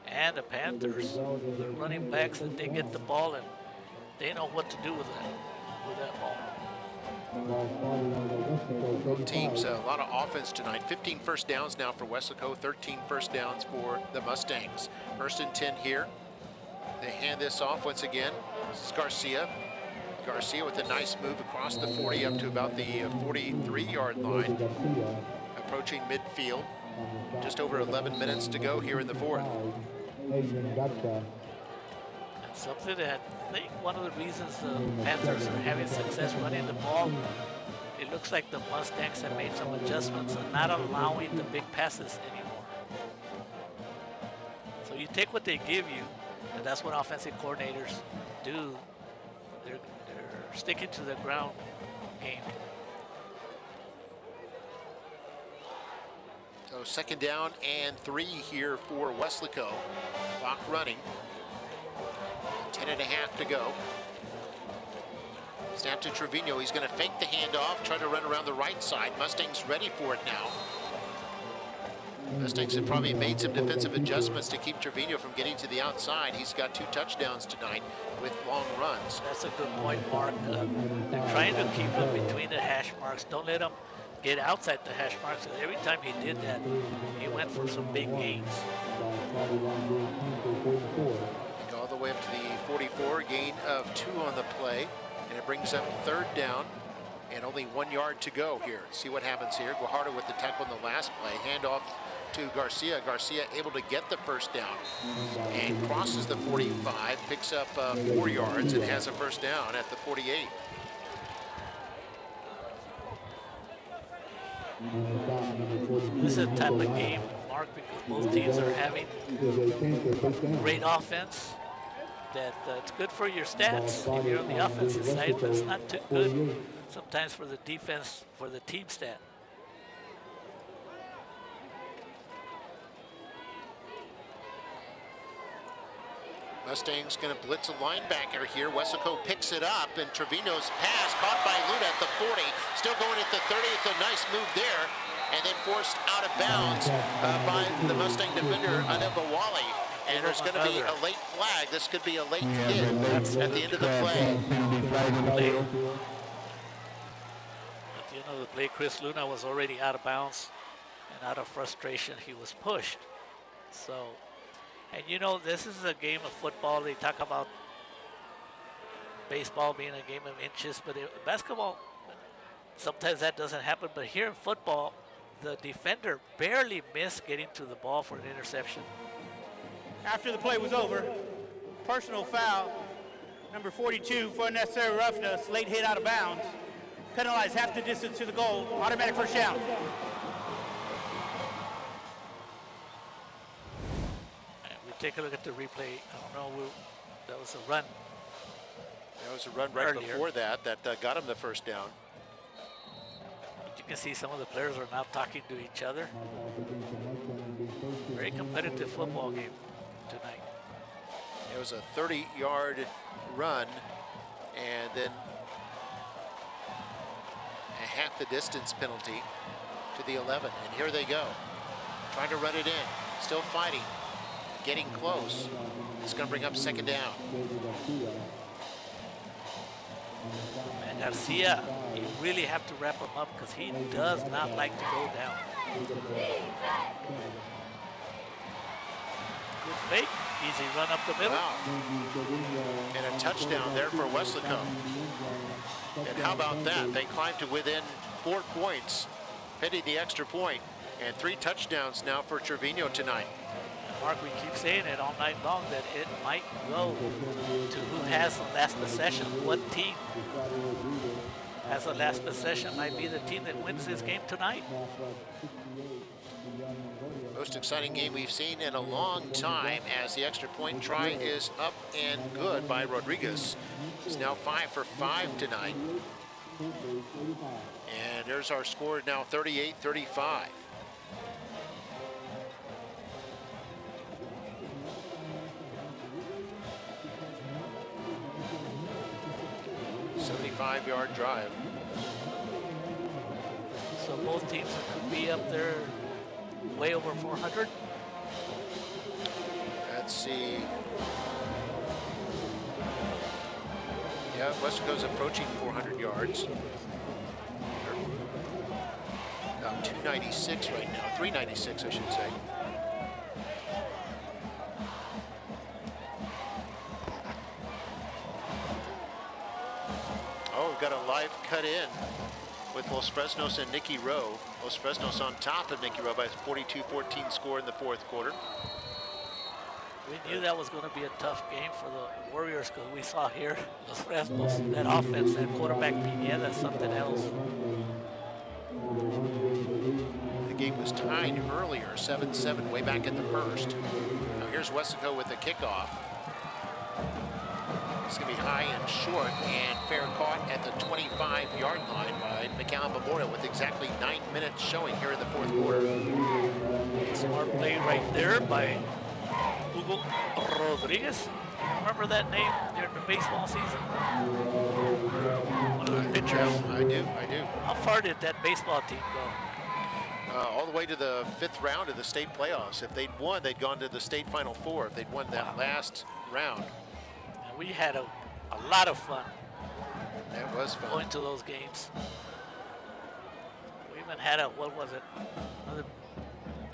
and the Panthers. The running backs, that they get the ball and they know what to do with that ball. Both teams, a lot of offense tonight. 15 first downs now for Weslaco, 13 first downs for the Mustangs. First and 10 here. They hand this off once again. This is Garcia. Garcia with a nice move across the 40 up to about the 43-yard line. Approaching midfield. Just over 11 minutes to go here in the fourth. And something that I think one of the reasons the Panthers are having success running the ball, it looks like the Mustangs have made some adjustments and not allowing the big passes anymore. So you take what they give you, and that's what offensive coordinators do. They're sticking to the ground game. So second down and 3 here for Weslaco. Clock running. 10.5 to go. Snap to Trevino. He's going to fake the handoff, try to run around the right side. Mustangs ready for it now. Mustangs have probably made some defensive adjustments to keep Trevino from getting to the outside. He's got 2 touchdowns tonight with long runs. That's a good point, Mark. They're trying to keep him between the hash marks. Don't let him get outside the hash marks. Every time he did that, he went for some big gains. All the way up to the 44, gain of 2 on the play, and it brings up 3rd down and only 1 yard to go here. See what happens here. Guajardo with the tackle in the last play. Handoff to Garcia. Garcia able to get the 1st down and crosses the 45, picks up 4 yards and has a 1st down at the 48. This is a type of game, Mark, because both teams are having great offense. That it's good for your stats if you're on the offensive side, but it's not too good sometimes for the defense, for the team stat. Mustang's going to blitz a linebacker here. Weslaco picks it up, and Trevino's pass caught by Luna at the 40. Still going at the 30. It's a nice move there, and then forced out of bounds by the Mustang defender, Anibawali. And there's going to be a late flag. This could be a late hit at the end of the play. At the end of the play, Chris Luna was already out of bounds, and out of frustration, he was pushed. So, and you know, this is a game of football. They talk about baseball being a game of inches, but basketball, sometimes that doesn't happen. But here in football, the defender barely missed getting to the ball for an interception. After the play was over, personal foul, number 42 for unnecessary roughness, late hit out of bounds, penalized half the distance to the goal, automatic 1st down. Take a look at the replay. I don't know, that was a run. That was a run right earlier before that got him the 1st down. You can see some of the players are now talking to each other. Very competitive football game tonight. It was a 30-yard run, and then a half the distance penalty to the 11. And here they go, trying to run it in, still fighting. Getting close. It's going to bring up 2nd down. And Garcia, you really have to wrap him up because he does not like to go down. Good fake, easy run up the middle. Wow. And a touchdown there for Weslaco. And how about that? They climbed to within 4 points, pending the extra point, and 3 touchdowns now for Trevino tonight. Mark, we keep saying it all night long that it might go to who has the last possession. What team has the last possession might be the team that wins this game tonight. Most exciting game we've seen in a long time, as the extra point try is up and good by Rodriguez. He's now 5 for 5 tonight. And there's our score now, 38-35. Five-yard drive. So both teams could be up there way over 400. Let's see. Yeah, Weslaco's approaching 400 yards. About 296 right now, 396 I should say. Oh, we've got a live cut in with Los Fresnos and Nicky Rowe. Los Fresnos on top of Nicky Rowe by a 42-14 score in the 4th quarter. We knew that was going to be a tough game for the Warriors because we saw here Los Fresnos, that offense, that quarterback Pineda, something else. The game was tied earlier, 7-7, way back in the 1st. Now here's Weslaco with the kickoff. It's going to be high and short, and fair caught at the 25-yard line by McAllen Memorial with exactly 9 minutes showing here in the 4th quarter. Smart play right there by Hugo Rodriguez. Remember that name during the baseball season? One of the pitchers. I do. How far did that baseball team go? All the way to the 5th round of the state playoffs. If they'd won, they'd gone to the state Final Four. If they'd won that last round. And we had a lot of fun. That was fun. Going to those games. We even had what was it?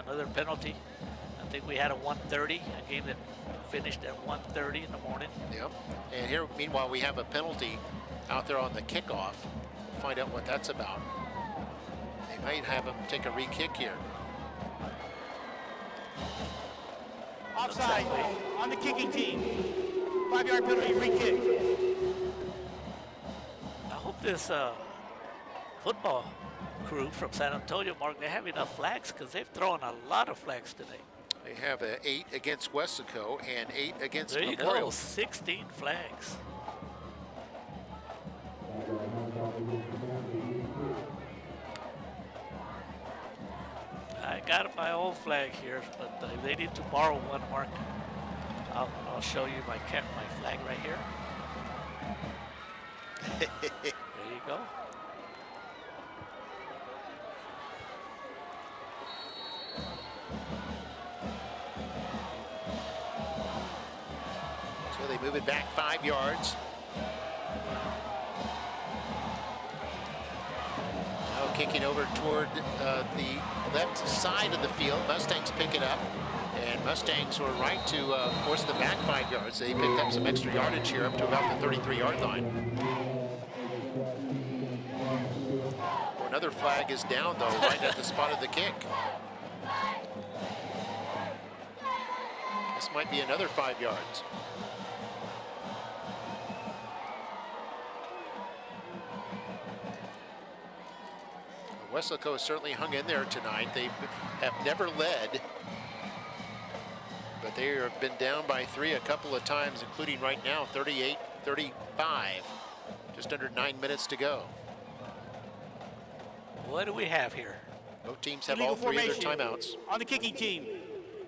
Another penalty. I think we had a 1:30, a game that finished at 1:30 in the morning. Yep. And here, meanwhile, we have a penalty out there on the kickoff. We'll find out what that's about. They might have him take a re-kick here. Offside on the kicking team. 5-yard penalty, re-kick. I hope this football crew from San Antonio, Mark, they have enough flags because they've thrown a lot of flags today. They have 8 against Weslaco and 8 against There you Memorial. go, 16 flags. I got my own flag here, but they need to borrow one, Mark. I'll show you my flag right here. There you go. So they move it back 5 yards. Now kicking over toward the left side of the field. Mustangs pick it up. And Mustangs were right to force the back 5 yards. They picked up some extra yardage here up to about the 33-yard line. Another flag is down, though, right at the spot of the kick. This might be another 5 yards. Weslaco has certainly hung in there tonight. They have never led, but they have been down by 3 a couple of times, including right now, 38-35. Just under 9 minutes to go. What do we have here? Both teams have Illegal all 3 of their formation timeouts. on the kicking team.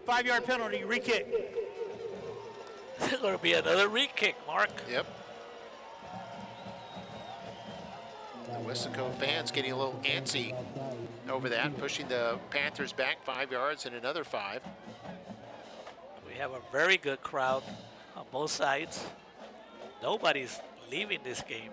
5-yard penalty, re-kick. There's going to be another re-kick, Mark. Yep. Weslaco fans getting a little antsy over that, pushing the Panthers back 5 yards and another 5. We have a very good crowd on both sides. Nobody's leaving this game.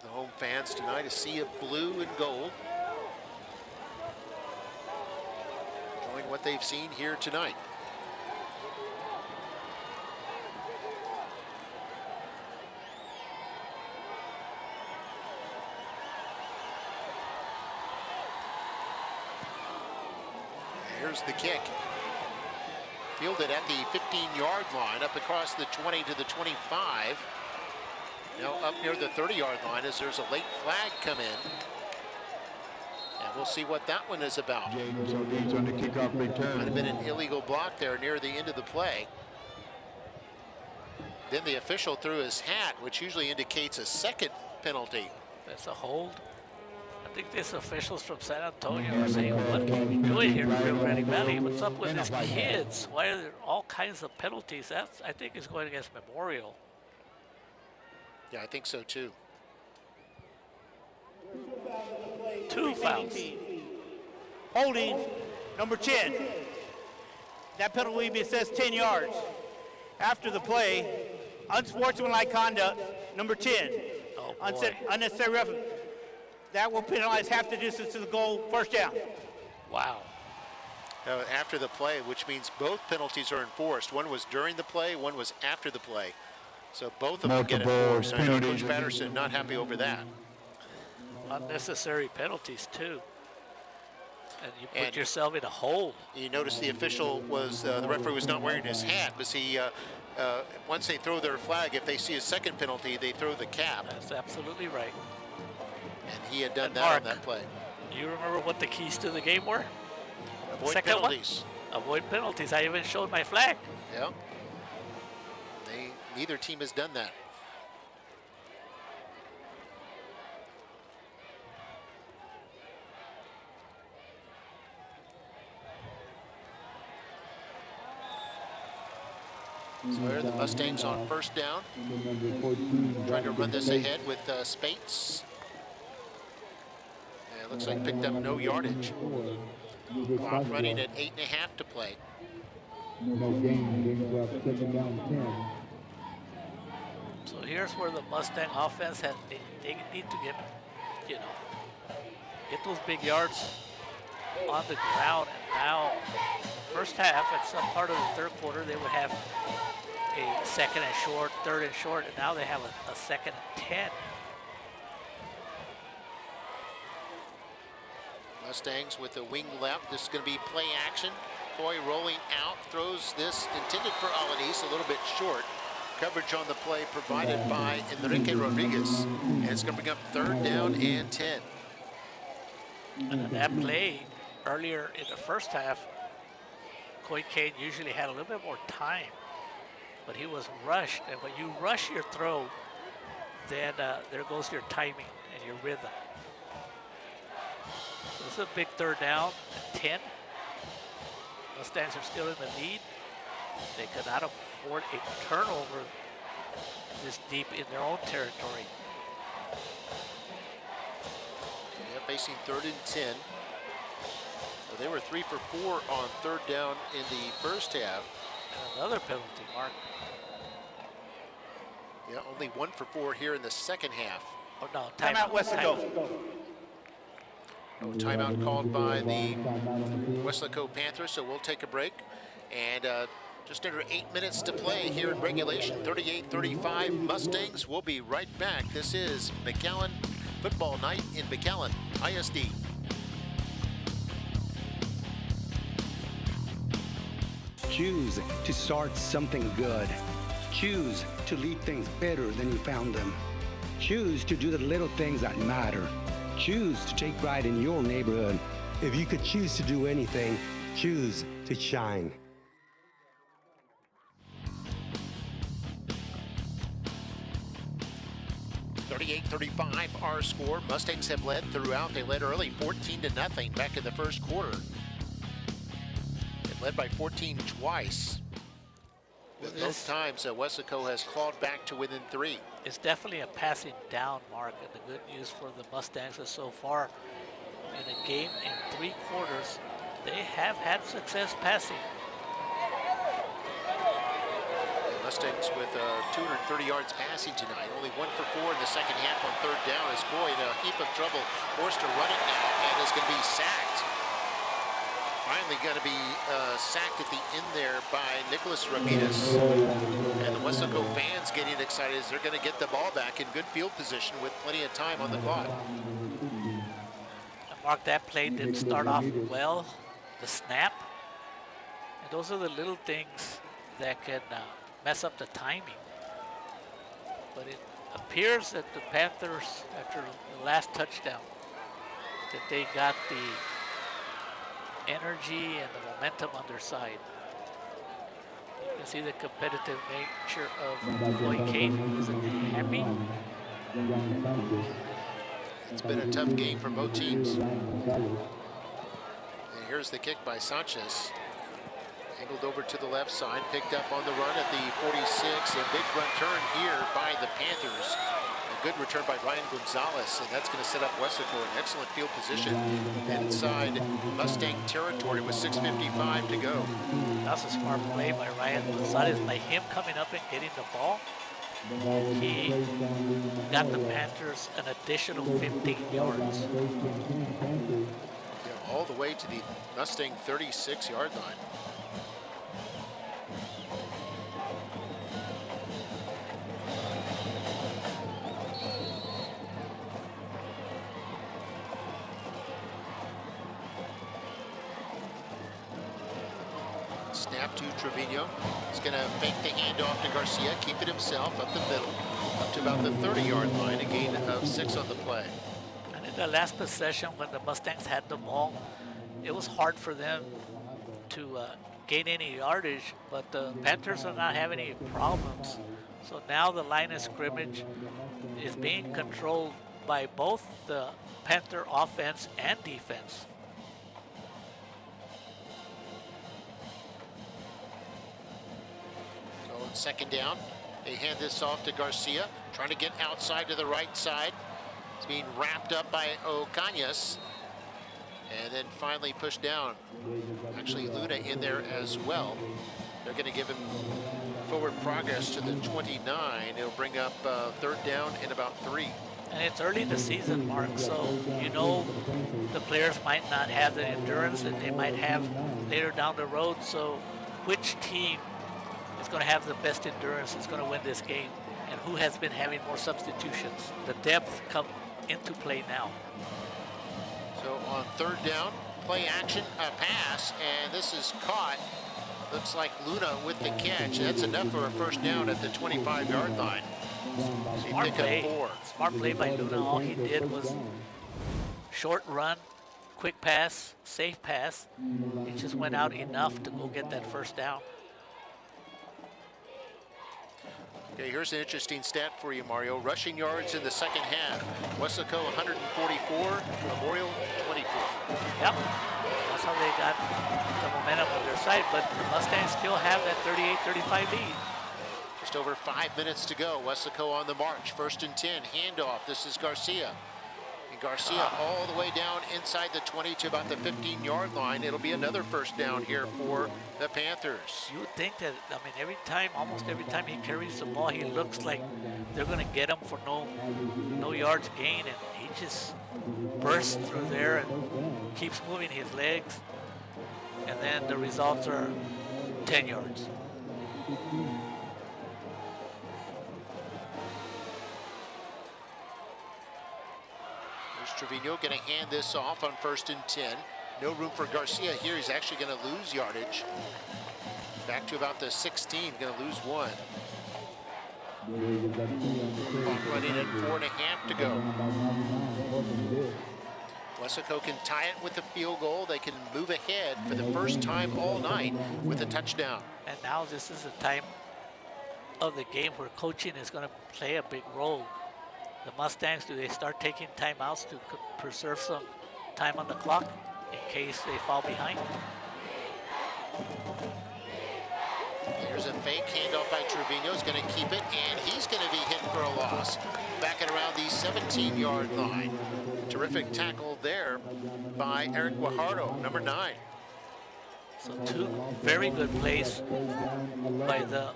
The home fans tonight, a sea of blue and gold. Enjoying what they've seen here tonight. Here's the kick. Fielded at the 15-yard line, up across the 20 to the 25. Now up near the 30-yard line as there's a late flag come in. And we'll see what that one is about. James O'Neill's on the kickoff return. Might have been an illegal block there near the end of the play. Then the official threw his hat, which usually indicates a second penalty. That's a hold. I think these officials from San Antonio are saying, what can we do here in Rio Grande Valley? What's up with these kids? Why are there all kinds of penalties? That's, I think, is going against Memorial. Yeah, I think so too. 2 fouls. Holding, number 10. That penalty says 10 yards. After the play, unsportsmanlike conduct, number 10. Oh, unnecessary roughing. That will penalize half the distance to the goal, first down. Wow. After the play, which means both penalties are enforced. One was during the play, one was after the play. So both of them get enforced. I know Coach Patterson not happy over that. Unnecessary penalties too. And you put yourself in a hole. You notice the official was, the referee was not wearing his hat, but he, once they throw their flag, if they see a second penalty, they throw the cap. That's absolutely right. And he had done that Mark, on that play. Do you remember what the keys to the game were? Avoid Second penalties. One? Avoid penalties. I even showed my flag. Yeah. Neither team has done that. So here are the Mustangs on first down. Trying to run this ahead with Spates. And it looks like picked up no yardage. Clock running at 8.5 to play. No gain, brings up 2nd down 10. So here's where the Mustang offense they need to get, get those big yards on the ground. And now, first half, at some part of the third quarter, they would have a 2nd and short, 3rd and short, and now they have a 2nd and 10. Mustangs with a wing left. This is going to be play action. Coy rolling out, throws this intended for Alanis, a little bit short. Coverage on the play provided by Enrique Rodriguez. And it's going to bring up 3rd down and 10. And in that play, earlier in the first half, Coy Kane usually had a little bit more time, but he was rushed. And when you rush your throw, then there goes your timing and your rhythm. This is a big 3rd down, 10. Mustangs are still in the lead. They cannot afford a turnover this deep in their own territory. Yeah, facing 3rd and 10. Well, they were 3 for 4 on 3rd down in the first half. And another penalty, Mark. Yeah, only 1 for 4 here in the second half. Oh no, timeout Weslaco. No timeout called by the Weslaco Panthers, so we'll take a break. And just under 8 minutes to play here in regulation, 38-35 Mustangs. We'll be right back. This is McAllen Football Night in McAllen ISD. Choose to start something good. Choose to leave things better than you found them. Choose to do the little things that matter. Choose to take pride in your neighborhood. If you could choose to do anything, choose to shine. .35 our score. Mustangs have led throughout. They led early 14-0 back in the first quarter. They've led by 14 twice. With both times, Weslaco has clawed back to within 3. It's definitely a passing down, Mark, and the good news for the Mustangs is so far in a game in 3 quarters, they have had success passing. Mustangs with 230 yards passing tonight. Only 1 for 4 in the second half on 3rd down as Coy in a heap of trouble, forced to run it now, and is going to be sacked. Finally going to be sacked at the end there by Nicholas Ramirez. And the Weslaco fans getting excited as they're going to get the ball back in good field position with plenty of time on the clock. Mark, that play didn't start off well, the snap. And those are the little things that can mess up the timing. But it appears that the Panthers, after the last touchdown, that they got the energy and the momentum on their side. You can see the competitive nature of Coy Kane. Isn't happy. It's been a tough game for both teams. And here's the kick by Sanchez. Angled over to the left side, picked up on the run at the 46. A big run turn here by the Panthers. A good return by Ryan Gonzalez, and that's going to set up Weslaco in excellent field position inside Mustang territory with 6:55 to go. That's a smart play by Ryan Gonzalez. By him coming up and getting the ball, he got the Panthers an additional 15 yards. Yeah, all the way to the Mustang 36-yard line. Snap to Trevino. He's going to fake the handoff to Garcia, keep it himself up the middle, up to about the 30-yard line, a gain of 6 on the play. And in the last possession, when the Mustangs had the ball, it was hard for them to gain any yardage, but the Panthers are not having any problems. So now the line of scrimmage is being controlled by both the Panther offense and defense. second down. They hand this off to Garcia, trying to get outside to the right side. It's being wrapped up by Ocañas, and then finally pushed down. Actually, Luna in there as well. They're going to give him forward progress to the 29. It'll bring up third down in about 3. And it's early in the season, Mark, so you know the players might not have the endurance that they might have later down the road. So which team is going to have the best endurance is going to win this game, and who has been having more substitutions? The depth come into play now. So on third down, play action, a pass, and this is caught. Looks like Luna with the catch. That's enough for a first down at the 25-yard line. So Smart play. Smart play by Luna. All he did was short run, quick pass, safe pass. He just went out enough to go get that first down. Okay, here's an interesting stat for you, Mario. Rushing yards in the second half. Weslaco 144, Memorial 24. Yep, that's how they got the momentum on their side, but the Mustangs still have that 38-35 lead. Just over 5 minutes to go. Weslaco on the march. 1st and 10, handoff. This is Garcia. And Garcia all the way down inside the 20 to about the 15-yard line. It'll be another first down here for the Panthers. You would think that, I mean, every time, almost every time he carries the ball, he looks like they're going to get him for no yards gain, and he just bursts through there and keeps moving his legs, and then the results are 10 yards. Trevino going to hand this off on 1st and 10. No room for Garcia here. He's actually going to lose yardage. Back to about the 16, going to lose 1. Clock running at 4.5 to go. Weslaco can tie it with a field goal. They can move ahead for the first time all night with a touchdown. And now this is the time of the game where coaching is going to play a big role. The Mustangs, do they start taking timeouts to preserve some time on the clock in case they fall behind? There's a fake handoff by Trevino. He's going to keep it, and he's going to be hit for a loss. Back at around the 17-yard line. Terrific tackle there by Eric Guajardo, number 9. So 2 very good plays by the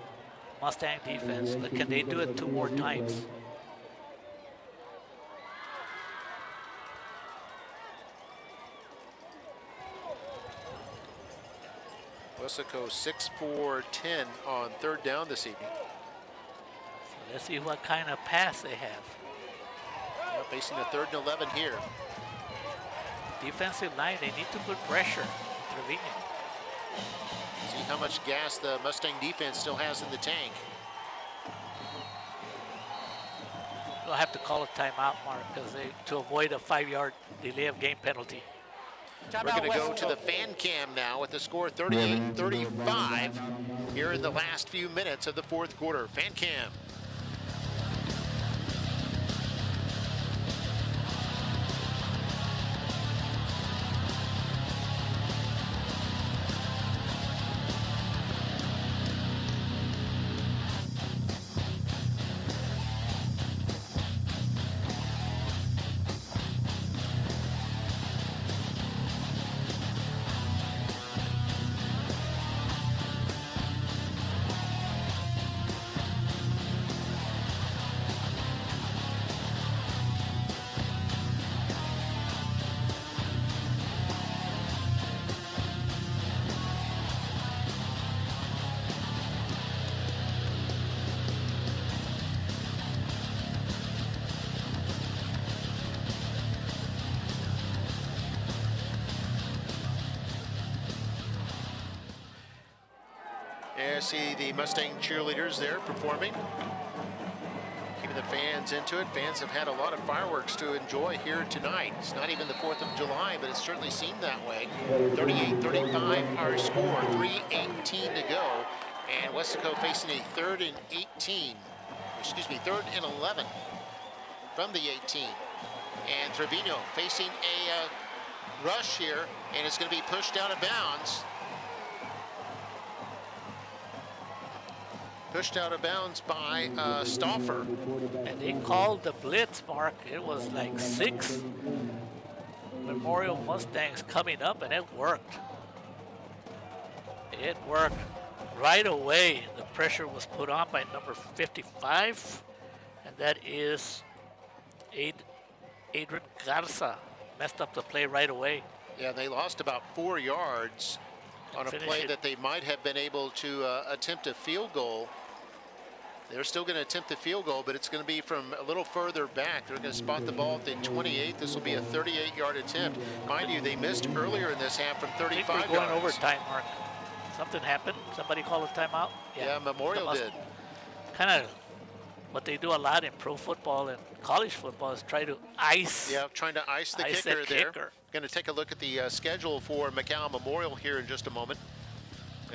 Mustang defense, but can they do it 2 more times? Weslaco 6-4-10 on third down this evening. So let's see what kind of pass they have. Facing a 3rd and 11 here. Defensive line, they need to put pressure. Trevino. See how much gas the Mustang defense still has in the tank. They'll have to call a timeout, Mark, because to avoid a 5-yard delay of game penalty. We're going to go to the fan cam now with the score 38-35 here in the last few minutes of the 4th quarter. Fan cam. See the Mustang cheerleaders there performing, keeping the fans into it. Fans have had a lot of fireworks to enjoy here tonight. It's not even the 4th of July, but it certainly seemed that way. 38-35 our score, 3:18 to go, and Weslaco facing a 3rd and 18, excuse me, 3rd and 11 from the 18. And Trevino facing a rush here, and it's going to be pushed out of bounds. Pushed out of bounds by Stauffer. And they called the blitz, Mark. It was like 6 Memorial Mustangs coming up, and it worked. It worked right away. The pressure was put on by number 55, and that is Adrian Garza. Messed up the play right away. Yeah, they lost about 4 yards on a play that they might have been able to attempt a field goal. They're still going to attempt the field goal, but it's going to be from a little further back. They're going to spot the ball at the 28. This will be a 38-yard attempt. Mind you, they missed earlier in this half from 35 yards. I think we're going overtime, Mark. Something happened. Somebody called a timeout. Yeah, Memorial did. Kind of what they do a lot in pro football and college football is try to ice. Yeah, trying to ice the kicker there. Going to take a look at the schedule for McAllen Memorial here in just a moment.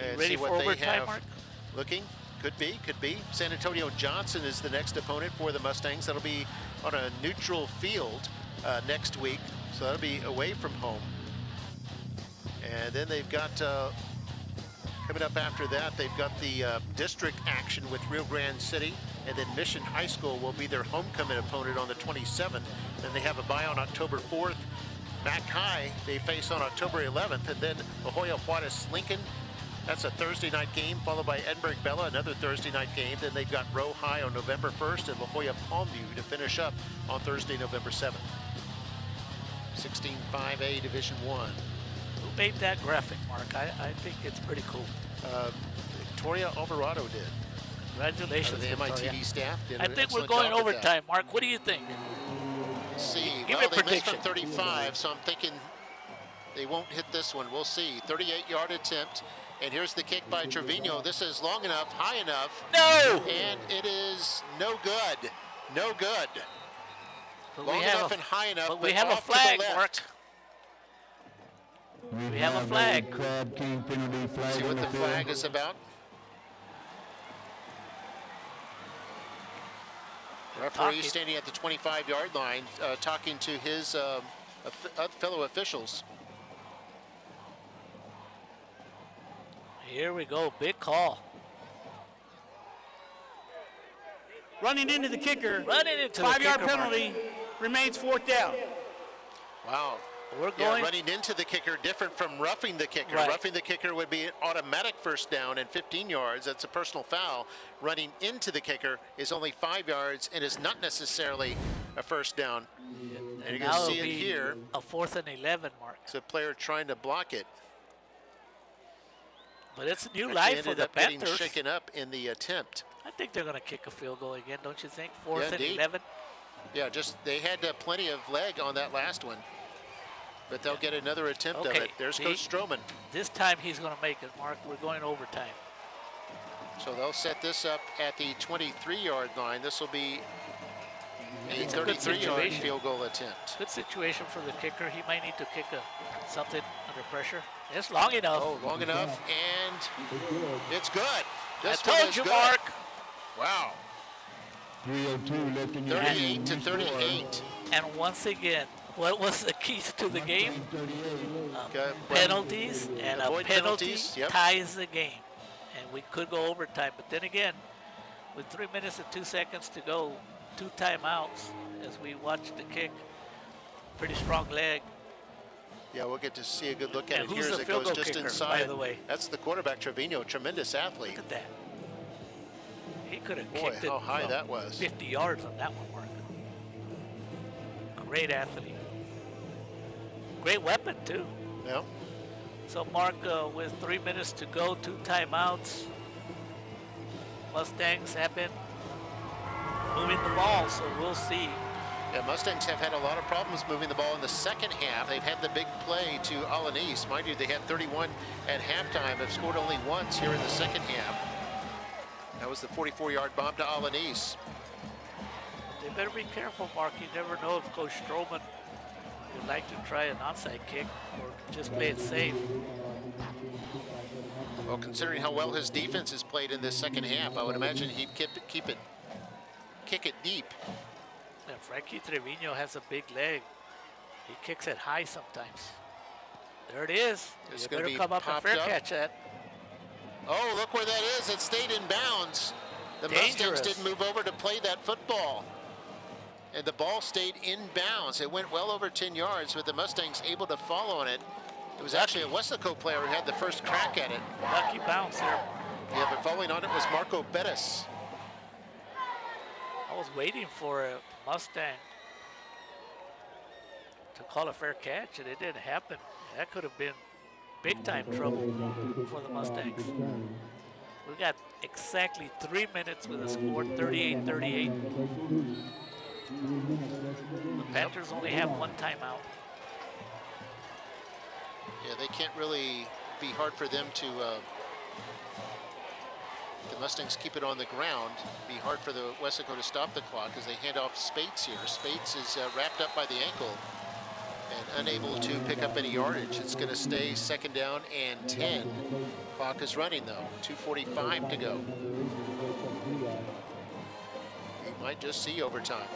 And ready see what for they overtime, have Mark? looking. Could be. San Antonio Johnson is the next opponent for the Mustangs. That'll be on a neutral field next week, so that'll be away from home. And then they've got, coming up after that, they've got the district action with Rio Grande City, and then Mission High School will be their homecoming opponent on the 27th. Then they have a bye on October 4th. Mac High, they face on October 11th, and then La Jolla Juarez Lincoln. That's a Thursday night game, followed by Edinburgh Bella, another Thursday night game. Then they've got Rowe High on November 1st and La Jolla Palmview to finish up on Thursday, November 7th. 16-5A Division I. Who made that graphic, Mark? I think it's pretty cool. Victoria Alvarado did. Congratulations, the Victoria. MITV staff did I an think we're excellent going job with overtime, Mark. What do you think? Let's see. Give Well, me a they missed prediction. from 35, so I'm thinking they won't hit this one. We'll see. 38-yard attempt. And here's the kick by Trevino. This is long enough, high enough. No! And it is no good. No good. But long enough and high enough, but we have a off to the flag, left. Mark. We have a flag. Crab King penalty flag. See what the flag is about. Referee standing at the 25-yard line, talking to his fellow officials. Here we go, big call. Running into the kicker. Running into the 5-yard kicker, penalty. Remains 4th down. Wow. We're going. Running into the kicker, different from roughing the kicker. Right. Roughing the kicker would be an automatic first down and 15 yards. That's a personal foul. Running into the kicker is only 5 yards and is not necessarily a first down. And you can Now see it'll it be here. A 4th and 11, Mark. It's a player trying to block it. But it's new Actually life for ended the up getting Panthers. shaken up in the attempt. I think they're going to kick a field goal again, don't you think? 4th and indeed. 11. Yeah, just they had plenty of leg on that last one. But they'll get another attempt of Okay, it. There's Coach Stroman. This time he's going to make it, Mark. We're going overtime. So they'll set this up at the 23-yard line. This will be a 33-yard field goal attempt. Good situation for the kicker. He might need to kick something under pressure. It's long enough. Oh, long enough, and it's good. This I one told is you, good. Mark. Wow. 3:02 left in 38 to 38. And once again, what was the keys to the game? Penalties, and a avoid penalty penalties, yep. ties the game. And we could go overtime. But then again, with 3 minutes and 2 seconds to go, 2 timeouts as we watch the kick. Pretty strong leg. Yeah, we'll get to see a good look at And it here who's as the it field goes goal just kicker, inside. by the way? That's the quarterback, Trevino, tremendous athlete. Look at that. He could have Boy, kicked it how high from that was. 50 yards on that one, Mark. Great athlete. Great weapon, too. Yeah. So, Mark, with 3 minutes to go, 2 timeouts, Mustangs have been moving the ball, so we'll see. Yeah, Mustangs have had a lot of problems moving the ball in the second half. They've had the big play to Alanis. Mind you, they had 31 at halftime, have scored only once here in the second half. That was the 44-yard bomb to Alanis. They better be careful, Mark. You never know if Coach Stroman would like to try an onside kick or just play it safe. Well, considering how well his defense has played in this second half, I would imagine he'd kick it deep. And Frankie Trevino has a big leg. He kicks it high sometimes. There it is. It's You gonna better be come up and popped fair up. catch that. Oh, look where that is. It stayed in bounds. The Mustangs didn't move over to play that football. And the ball stayed in bounds. It went well over 10 yards, but the Mustangs able to follow on it. It was actually a Weslaco player who had the first crack at it. Lucky bounce there. Yeah, but following on it was Marco Bettis. I was waiting for a Mustang to call a fair catch, and it didn't happen. That could have been big-time trouble for the Mustangs. We got exactly 3 minutes with a score, 38-38. The Panthers only have one timeout. Yeah, they can't really be hard for them to, the Mustangs keep it on the ground, be hard for the Weslaco to stop the clock as they hand off Spates here. Spates is wrapped up by the ankle and unable to pick up any yardage. It's going to stay 2nd down and 10. Clock is running though, 2:45 to go. You might just see overtime.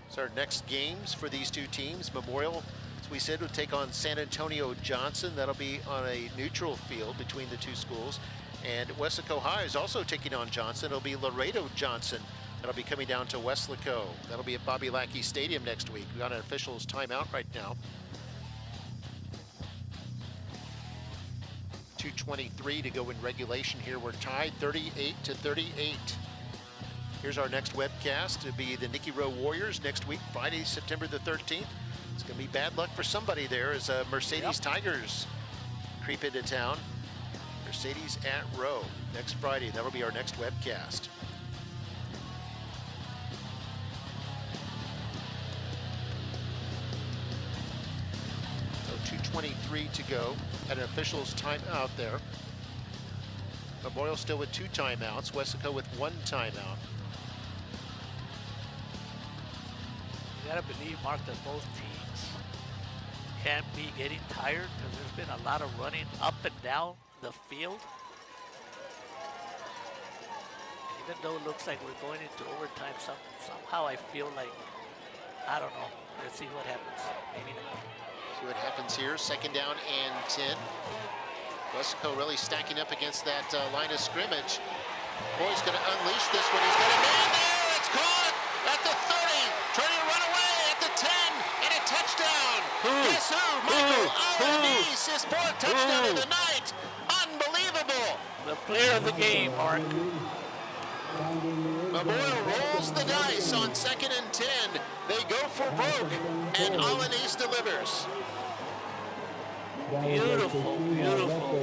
So our next games for these two teams, Memorial, as we said, will take on San Antonio Johnson. That'll be on a neutral field between the two schools. And Weslaco High is also taking on Johnson. It'll be Laredo Johnson. That'll be coming down to Weslaco. That'll be at Bobby Lackey Stadium next week. We got an official's timeout right now. 2:23 to go in regulation here. We're tied 38-38. Here's our next webcast. It'll be the Nicky Rowe Warriors next week, Friday, September the 13th. It's going to be bad luck for somebody there as Mercedes Tigers creep into town. Mercedes at Rowe next Friday. That'll be our next webcast. So 2:23 to go at an official's timeout there. Memorial still with 2 timeouts. Weslaco with 1 timeout. You gotta believe, Mark, that both teams can be getting tired because there's been a lot of running up and down the field. Even though it looks like we're going into overtime, somehow I feel like, I don't know. Let's see what happens. Maybe not. See what happens here. 2nd down and 10. Weslaco really stacking up against that line of scrimmage. Boy's going to unleash this one. He's got a man there. It's caught at the 30. Trying to run away at the 10. And a touchdown. Guess who? McAllen ISD, his 4th touchdown of the night. Unbelievable. The player of the game, Mark. Memorial rolls the dice on 2nd and 10. They go for broke. And Allen ISD delivers. Beautiful, beautiful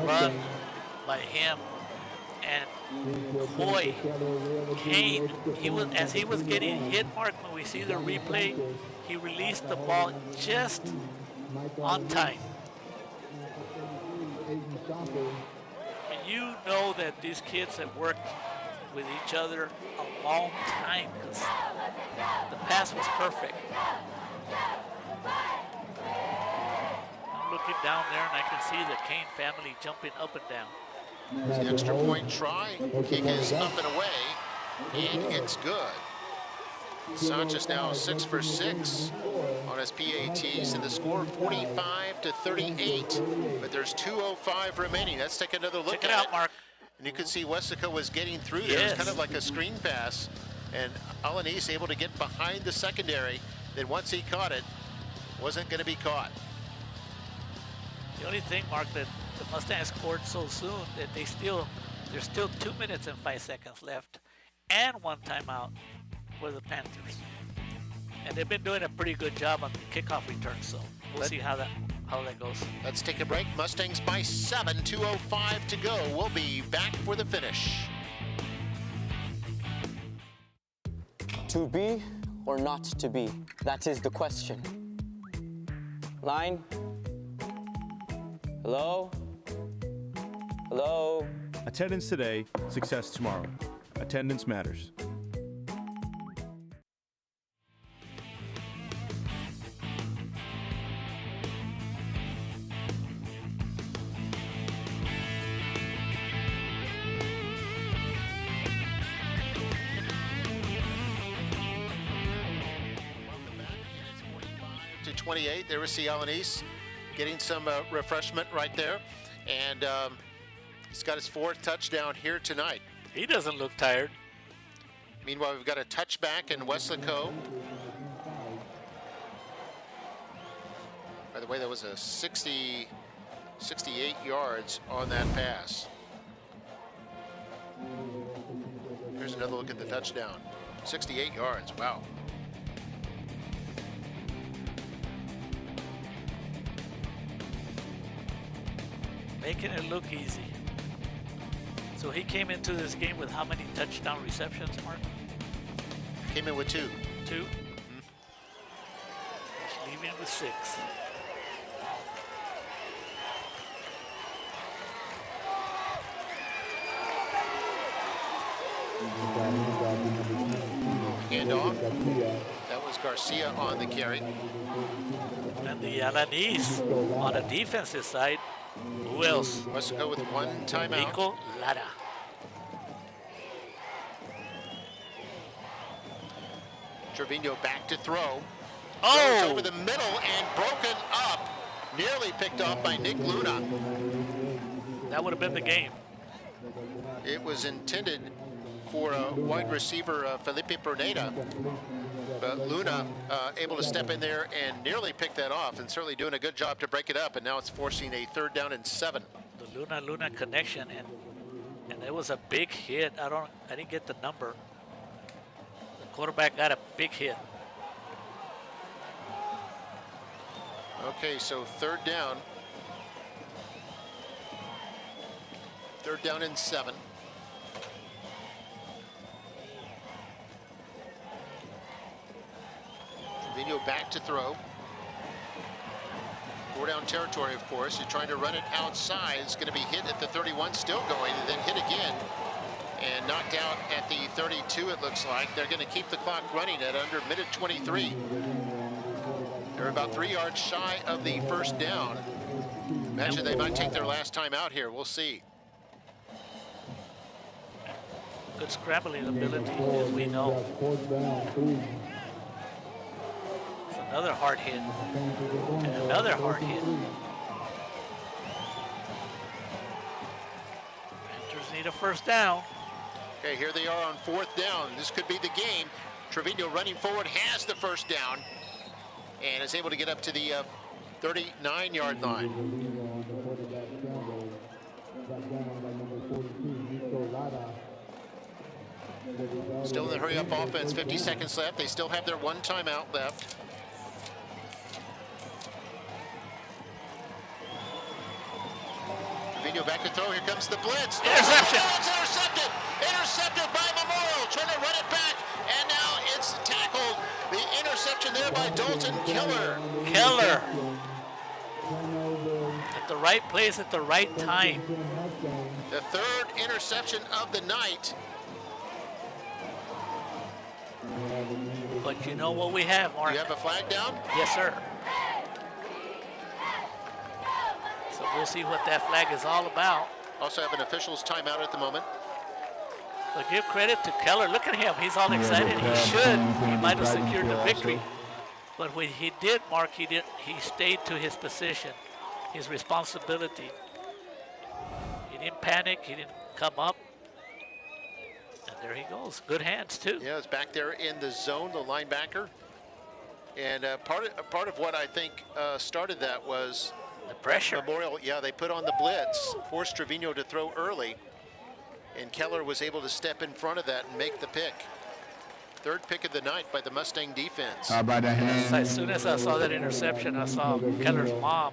run by him. And boy, Kane, as he was getting hit, Mark, when we see the replay, he released the ball just on time. And you know that these kids have worked with each other a long time because the pass was perfect. I'm looking down there and I can see the Kane family jumping up and down. The extra point try. Kick is up and away. And it's good. Sanchez now 6 for 6 on his PATs, and the score 45-38. But there's 2:05 remaining. Let's take another look Check it out, Mark. And you can see Weslaco was getting through there. It's kind of like a screen pass. And Allen ISD able to get behind the secondary. Then once he caught it, wasn't going to be caught. The only thing, Mark, that the Mustangs scored so soon that there's still 2 minutes and 5 seconds left and 1 timeout for the Panthers. And they've been doing a pretty good job on the kickoff return, so we'll see how that goes. Let's take a break. Mustangs by 7, 2:05 to go. We'll be back for the finish. To be or not to be? That is the question. Line? Hello? Hello? Attendance today, success tomorrow. Attendance matters. to 28. There was McAllen ISD getting some refreshment right there. And he's got his 4th touchdown here tonight. He doesn't look tired. Meanwhile, we've got a touchback in Weslaco. By the way, that was a 68 yards on that pass. Here's another look at the touchdown. 68 yards, wow. Making it look easy. So he came into this game with how many touchdown receptions, Mark? Came in with 2. 2? He's leaving with 6. Handoff. That was Garcia on the carry. And the McAllen on the defensive side. Who else? Weslaco with 1 timeout. Nico Lara. Trevino back to throw. Oh! Throws over the middle and broken up. Nearly picked off by Nick Luna. That would have been the game. It was intended for wide receiver Felipe Perneda. But Luna able to step in there and nearly pick that off, and certainly doing a good job to break it up. And now it's forcing a 3rd down and 7. The Luna connection, and it was a big hit. I didn't get the number. The quarterback got a big hit. Okay, so 3rd down. 3rd down and 7. Trevino back to throw. 4 down territory, of course. You're trying to run it outside. It's going to be hit at the 31, still going, and then hit again. And knocked out at the 32, it looks like. They're going to keep the clock running at under minute 23. They're about 3 yards shy of the 1st down. Imagine they might take their last time out here. We'll see. Good scrambling ability, as we know. It's another hard hit. And another hard hit. Panthers need a 1st down. Okay, here they are on 4th down. This could be the game. Trevino running forward has the 1st down and is able to get up to the 39-yard line. Still in the hurry-up offense, 50 seconds left. They still have their 1 timeout left. Trevino back to throw. Here comes the blitz. Interception. Oh, it's intercepted. Intercepted by Memorial. Trying to run it back, and now it's tackled. The interception there by Dalton Keller. Keller. At the right place at the right time. The 3rd interception of the night. But you know what we have, Mark? You have a flag down? Yes, sir. So we'll see what that flag is all about. Also have an official's timeout at the moment. But give credit to Keller. Look at him. He's all excited. He should. He might have secured the victory. But when he did, Mark, he stayed to his position, his responsibility. He didn't panic. He didn't come up. And there he goes. Good hands, too. Yeah, it's back there in the zone, the linebacker. And part of what I think started that was the pressure. Memorial, yeah, they put on the blitz, forced Trevino to throw early, and Keller was able to step in front of that and make the pick. 3rd pick of the night by the Mustang defense. As soon as I saw that interception, I saw Keller's mom,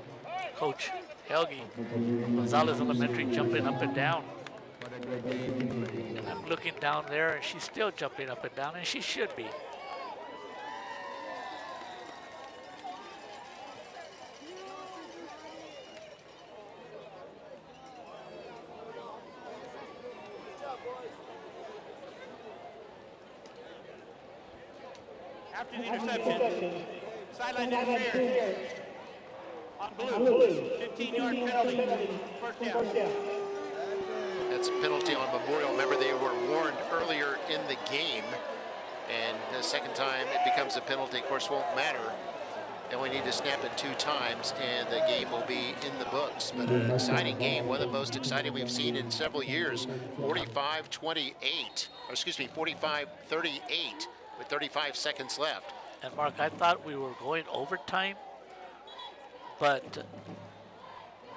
Coach Helgi Gonzalez Elementary, jumping up and down. And I'm looking down there, and she's still jumping up and down, and she should be. After the interception, sideline interference. On blue, 15-yard penalty, 1st down. That's a penalty on Memorial. Remember, they were warned earlier in the game, and the second time it becomes a penalty, of course, won't matter. They only need to snap it 2 times, and the game will be in the books. But an exciting game, one of the most exciting we've seen in several years. 45-28, or excuse me, 45-38 with 35 seconds left. And Mark, I thought we were going overtime, but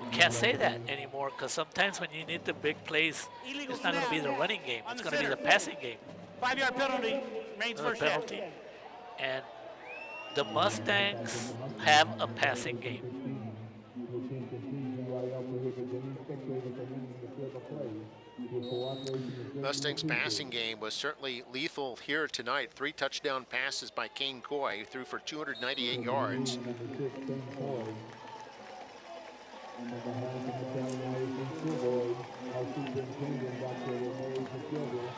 we can't say that anymore because sometimes when you need the big plays, it's not going to be the running game. It's going to be the passing game. 5-yard penalty, Rain's first penalty. half. And the Mustangs have a passing game. Mustang's passing game was certainly lethal here tonight. 3 touchdown passes by Kane Coy, who threw for 298 yards.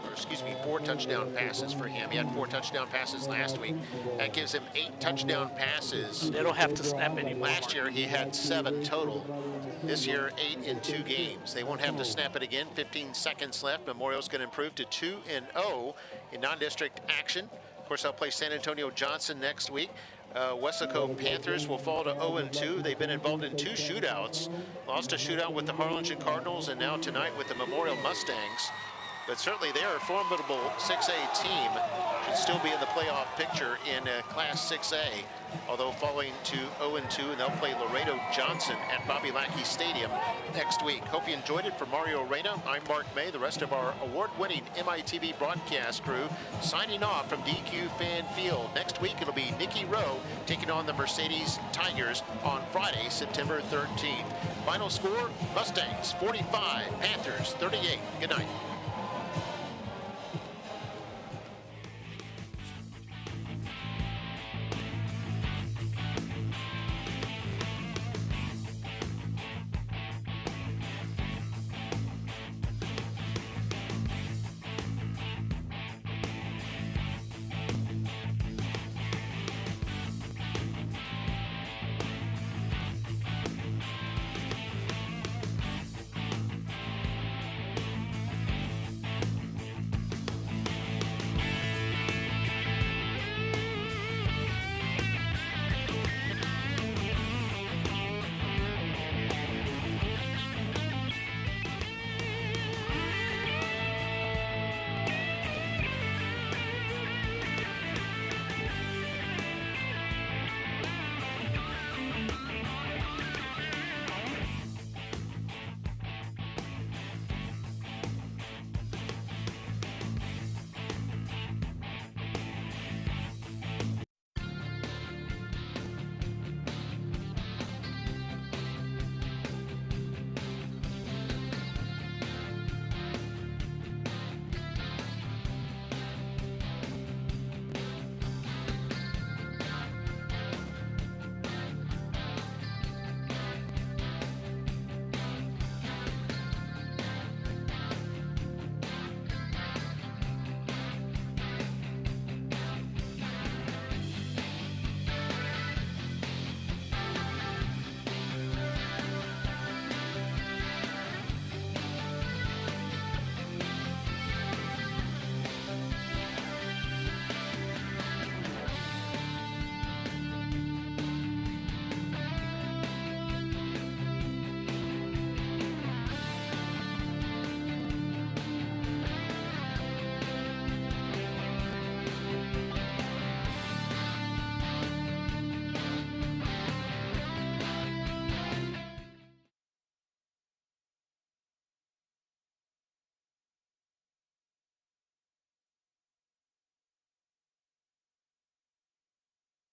Or excuse me, 4 touchdown passes for him. He had 4 touchdown passes last week. That gives him 8 touchdown passes. They don't have to snap anymore. Last year he had 7 total. This year 8 in 2 games. They won't have to snap it again. 15 seconds left. Memorial's going to improve to 2-0 in non-district action. Of course, they'll play San Antonio Johnson next week. Weslaco Panthers will fall to 0-2. They've been involved in 2 shootouts. Lost a shootout with the Harlingen Cardinals and now tonight with the Memorial Mustangs. But certainly they're a formidable 6A team. Should still be in the playoff picture in Class 6A. Although falling to 0-2, and they'll play Laredo Johnson at Bobby Lackey Stadium next week. Hope you enjoyed it. For Mario Reyna, I'm Mark May, the rest of our award-winning MITV broadcast crew, signing off from DQ Fan Field. Next week, it'll be Nikki Rowe taking on the Mercedes Tigers on Friday, September 13th. Final score, Mustangs 45, Panthers 38. Good night.